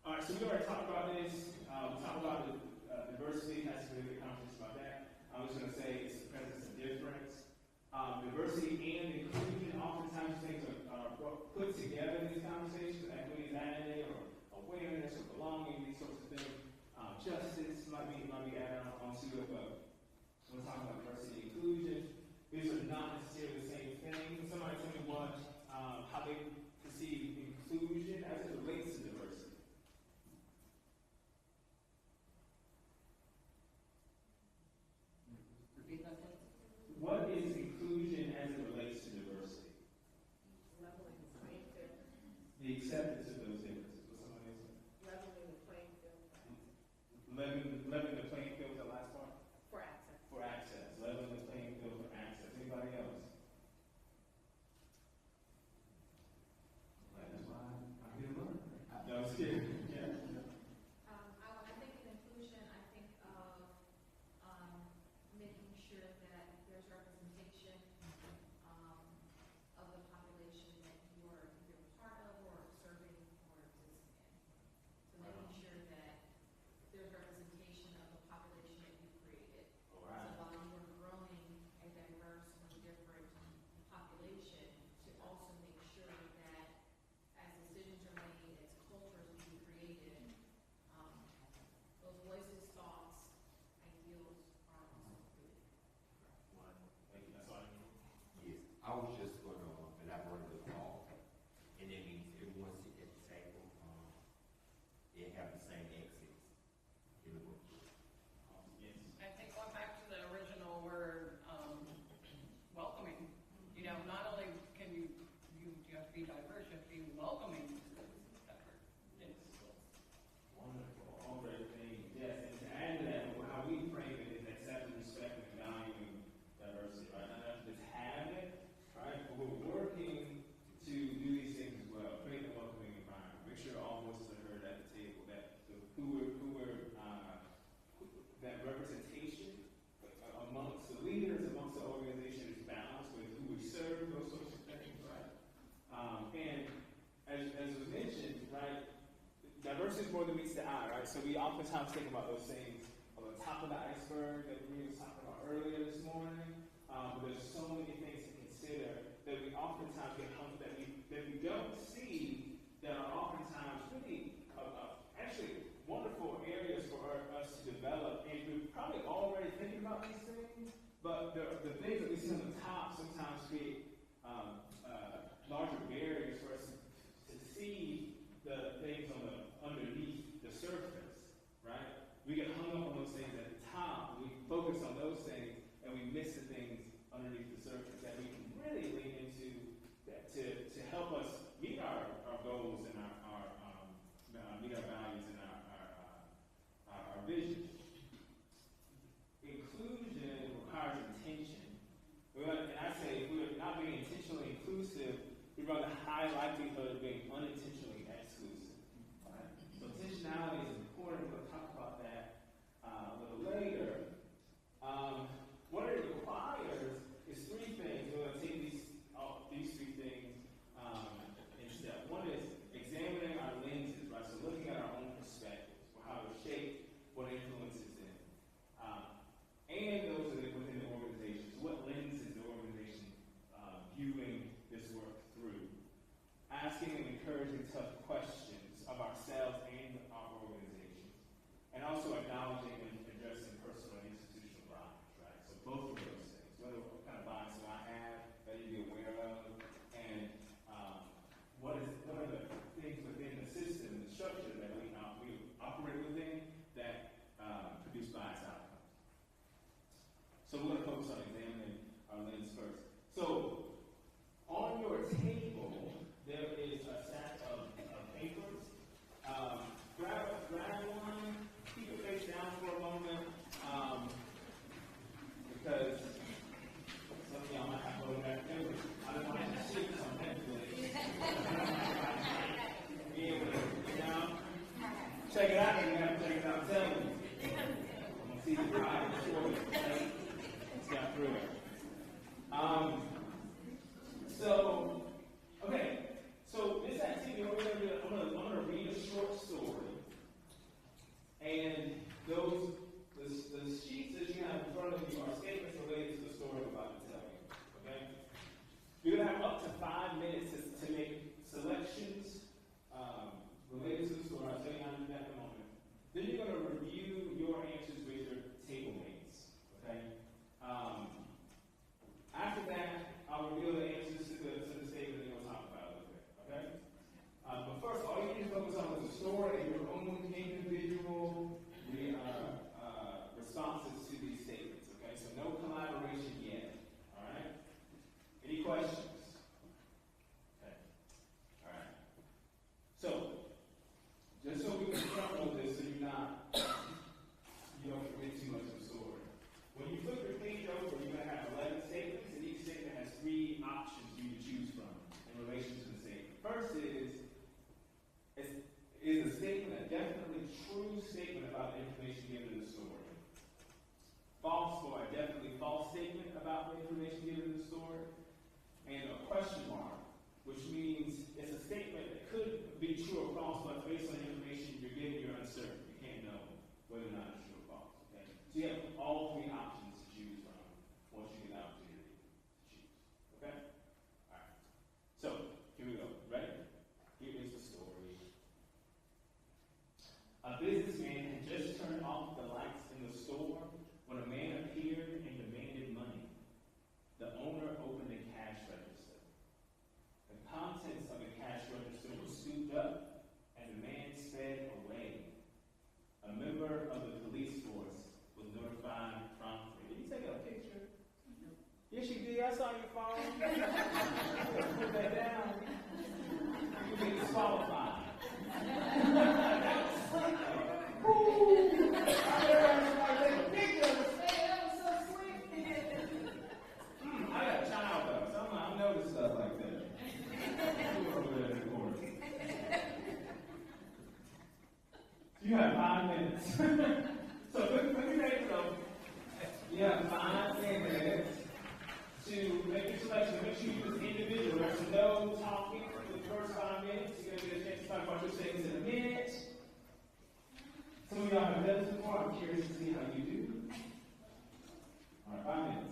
S18: All right, so we already talked about this. We talked about the diversity, has to be a good conversation about that. I'm just going to say it's the presence of difference. Diversity and inclusion, oftentimes things are put together in these conversations. Equity is added, or awareness, or belonging, these sorts of things. Justice might be added onto it, but when we're talking about diversity and inclusion, these are not necessarily the same thing. Somebody tell me how they perceive inclusion as it relates to diversity.
S13: Repeat that, please.
S18: What is inclusion as it relates to diversity?
S12: Leveling the playing field.
S18: The acceptance of those differences. What's somebody else?
S12: Leveling the playing field.
S18: Leveling the playing field, the last part?
S12: For access.
S18: For access. Leveling the playing field for access. Anybody else? That's why I'm here to learn. No, I was kidding. Yeah.
S7: When I think of inclusion, I think of making sure that there's representation of the population that you are either part of or serving or existing in. So making sure that there's representation of the population that you created.
S18: All right.
S7: So while you are growing a diverse or different population, to also make sure that as decisions are made, as cultures are being created, those voices, thoughts, ideals are also included.
S18: Thank you. That's all I need.
S19: Yes, I was just going to elaborate a little more, and that means everyone sit at the table, they have the same exits in the book.
S18: Yes.
S8: I think going back to the original word, welcoming. Not only can you have to be diverse, you have to be welcoming to diverse.
S18: Yes. Wonderful. All great things. Yes, and to add to that, how we frame it is accepting, respecting, and valuing diversity, right? Not just have it, right? But we're working to do these things as well. Create a welcoming environment. Make sure all voices are heard at the table. That that representation amongst the leaders, amongst the organization is balanced with who we serve, those sorts of things, right? And as was mentioned, right, diversity is more than meets the eye, right? So we oftentimes think about those things on the top of the iceberg that we were talking about earlier this morning. But there's so many things to consider that we oftentimes get hung that we don't see that are oftentimes really actually wonderful areas for us to develop. And we're probably already thinking about these things, but the things that we see on the top sometimes create larger barriers for us to see the things underneath the surface, right? We get hung up on those things at the top, we focus on those things, and we miss the things underneath the surface that we can really lean into to help us meet our goals and meet our values and our vision. Inclusion
S20: we run the high likelihood of being unintentionally exclusive. Right? So intentionality is important. We'll talk about that a little later. What it requires is three things. We're going to take these three things in step. One is examining our lenses, right? So looking at our own perspectives, how we're shaped, what influences them. And those are within the organization. So what lens is the organization viewing this work through? Asking and encouraging tough questions of ourselves and our organizations. And also acknowledging and addressing personal and institutional bias, right? So both of those things. What kind of bias do I have that you be aware of? And what are the things within the system, the structure that we operate within that produce bias outcomes? So we're going to focus on examining our lens first. So on your table, there is a stack of papers. Grab one, keep it face down for a moment, because some of y'all might have to look at papers. I don't want to see some Netflix. Be able to get down, check it out, and you have to check it out and tell me. I'm going to see the pride and story. Let's get through it. So this activity, I'm going to read a short story, and the sheets that you have in front of you are statements related to the story I'm about to tell you. Okay, you're going to have up to 5 minutes to make selections related to the story. I'll tell you how to do that in a moment. Then you're going to review your answers with your table mates. Okay. After that, I'll reveal the answers to the statement and we'll talk about it a little bit. Okay? But first, all you need to focus on is the story and your own individual responses to these statements. Okay? So no collaboration yet. All right? Any questions? Okay. All right. So, just so we can front load this so you don't forget too much of the story. When you flip your page over, you're going to have 11 statements, and each statement has 3 options for you to choose from in relation to the statement. First is a statement a definitely true statement about the information given in the story? False or a definitely false statement about the information given in the story? And a question mark, which means it's a statement that could be true or false, but based on the information you're given, you're uncertain. You can't know whether or not it's true or false. Okay? So you have all 3 options to choose from once you get the opportunity to choose. Okay? All right. So here we go. Ready? Here is the story. A businessman had just turned off the lights in the store when a man appeared and demanded money. The owner opened a cash register. The contents of the cash register were scooped up, and the man sped away. A member of the police force was notified promptly. Did you take a picture? Yes, you did. I saw your phone. Put that down. You get disqualified. That was slick. Ooh. I heard somebody take a picture of the stand. That was so sweet. I got a child though, so I notice stuff like that. Over there in the corner. You have 5 minutes. So let me make it up. You have 5 minutes to make your selection. Make sure you use individual. There's no talking for the first 5 minutes. You're going to get a chance to talk about your things in a minute. Some of y'all have done this before. I'm curious to see how you do. All right, 5 minutes.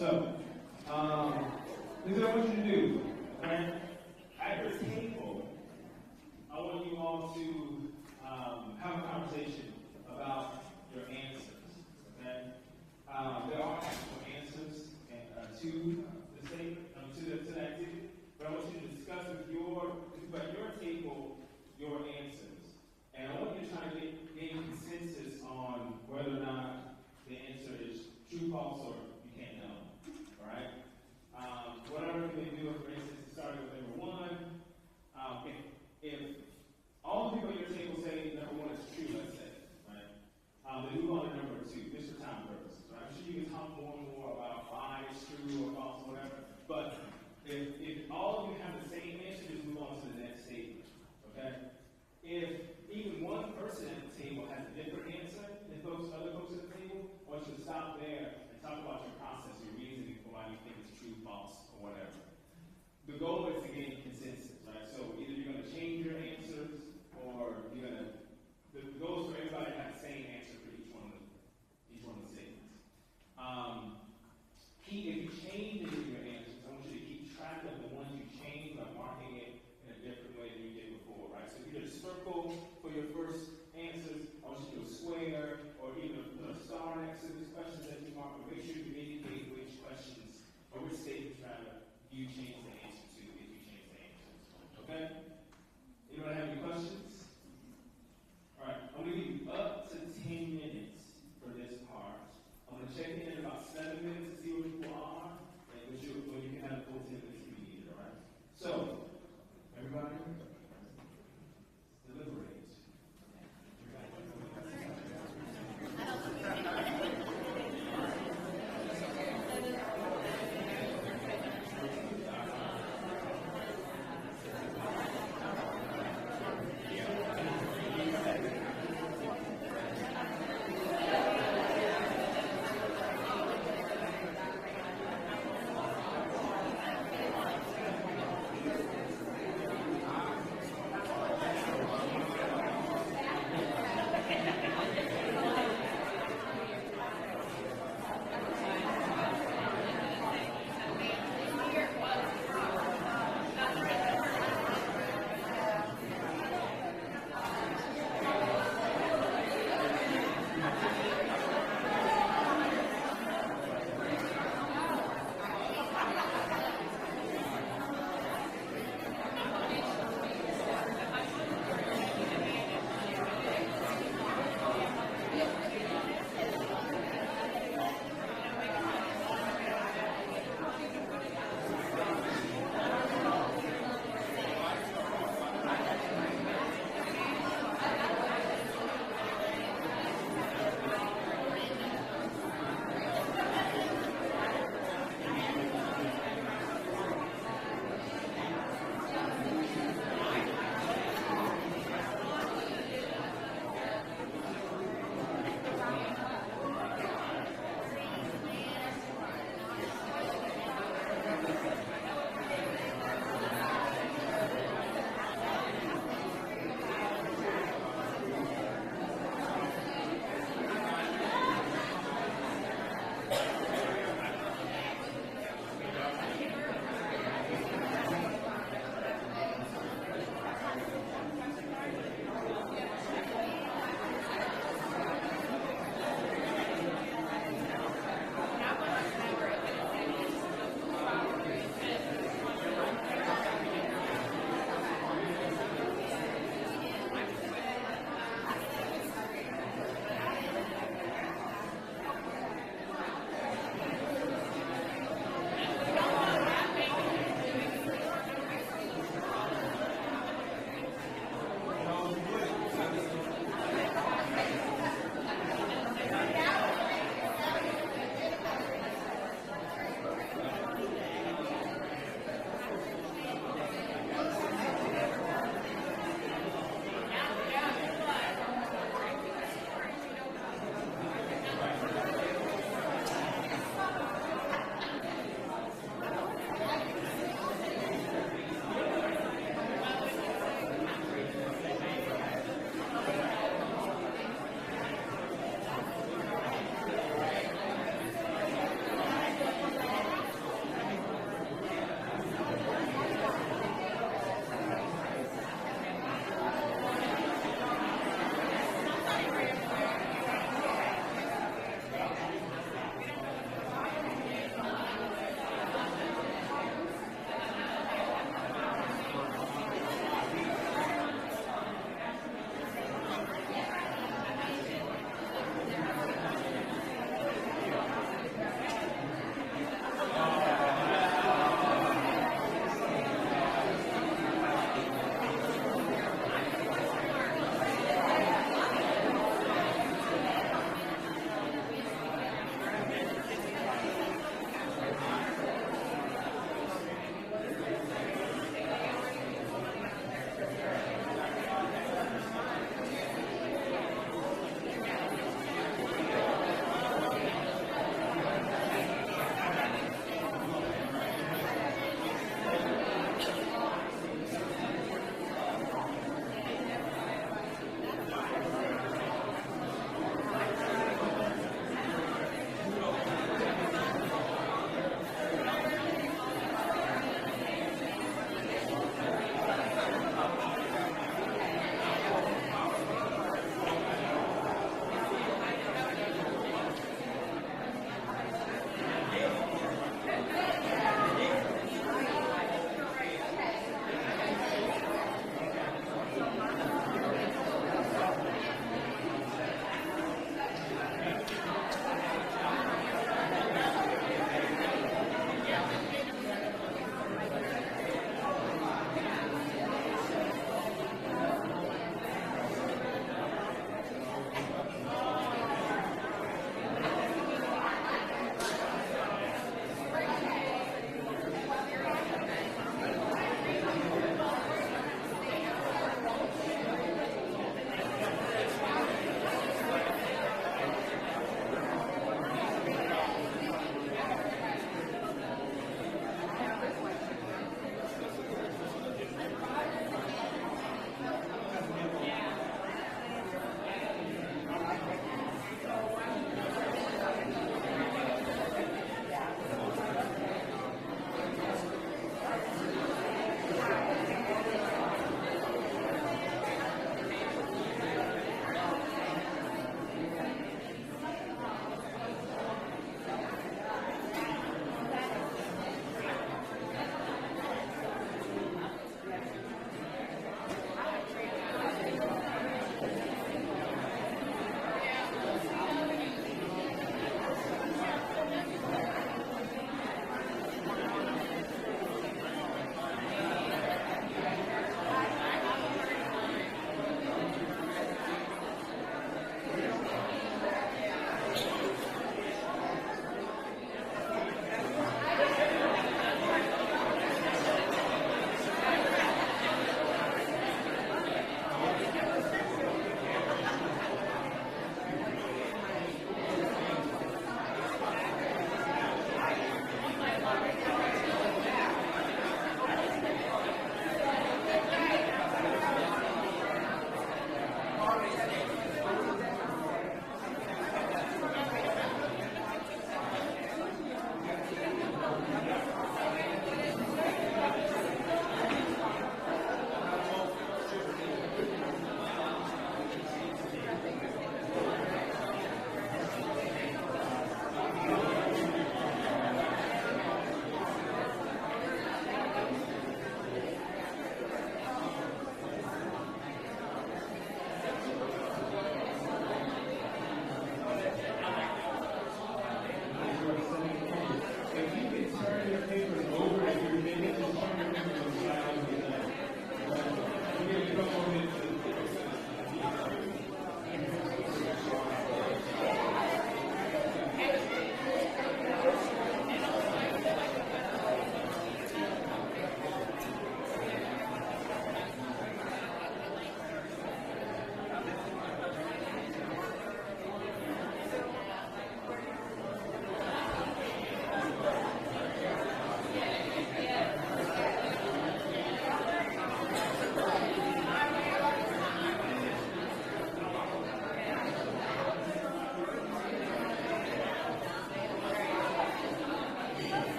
S20: So, this is what I want you to do. Okay? At your table, I want you all to have a conversation about your answers. Okay? There are actual answers to the statement, to the activity, but I want you to discuss at your table your answers. And I want you to try to gain consensus on whether or not the answer is true, false, or you can't know. All right? Whatever you can do, for instance, starting with number one, if all the people at your table say number one is true, let's say, right? Then move on to number two, just for time purposes, right? I'm sure you can talk more and more about why it's true or false or whatever, but if all of you have the same answer, just move on to the next statement, okay? If even one person at the table has a different answer than other folks at the table, I want you to stop there and talk about your process, your reasoning for why you think it's true, false, or whatever. The goal is to gain consensus, right? So either you're going to change your answers, or you're going to. The goal is for everybody to have the same answer for each one of the statements. If you change any of your answers, I want you to keep track of the ones you changed by marking it in a different way than you did before, right? So if you did a circle for your first answers, I want you to do a square, or even put a star next to these questions that you mark, but make sure you indicate which questions, or which statements rather, you change the answer to if you change the answers. Okay? Anybody have any questions? All right, I'm going to give you up to 10 minutes for this part. I'm going to check in about 7 minutes to see where people are, and when you can have the full 10 minutes if you need it, all right? So, everybody, deliberate.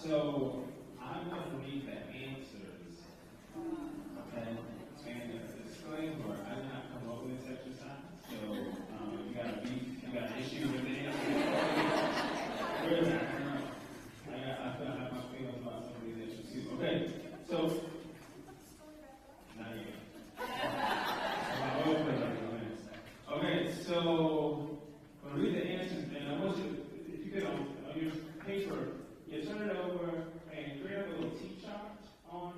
S18: So I'm going to read the answers. Okay? And a disclaimer, I did not come up with this exercise. So you got a beef, you got an issue with the answers. Where is that? I feel like my feelings about some of these issues too. Okay, so not yet. Okay, so I'm going to read the answers, and I want you, if you could, on your paper, you turn it over and create a little T-chart on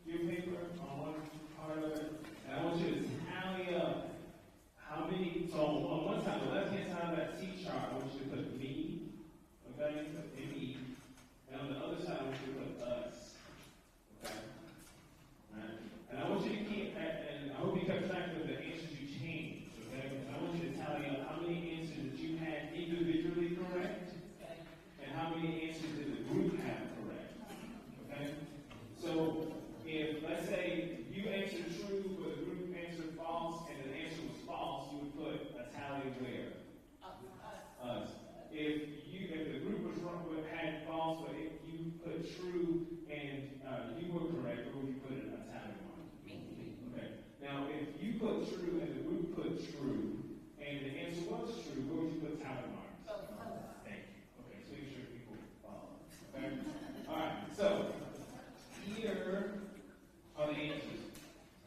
S18: your paper, on one part of it, and I want you to tally up how many, so on one side, the left-hand side of that T-chart, I want you to put me, okay, me, and on the other side, I want you to put us, okay? All right? And I want you to keep, and I hope you kept track of the answers you changed, okay? I want you to tally up how many answers that you had individually correct, and how many answers did the group have correct, okay? So, if, let's say, you answered true, but the group answered false, and the answer was false, you would put a tally where? Us. If the group was wrong, had false, but if you put true and you were correct, where would you put a tally mark? Okay. Now, if you put true and the group put true, and the answer was true, where would you put tally marks? Thank you. Okay, so make sure people follow. Okay. All right. So here are the answers.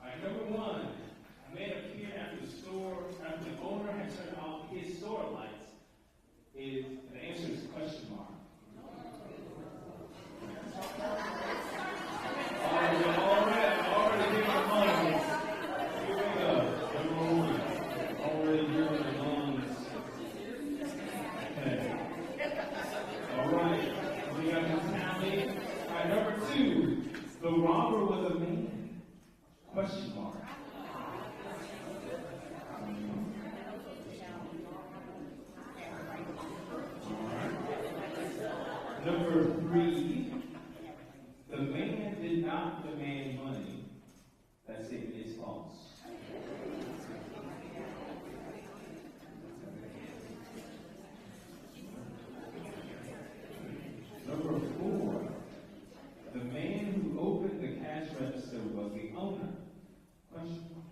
S18: All right. Number one, a man appeared after the owner had turned off his store lights. The answer is question mark. Already giving the money. Here we go. Number one. Already giving the loans. Okay. All right. We got the tally. All right. Number two. The robber was a man. Question mark. Number three, the man did not demand money. That statement is false. Number four, the man who opened the cash register was the owner. Question mark.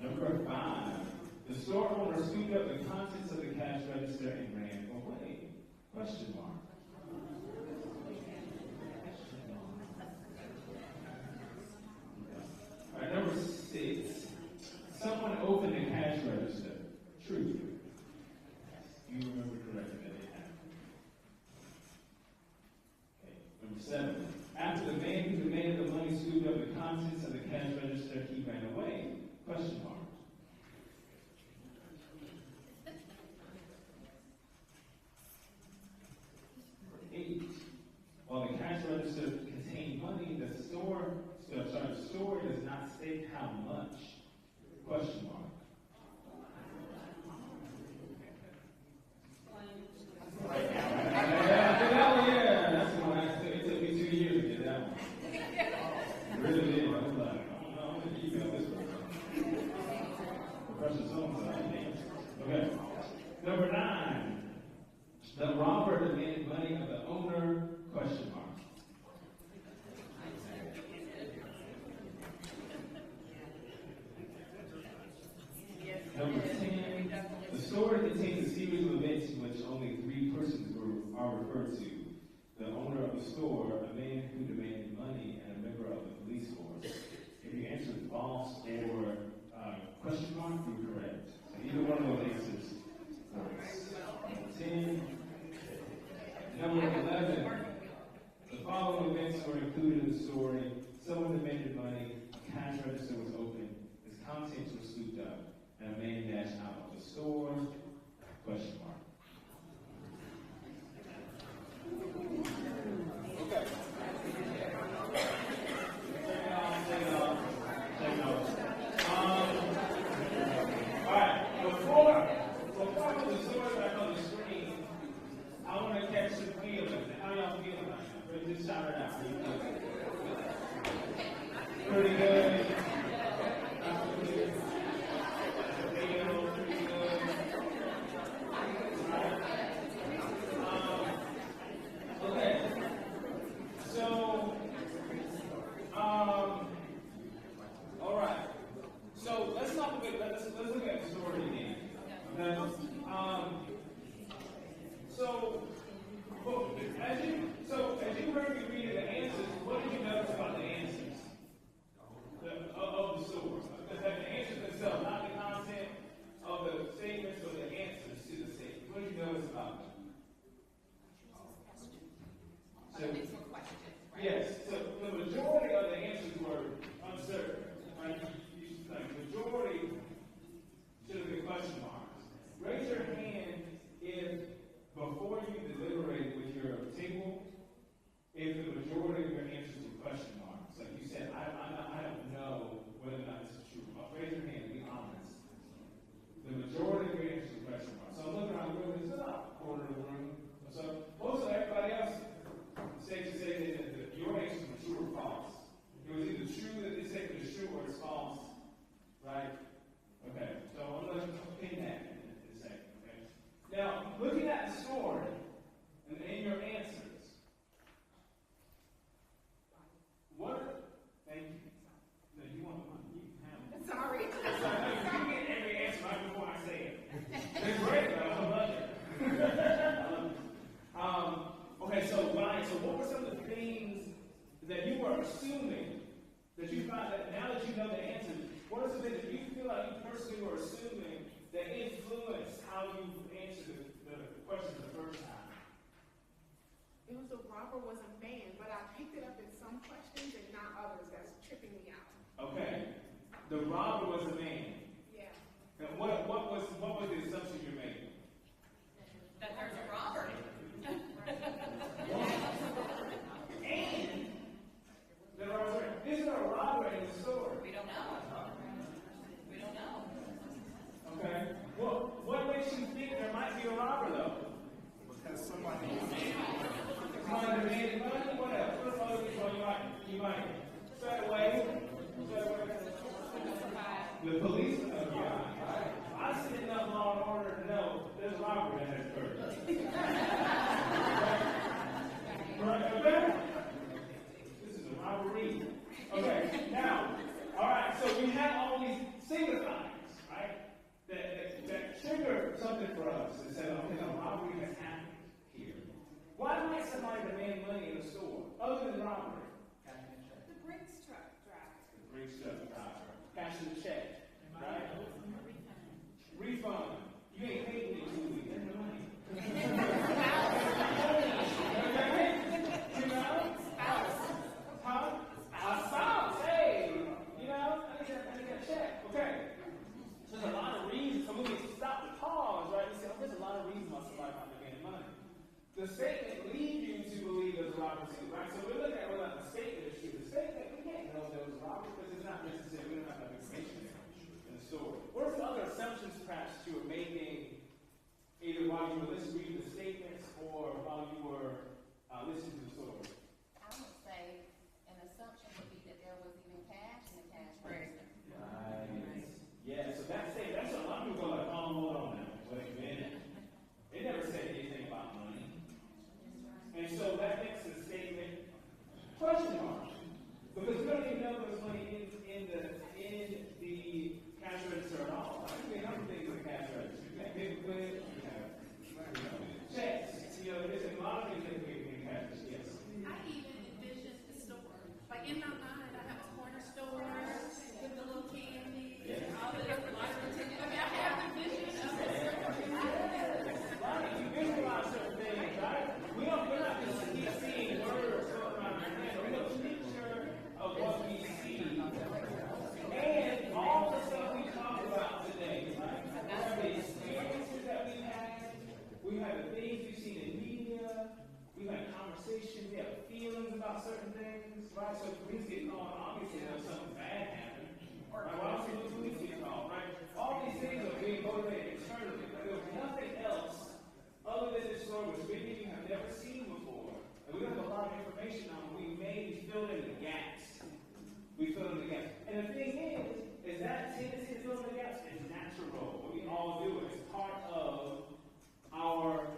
S18: Number five, the store owner scooped up the contents of the cash register and ran away. Question mark. All right, number six, someone opened the cash register. True. You remember correctly that it happened. Okay. Number seven, after the man who demanded the money scooped up the contents of the cash register, he ran away. Question mark. While the cash register contained money, the store does not state how much. Question mark. Yeah, that's the one. It took me 2 years to get that one. Really did. I was like, I'm going to email this one. Professor so-and-so. Okay. Number 9. The robber demanded money of the owner. Question mark. Number 10, the story contains a series of events in which only 3 persons are referred to. The owner of the store, a man who demanded money, and a member of the police force. If you answered false or question mark, you were correct. So either one of those answers works. Number 10. Number 11, the following events were included in the story. Someone demanded money, a cash register was opened, his contents were scooped up, and a man dashed out of the store. Question mark. Okay. All right. Before I put the story back on the screen, I want to catch some feelings. How y'all feeling right now? Just shout it out. Pretty good.
S20: the robber was a man.
S8: Yeah.
S20: And what was the assumption you're making?
S8: That there's a robber.
S20: And the robber, is there a robber in the store?
S8: We don't know. We don't know.
S20: Okay. Well, what makes you think there might be a robber though?
S2: Because somebody
S20: demanded money. What else? What other people you might straight away? The police. Yeah. I sit enough law and order to know there's a robbery that has occurred. Right? Okay. This is a robbery. Okay. Now, all right. So we have all these signifiers, right? That trigger something for us and say, okay, a robbery has happened here. Why might somebody demand money in a store other than robbery?
S8: The Brinks truck driver.
S20: The Brinks truck driver. Cashing the check, right? Refund. You ain't paid me 2 weeks. That's the money. You know? Huh? A spouse. Hey, you know? I need that check. Okay. There's a lot of reasons. So we need to stop the pause, right? You say, oh, there's a lot of reasons why somebody might demand money. The statement leads you to believe there's a robbery too, right? So we're looking at whether the statement is true. The statement, we can't know if there was a robbery because it's not necessary. We don't have enough information in the story. What are some other assumptions perhaps you were making either while you were listening to the statements or while you were listening to the story?
S21: I would say an assumption would be that there was even cash in the cash register.
S20: Right. Yeah, so that's a lot of people go like, oh, hold on now. Wait a minute. It never said anything about money. And so that makes the statement question mark. Because we don't even know if there's money in the cash register at all. I think there are other things in the cash register. You got paperclip, you have checks. You know, there's a lot of things that we can cash register, yes.
S10: I even envisioned the store. Like in my mind, I have a corner store with the little candy and all the different items. I mean, I have the vision of the store.
S20: Right, you visualize certain things, right? We're not just keep seeing words floating around our head. We have a picture of what we see. And all the stuff we talk about today, right? We have the experiences that we've had. We have the things we've seen in media. We've had conversations. We have feelings about certain things, right? So if police get called, obviously there's something bad happened. Right? Why don't the police get called, right? All these things are being motivated externally. Like, there's nothing else other than this story, which many of you have never seen before. And we don't have a lot of information on. We may fill in the gaps. We fill in the gaps. And the thing is that tendency to fill in the gaps is natural. We all do it. It's part of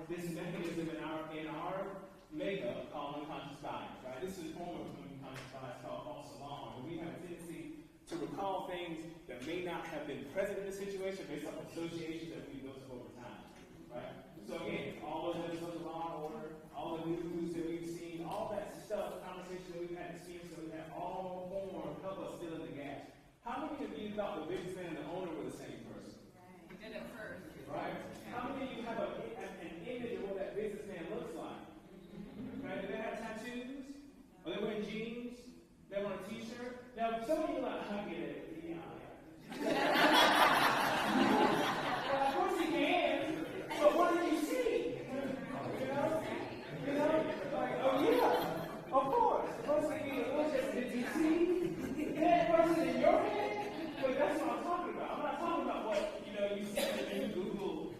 S20: this mechanism in our makeup called unconscious bias, right? This is a form of unconscious bias called false alarm. We have a tendency to recall things that may not have been present in the situation based on associations that we built up over time, right? So again, all those episodes of Law and Order, all the news that we've seen, all that stuff, conversations that we've had, experiences that we've had, all help us fill in the gaps. How many of you thought the businessman and the owner were the same person?
S8: We did it first.
S20: Right? How many of you have an image of what that businessman looks like? Right? Do they have tattoos? Are they wearing jeans? They want a t-shirt? Now, some of you are like, I get it. Yeah. Well, of course you can. But what did you see? You know? Like, oh yeah. Of course. First thing you look at, did you see that person in your head? But that's what I'm talking about. I'm not talking about what you see when you Google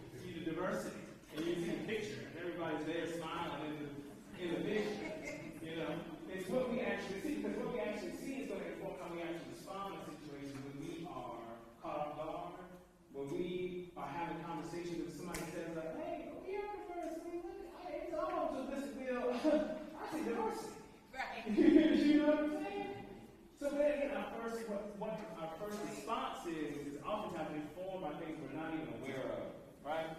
S20: diversity and you see a picture and everybody's there smiling in the vision. It's what we actually see, because what we actually see is going to inform how we actually respond in situations when we are caught off guard, when we are having conversations with somebody says like, hey, we are diversity. It's all to this bill. I see diversity.
S8: Right.
S20: You know what I'm saying? So then again, what our first response is oftentimes informed by things we're not even aware of, right?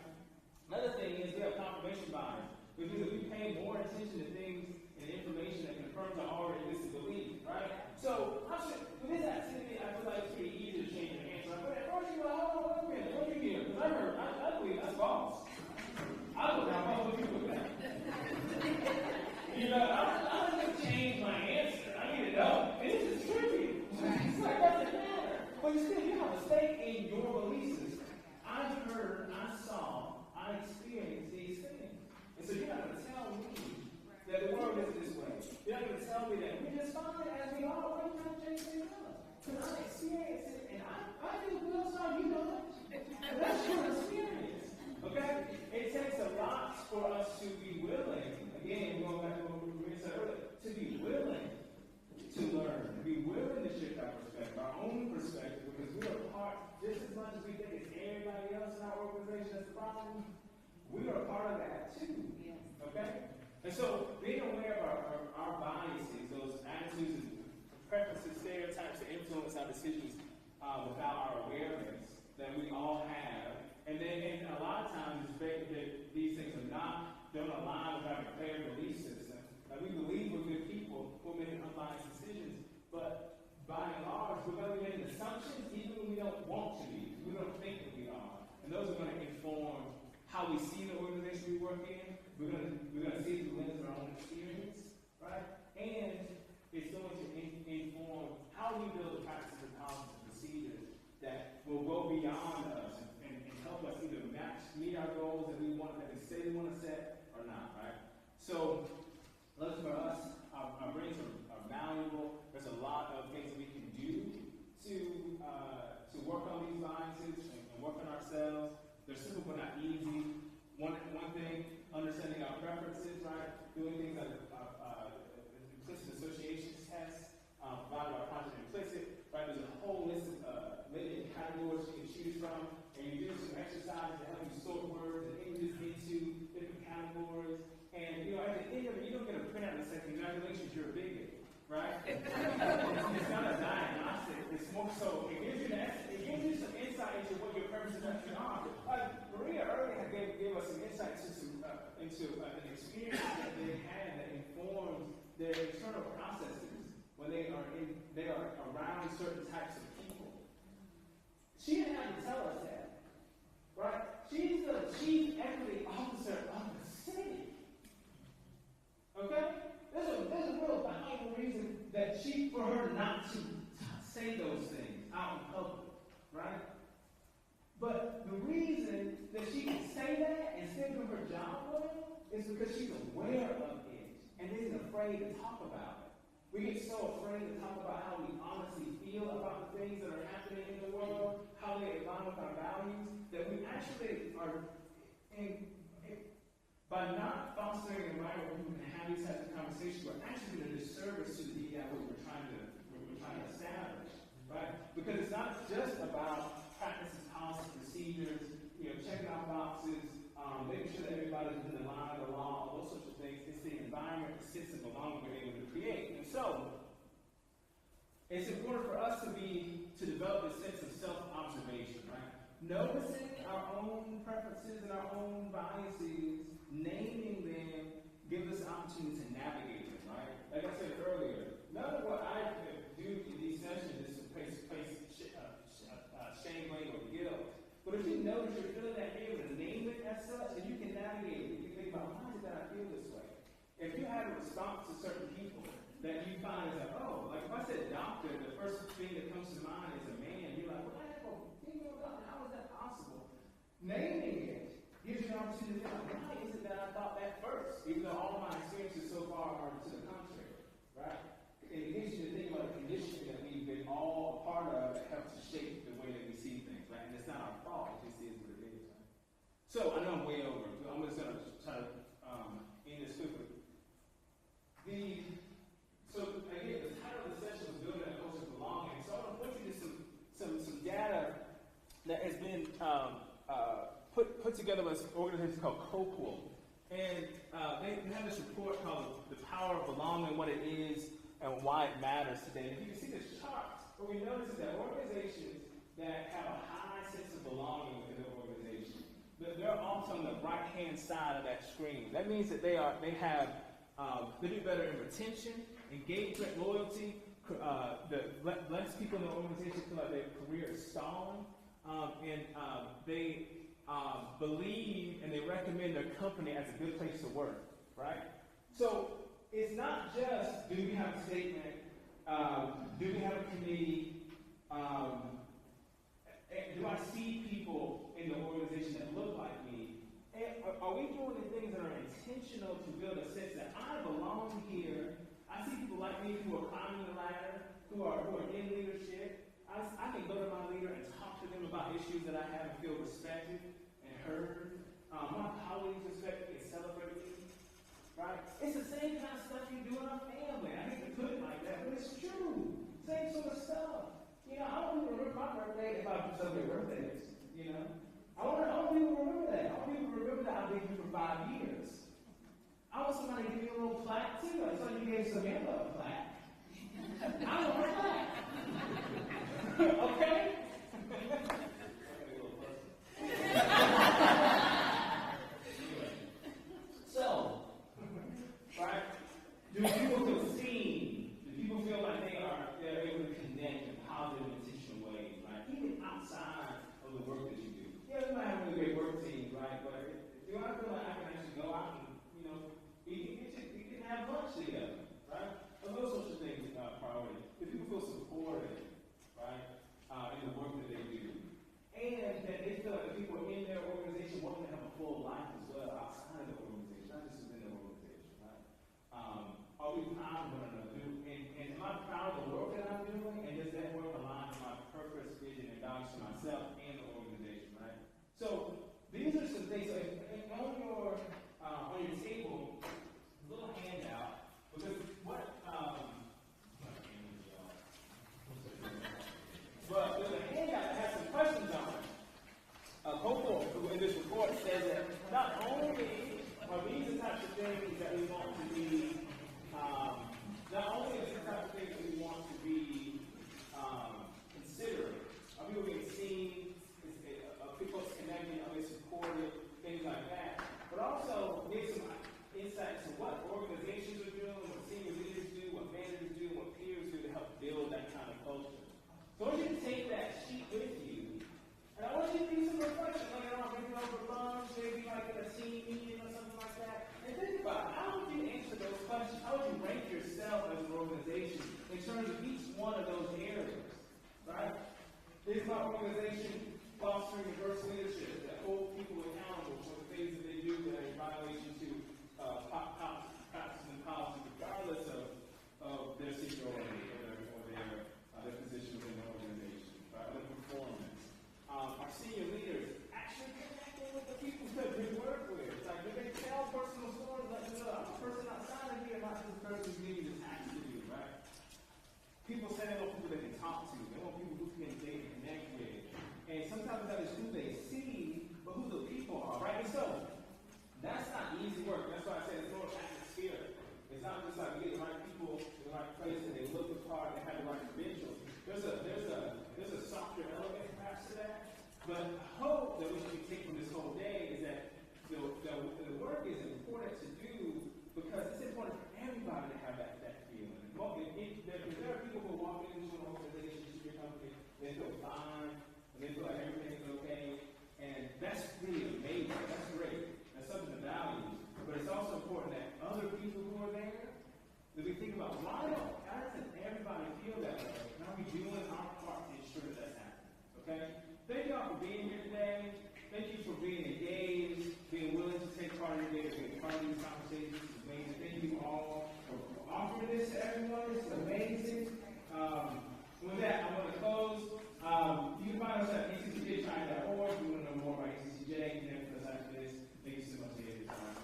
S20: Another thing is we have confirmation bias, which means that we pay more attention to things and information that confirms our already listed belief, right? So with this activity, I feel like it's pretty easy to change your answer. But at first you're like, oh, wait a minute, what do you mean? Because I believe that's false. I believe I'm wrong with you with that. I'm not going to change my answer. I need to know. And this is tricky. It's like, doesn't matter. But you I think Will saw you know it. That's your experience. Okay? It takes a lot for us to be willing, again, going back to what we said earlier, to be willing to learn, to be willing to shift our perspective, our own perspective, because we are part, just as much as we think it's everybody else in our organization that's the problem, we are part of that too. Okay? And so being aware of our biases, those attitudes and preferences, stereotypes that influence our decisions without our awareness that we all have. And a lot of times these things don't align with our declared belief system. Like we believe we're good people, we're making unbiased decisions, but by and large, we're going to be making assumptions even when we don't want to be. We don't think that we are. And those are going to inform how we see the organization we work in. We're going to see it through the lens of our own experience, right? And it's going to inform how we build the practices and policies and procedures that will go beyond us and help us either meet our goals that we want, that we say we want to set, or not, right? So, look, for us, our brains are malleable. There's a lot of things that we can do to work on these biases and work on ourselves. They're simple but not easy. One thing, understanding our preferences, right? Doing things like implicit associations tests, provided by Project Implicit, right? There's a whole list of many categories you can choose from, and you do some exercises to help you sort words and images into different categories. And at the end of it, you don't get a printout and say, congratulations, you're a bigot, right? It's not a diagnostic. It's more so, it gives you some insight into what your preferences actually are. Like Maria earlier gave us some insight into an experience that they had that informed their internal processes when they are around certain types of people. She didn't have to tell us that, right? She's the chief equity officer of the city. Okay? There's a real valuable reason that for her not to say those things out in public, right? But the reason that she can say that and still do her job well is because she's aware of it and isn't afraid to talk about it. We get so afraid to talk about how we honestly feel about the things that are happening in the world, how they align with our values, that we actually are by not fostering the right where we can have these types of conversations, we're actually doing a disservice to the DEI we're trying to establish, right? Because it's not just about practices, policies, procedures, checking off boxes, making sure that everybody's in the line of the law, those sorts of things. It's the environment, the sense of belonging we're able to create. And so, it's important for us to develop this sense of self-observation, right? Noticing our own preferences and our own biases, naming them, gives us the opportunity to navigate them, right? Like I said earlier, none of what I do in these sessions is to place shame, blame, or guilt. But if you notice you're feeling that, you're able to name it as such, and you can navigate it. You think about, why is it that I feel this way? If you have a response to certain people that you find is like, oh, like if I said doctor, the first thing that comes to mind is a man. You're like, well, I have a female doctor. How is that possible? Naming it gives you an opportunity to think, why is it that I thought that first? Even though all my experiences so far are to the contrary, right? And it gives you to think about a condition that we've been all a part of that helps to shape the way that we see things, right? And it's not our fault, it just is what it is, right? So, I know I'm way over. I'm just going to try to end this quickly. So, again, the title of the session was Building a Culture of Belonging. So, I want to point you to some data that has been put together by this organization called COPUL. And they have this report called The Power of Belonging, what it is, and why it matters today. And if you can see this chart, what we notice is that organizations that have a high sense of belonging within their organization, they're also on the right-hand side of that screen. That means that they do better in retention, engagement, loyalty. Less people in the organization feel like their career is stalling, and they believe and they recommend their company as a good place to work, right? So it's not just, do we have a statement, do we have a committee, do I see people in the organization that look like me? And are we doing the things that are intentional to build a sense that I belong here? I see people like me who are climbing the ladder, who are in leadership, I can go to my leader and talk to them about issues that I have and feel respected and heard. My colleagues respect me and celebrate me. Right? It's the same kind of stuff you do in our family. I hate to put it like that, but it's true. Same sort of stuff. You know, I don't even remember my birthday if I celebrate birthdays. You know? I want people to remember that. I want people to remember that I've been here for 5 years. I want somebody to give me a little plaque too. I saw you gave Samantha a plaque. I want a plaque. Okay? So, right? Do people feel seen? Do people feel like they're able to connect in positive and intentional ways, right? Even outside of the work that you do. Yeah, you might have a really great work team, right? But do I feel like I can actually go out and, we can have lunch together, right? Those sorts of things are priority. Do people feel supported, right? In the work that they do. And that they feel like the people in their organization want to have a full life as well outside of the organization, not just within the organization, right? Are we proud of one another? And am I proud of the work that I'm doing? And does that work align with my purpose, vision, and values for myself and the organization, right? So these are some things. So on your table, a little handout, because but there's a handout that has some questions on it. Hopefully, in this report says that not only are these the types of things that we want to be, considered. Are people being seen? Are people connected? Are they supported? Things like that. But also give some insight to what organizations are doing, what senior leaders do, what managers do, what peers do to help build that kind of culture. So I want you to take that sheet with you, and I want you to do some reflection later on, maybe over lunch, maybe like at a team meeting or something like that, and think about how would you answer those questions? How would you rank yourself as an organization in terms of each one of those areas, right? Is my organization fostering diverse leadership that hold people accountable for the things that they do that are in violation to practices and policies, regardless of their seniority or their position within the organization, right? Their performance. Our senior leaders actually connecting with the people that we work with. It's like, do they tell personal stories? Like, no, I'm a person outside of here, not just a person who's giving this action to you, right? People say they want people they can talk to. They want people who they can connect with. And sometimes that is who they see, but who the people are, right? And so, that's not easy work. That's why I said it's more atmosphere. It's not just like we get the right people in the right place and they look the part and have the right credentials. There's a softer element perhaps to that. But I hope that what you can take from this whole day is that the work is important to do because it's important for everybody to have that feeling. There are people who walk into an organization, to your company, they feel fine, and they feel like everything's okay, and that's really amazing. That's great. That's something to value. But it's also important that other people who are there, that we think about why doesn't everybody feel that way? And are we doing our part to ensure that that's happening? Okay? Thank you all for being here today. Thank you for being engaged, being willing to take part in your day, being part of these conversations. It's amazing. Thank you all for offering this to everyone. It's amazing. With that, I'm going to close. You can find us at ACCJChina.org. If you want to know more about ACCJ, connect with us after this. Thank you so much for your time.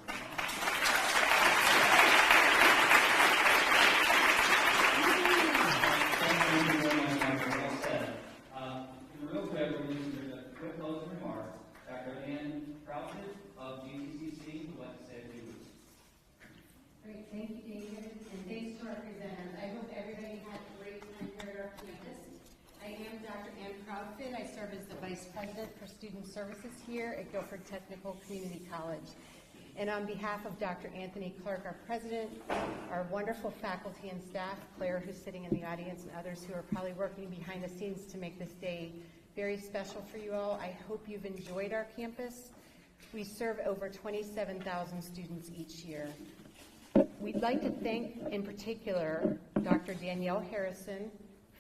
S4: Real quick, we're going to do a quick closing remarks. Dr. Ann Proudfoot of GTCC would like to say a few words.
S3: Great, thank you, David, and thanks to our presenters. I hope everybody had a great time here at our campus. I am Dr. Ann Proudfoot. I serve as the Vice President for Student Services here at Guilford Technical Community College. And on behalf of Dr. Anthony Clark, our President, our wonderful faculty and staff, Claire, who's sitting in the audience, and others who are probably working behind the scenes to make this day very special for you all, I hope you've enjoyed our campus. We serve over 27,000 students each year. We'd like to thank, in particular, Dr. Danielle Harrison,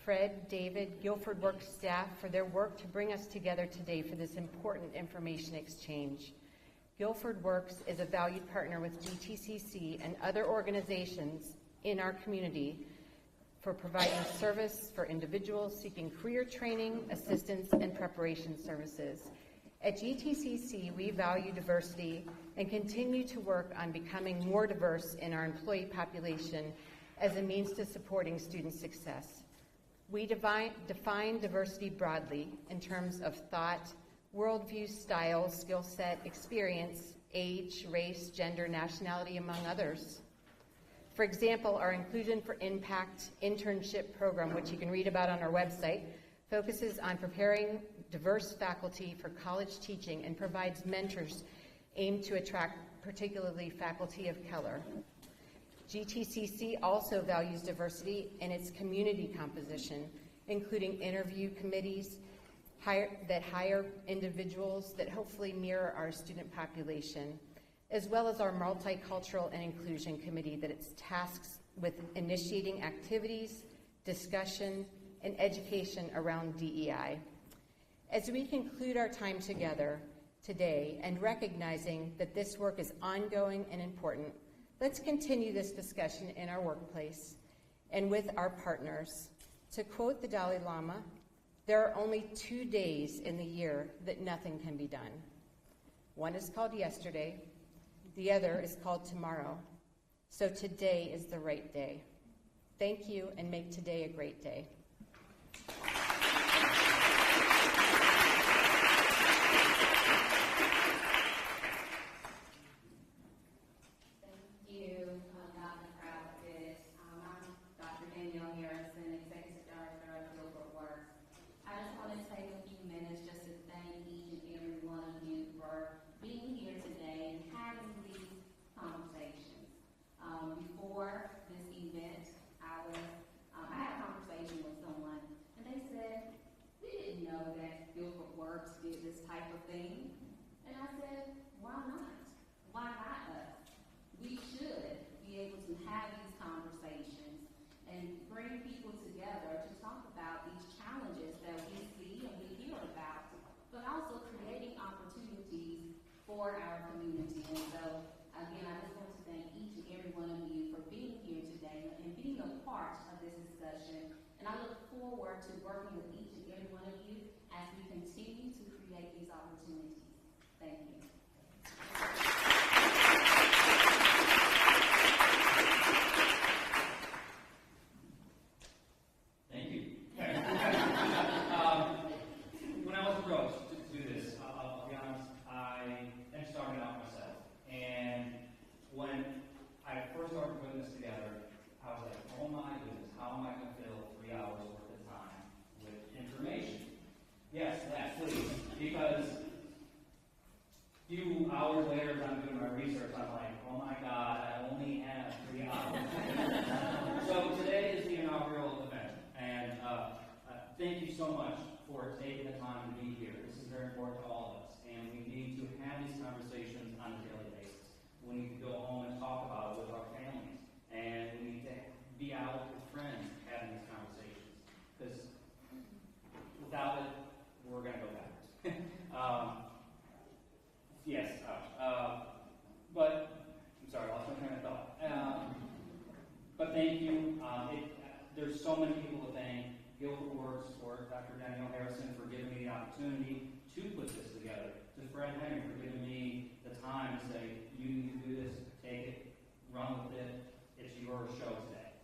S3: Fred, David, Guilford Works staff for their work to bring us together today for this important information exchange. Guilford Works is a valued partner with GTCC and other organizations in our community for providing service for individuals seeking career training, assistance, and preparation services. At GTCC, we value diversity and continue to work on becoming more diverse in our employee population as a means to supporting student success. We define diversity broadly in terms of thought, worldview, style, skill set, experience, age, race, gender, nationality, among others. For example, our Inclusion for Impact internship program, which you can read about on our website, focuses on preparing diverse faculty for college teaching and provides mentors aimed to attract particularly faculty of color. GTCC also values diversity in its community composition, including interview committees that hire individuals that hopefully mirror our student population, as well as our Multicultural and Inclusion Committee that its tasks with initiating activities, discussion, and education around DEI. As we conclude our time together today and recognizing that this work is ongoing and important, let's continue this discussion in our workplace and with our partners. To quote the Dalai Lama, there are only 2 days in the year that nothing can be done. One is called yesterday, the other is called tomorrow. So today is the right day. Thank you, and make today a great day.
S21: Executive Director of Guilford Works. I just want to take a few minutes just to thank each and every one of you for being here today and having these conversations. Before this event, I had a conversation with someone, and they said, "We didn't know that Guilford Works did this type of thing." And I said, "Why not? Why not us? We should be able to have these conversations and bring people together to talk about these challenges that we see and we hear about, but also creating opportunities for our community." And so, again, I just want to thank each and every one of you for being here today and being a part of this discussion. And I look forward to working with each and every one of you as we continue to create these opportunities. Thank you.
S4: Thank you. When I was approached to do this, I'll be honest, I am starting out myself. And when I first started putting this together, I was like, oh my goodness, how am I going to fill 3 hours worth of time with information? Yes, that, please. Because a few hours later, as I'm doing my research, I'm like, oh my God, I only have 3 hours. So today is the inaugural event. And thank you so much for taking the time to be here. This is very important to all of us. And we need to have these conversations on a daily basis. We need to go home and talk about it with our families. And we need to be out with friends having these conversations. Because without it, we're going to go backwards. Yes. But, I'm sorry, I lost my train of thought. But thank you. There's so many people to thank. Guilford Works or Dr. Danielle Harrison for giving me the opportunity to put this together. To Fred Henry for giving me the time to say, you need to do this, take it, run with it. It's your show today.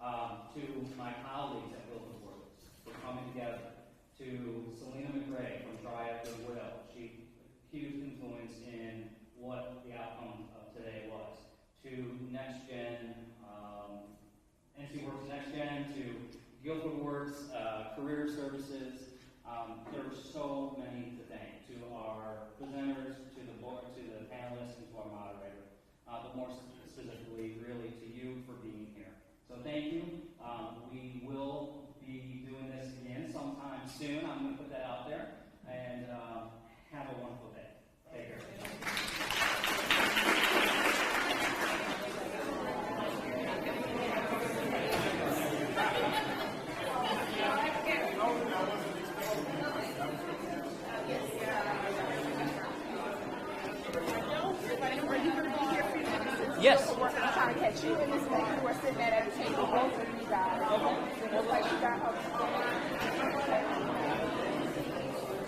S4: To my colleagues at Guilford Works for coming together. To Selena McRae from Triad Goodwill. She huge influence in what the outcome of today was. To Next Gen, NC Works Next Gen, to Guilford Works, Career Services. There were so many to thank. To our presenters, to the board, to the panelists, and to our moderator. But more specifically, really, to you for being here. So thank you. We will be doing this again sometime soon. I'm going to put that out there. And have a wonderful day. Take care.
S9: Are you going to be here for
S4: Yes.
S6: Guilford Works. I'm trying to catch you in this thing. You were sitting at the table, both of you guys. It looks like you got her.